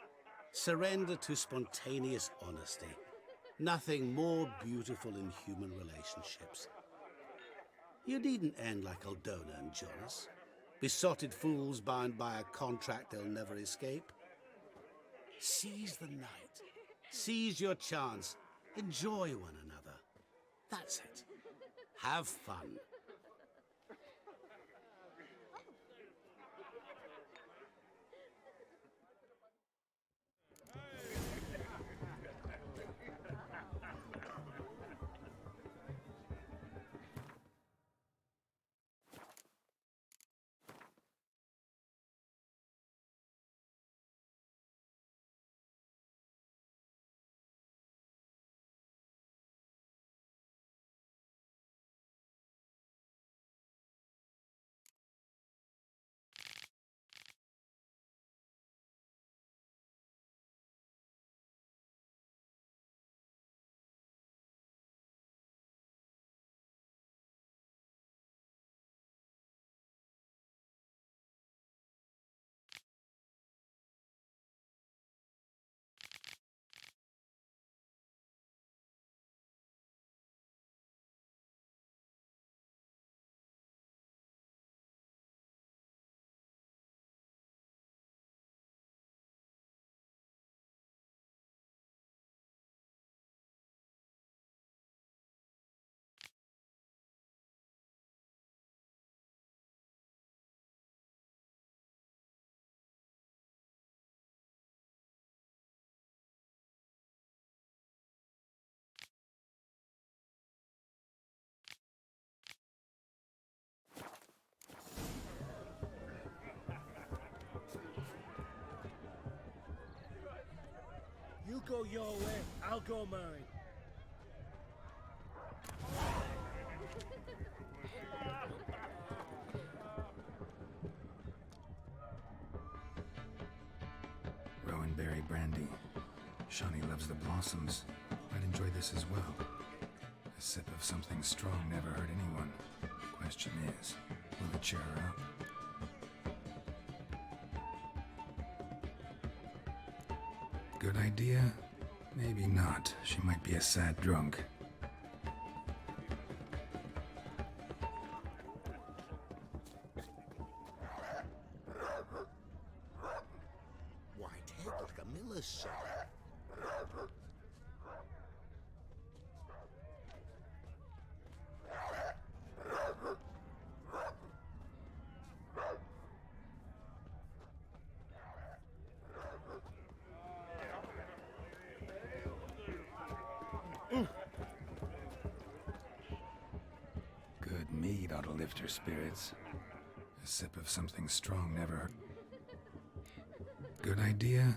[SPEAKER 6] Surrender to spontaneous honesty. Nothing more beautiful in human relationships. You needn't end like Aldona and Jonas. Besotted fools bound by a contract they'll never escape. Seize the night. Seize your chance. Enjoy one another. That's it. Have fun.
[SPEAKER 19] You go your way, I'll go mine.
[SPEAKER 2] Rowanberry brandy. Shawnee loves the blossoms. I'd enjoy this as well. A sip of something strong never hurt anyone. Question is, will it cheer her up? Good idea? Maybe not. She might be a sad drunk.
[SPEAKER 6] White head like a miller's son.
[SPEAKER 2] Good mead ought to lift her spirits. A sip of something strong never hurt. Good idea?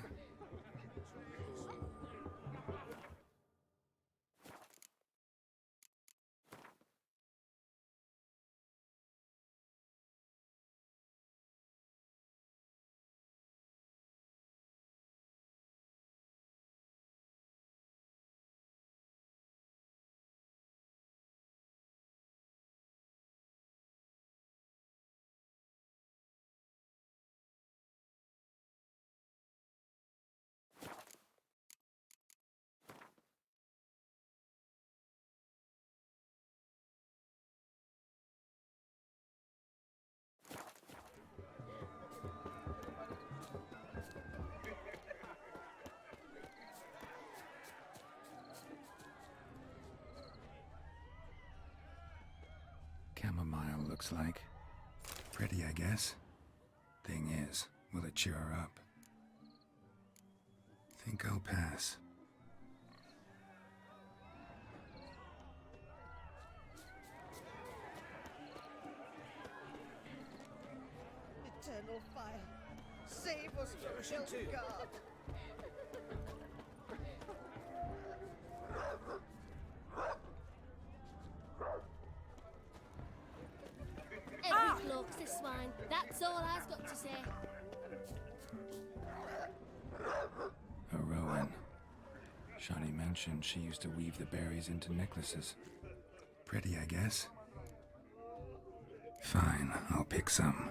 [SPEAKER 2] Chamomile looks like. Pretty, I guess. Thing is, will it cheer her up? Think I'll pass.
[SPEAKER 17] Eternal fire, save us from Hildegard.
[SPEAKER 3] Every bloke's a swine. That's all I've got to say.
[SPEAKER 2] A Rowan. Shawnee mentioned she used to weave the berries into necklaces. Pretty, I guess. Fine, I'll pick some.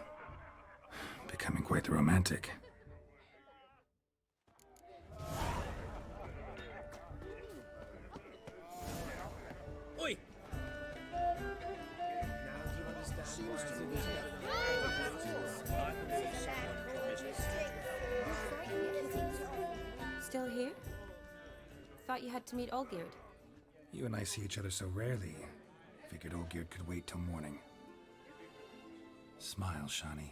[SPEAKER 2] Becoming quite the romantic.
[SPEAKER 13] thought you had to meet Olgierd.
[SPEAKER 2] You and I see each other so rarely. Figured Olgierd could wait till morning. Smile, Shani.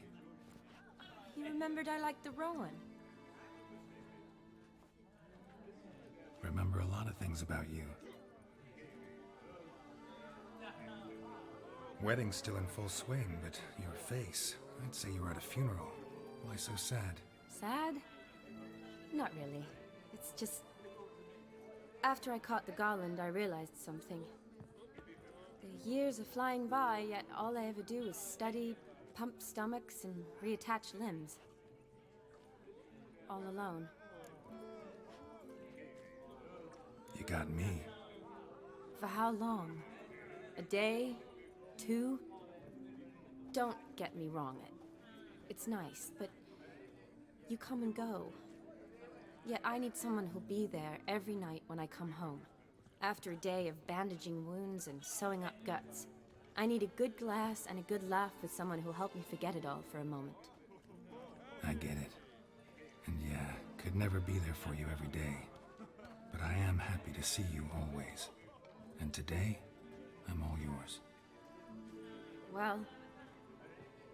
[SPEAKER 13] You remembered I liked the Rowan.
[SPEAKER 2] Remember a lot of things about you. Wedding's still in full swing, but your face, I'd say you were at a funeral. Why so sad?
[SPEAKER 13] Sad? Not really. It's just... After I caught the garland, I realized something. The years are flying by, yet all I ever do is study, pump stomachs, and reattach limbs. All alone.
[SPEAKER 2] You got me.
[SPEAKER 13] For how long? A day? 2? Don't get me wrong. It's nice, but you come and go. Yet I need someone who'll be there every night when I come home. After a day of bandaging wounds and sewing up guts, I need a good glass and a good laugh with someone who'll help me forget it all for a moment.
[SPEAKER 2] I get it. And yeah, could never be there for you every day. But I am happy to see you always. And today, I'm all yours.
[SPEAKER 13] Well,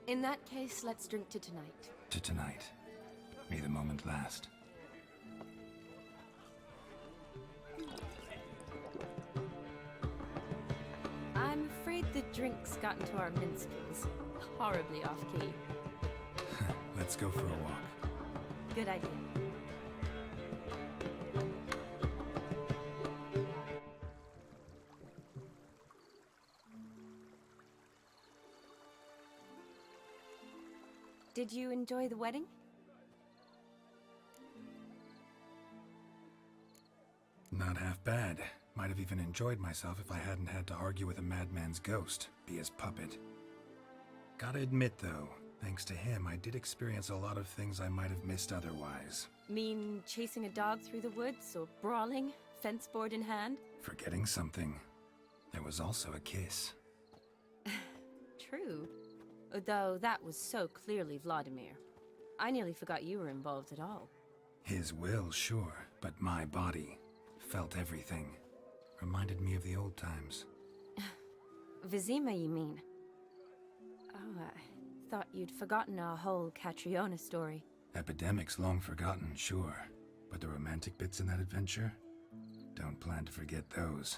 [SPEAKER 13] in that case, let's drink to tonight.
[SPEAKER 2] To tonight. May the moment last.
[SPEAKER 13] I'm afraid the drinks got into our minstrels. Horribly off-key.
[SPEAKER 2] Let's go for a walk.
[SPEAKER 13] Good idea. Did you enjoy the wedding?
[SPEAKER 2] Not half bad. Might have even enjoyed myself if I hadn't had to argue with a madman's ghost, be his puppet. Gotta admit though, thanks to him, I did experience a lot of things I might have missed otherwise.
[SPEAKER 13] Mean chasing a dog through the woods, or brawling, fence board in hand?
[SPEAKER 2] Forgetting something. There was also a kiss.
[SPEAKER 13] True. Though that was so clearly Vladimir. I nearly forgot you were involved at all.
[SPEAKER 2] His will, sure, but my body felt everything. Reminded me of the old times.
[SPEAKER 13] Vizima, you mean? Oh, I thought you'd forgotten our whole Catriona story.
[SPEAKER 2] Epidemics long forgotten, sure. But the romantic bits in that adventure? Don't plan to forget those.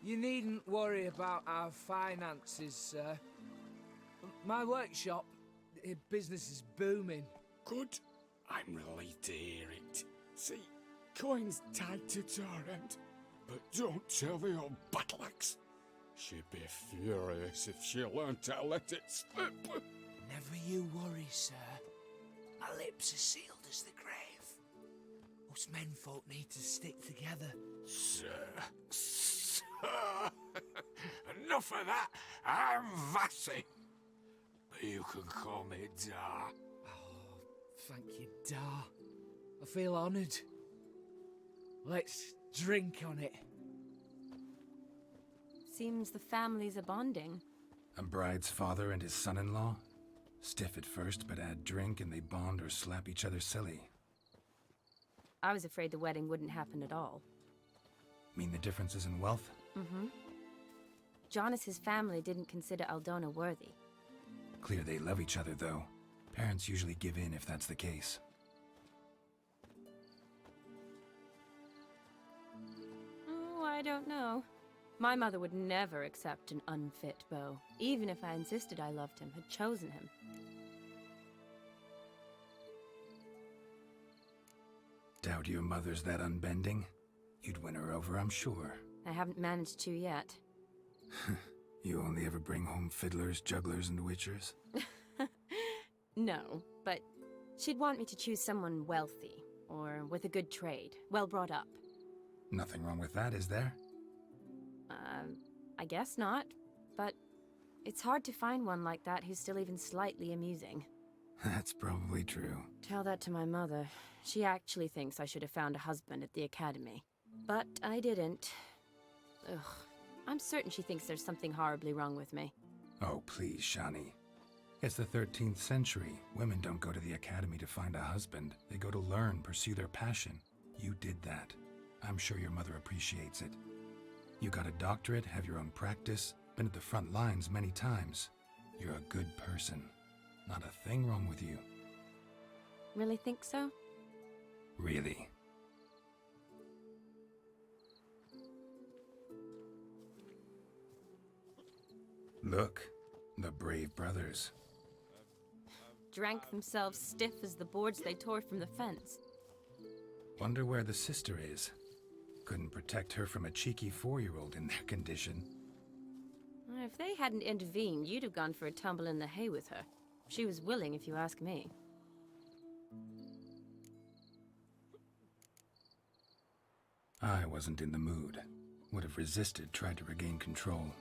[SPEAKER 8] You needn't worry about our finances, sir. My workshop, business is booming.
[SPEAKER 7] Good. I'm relieved to hear it. See, coin's tied to Torrent, but don't tell the old battleaxe. She'd be furious if she learned to let it slip.
[SPEAKER 8] Never you worry, sir. My lips are sealed as the grave. Us menfolk need to stick together.
[SPEAKER 7] Sir. Enough of that. I'm Vassy. But you can call me Dar.
[SPEAKER 8] Oh, thank you, Dar. I feel honoured. Let's drink on it.
[SPEAKER 13] Seems the families are bonding.
[SPEAKER 2] A bride's father and his son-in-law? Stiff at first, but add drink and they bond or slap each other silly.
[SPEAKER 13] I was afraid the wedding wouldn't happen at all.
[SPEAKER 2] Mean the differences in wealth?
[SPEAKER 13] Mm-hmm. Jonas's family didn't consider Aldona worthy.
[SPEAKER 2] Clear they love each other, though. Parents usually give in if that's the case.
[SPEAKER 13] Oh, I don't know. My mother would never accept an unfit beau, even if I insisted I loved him, had chosen him.
[SPEAKER 2] Doubt your mother's that unbending? You'd win her over, I'm sure.
[SPEAKER 13] I haven't managed to yet.
[SPEAKER 2] You only ever bring home fiddlers, jugglers, and witchers?
[SPEAKER 13] No, but she'd want me to choose someone wealthy, or with a good trade, well brought up.
[SPEAKER 2] Nothing wrong with that, is there?
[SPEAKER 13] I guess not, but it's hard to find one like that who's still even slightly amusing.
[SPEAKER 2] That's probably true.
[SPEAKER 13] Tell that to my mother. She actually thinks I should have found a husband at the academy. But I didn't. Ugh. I'm certain she thinks there's something horribly wrong with me.
[SPEAKER 2] Oh, please, Shani. It's the 13th century. Women don't go to the academy to find a husband. They go to learn, pursue their passion. You did that. I'm sure your mother appreciates it. You got a doctorate, have your own practice, been at the front lines many times. You're a good person. Not a thing wrong with you.
[SPEAKER 13] Really think so?
[SPEAKER 2] Really. Look, the brave brothers.
[SPEAKER 13] Drank themselves stiff as the boards they tore from the fence.
[SPEAKER 2] Wonder where the sister is. Couldn't protect her from a cheeky 4-year-old in their condition.
[SPEAKER 13] If they hadn't intervened, you'd have gone for a tumble in the hay with her. She was willing, if you ask me.
[SPEAKER 2] I wasn't in the mood. Would have resisted, tried to regain control.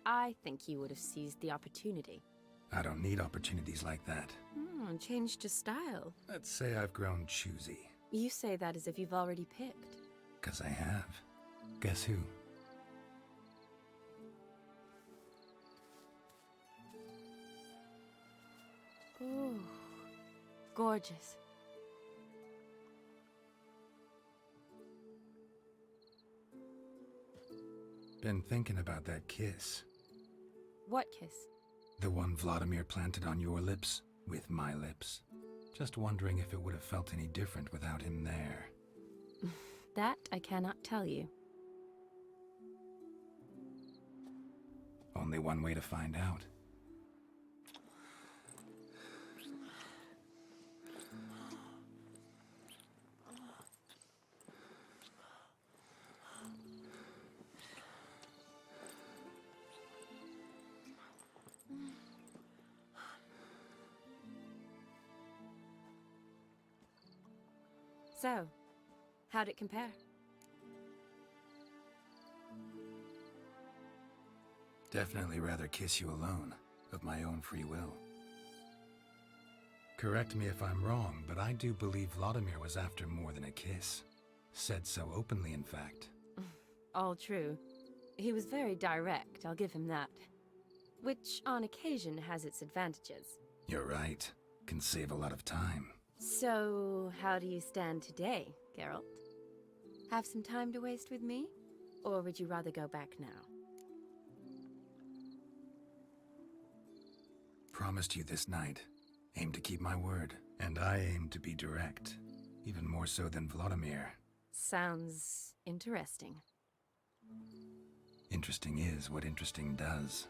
[SPEAKER 13] I think you would have seized the opportunity.
[SPEAKER 2] I don't need opportunities like that.
[SPEAKER 13] Changed your style.
[SPEAKER 2] Let's say I've grown choosy.
[SPEAKER 13] You say that as if you've already picked.
[SPEAKER 2] 'Cause I have. Guess who?
[SPEAKER 13] Ooh, gorgeous.
[SPEAKER 2] Been thinking about that kiss.
[SPEAKER 13] What kiss?
[SPEAKER 2] The one Vladimir planted on your lips, with my lips. Just wondering if it would have felt any different without him there.
[SPEAKER 13] That I cannot tell you.
[SPEAKER 2] Only one way to find out.
[SPEAKER 13] So, how'd it compare?
[SPEAKER 2] Definitely rather kiss you alone, of my own free will. Correct me if I'm wrong, but I do believe Vladimir was after more than a kiss. Said so openly, in fact.
[SPEAKER 13] All true. He was very direct, I'll give him that. Which, on occasion, has its advantages.
[SPEAKER 2] You're right. Can save a lot of time.
[SPEAKER 13] So, how do you stand today, Geralt? Have some time to waste with me? Or would you rather go back now?
[SPEAKER 2] Promised you this night. Aim to keep my word. And I aim to be direct. Even more so than Vladimir.
[SPEAKER 13] Sounds interesting.
[SPEAKER 2] Interesting is what interesting does.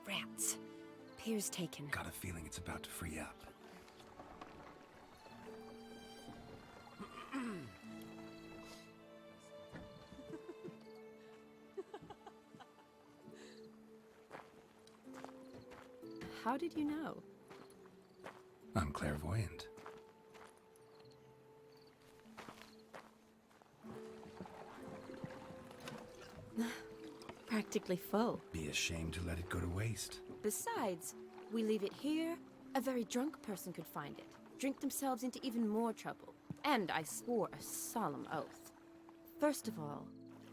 [SPEAKER 13] Rats. Pier's taken.
[SPEAKER 2] Got a feeling it's about to free up.
[SPEAKER 13] How did you know?
[SPEAKER 2] I'm clairvoyant.
[SPEAKER 13] Practically full.
[SPEAKER 2] Be ashamed to let it go to waste.
[SPEAKER 13] Besides, we leave it here, a very drunk person could find it, drink themselves into even more trouble. And I swore a solemn oath. First of all,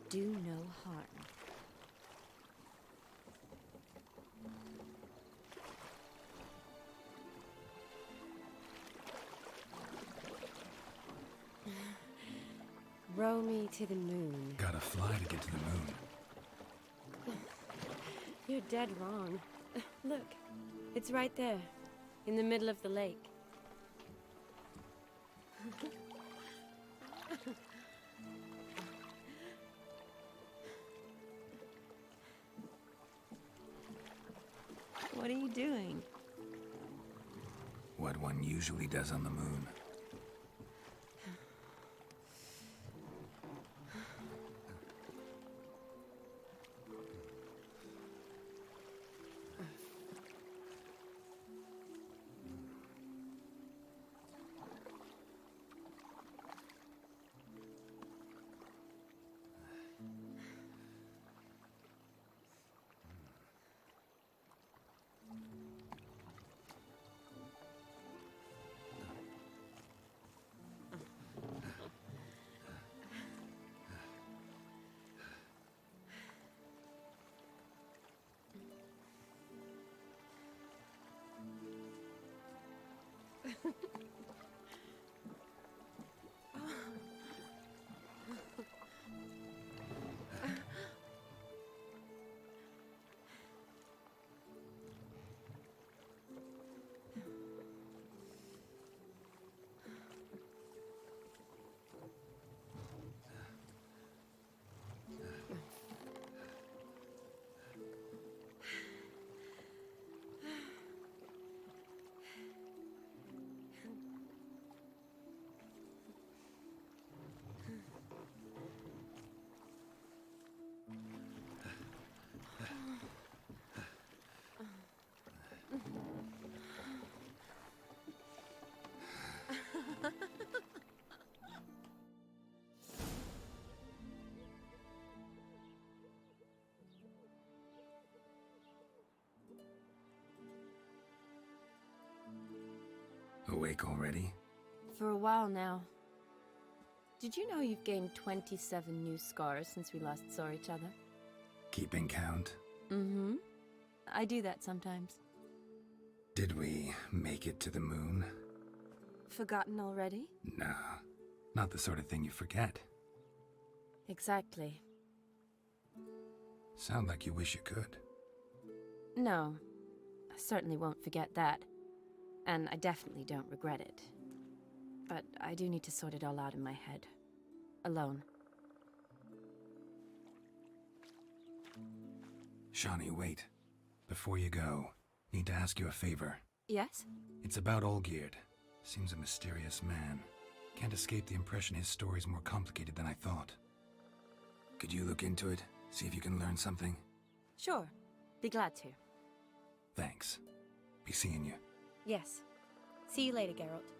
[SPEAKER 13] do no harm. Row me to the moon.
[SPEAKER 2] Gotta fly to get to the moon.
[SPEAKER 13] You're dead wrong. Look, it's right there, in the middle of the lake. What are you doing?
[SPEAKER 2] What one usually does on the moon. Awake already?
[SPEAKER 13] For a while now. Did you know you've gained 27 new scars since we last saw each other?
[SPEAKER 2] Keeping count?
[SPEAKER 13] Mm-hmm. I do that sometimes.
[SPEAKER 2] Did we make it to the moon?
[SPEAKER 13] Forgotten already?
[SPEAKER 2] No, not the sort of thing you forget.
[SPEAKER 13] Exactly.
[SPEAKER 2] Sound like you wish you could.
[SPEAKER 13] No, I certainly won't forget that. And I definitely don't regret it. But I do need to sort it all out in my head. Alone.
[SPEAKER 2] Shawnee, wait. Before you go, need to ask you a favor.
[SPEAKER 13] Yes?
[SPEAKER 2] It's about Olgierd. Seems a mysterious man. Can't escape the impression his story's more complicated than I thought. Could you look into it? See if you can learn something?
[SPEAKER 13] Sure. Be glad to.
[SPEAKER 2] Thanks. Be seeing you.
[SPEAKER 13] Yes. See you later, Geralt.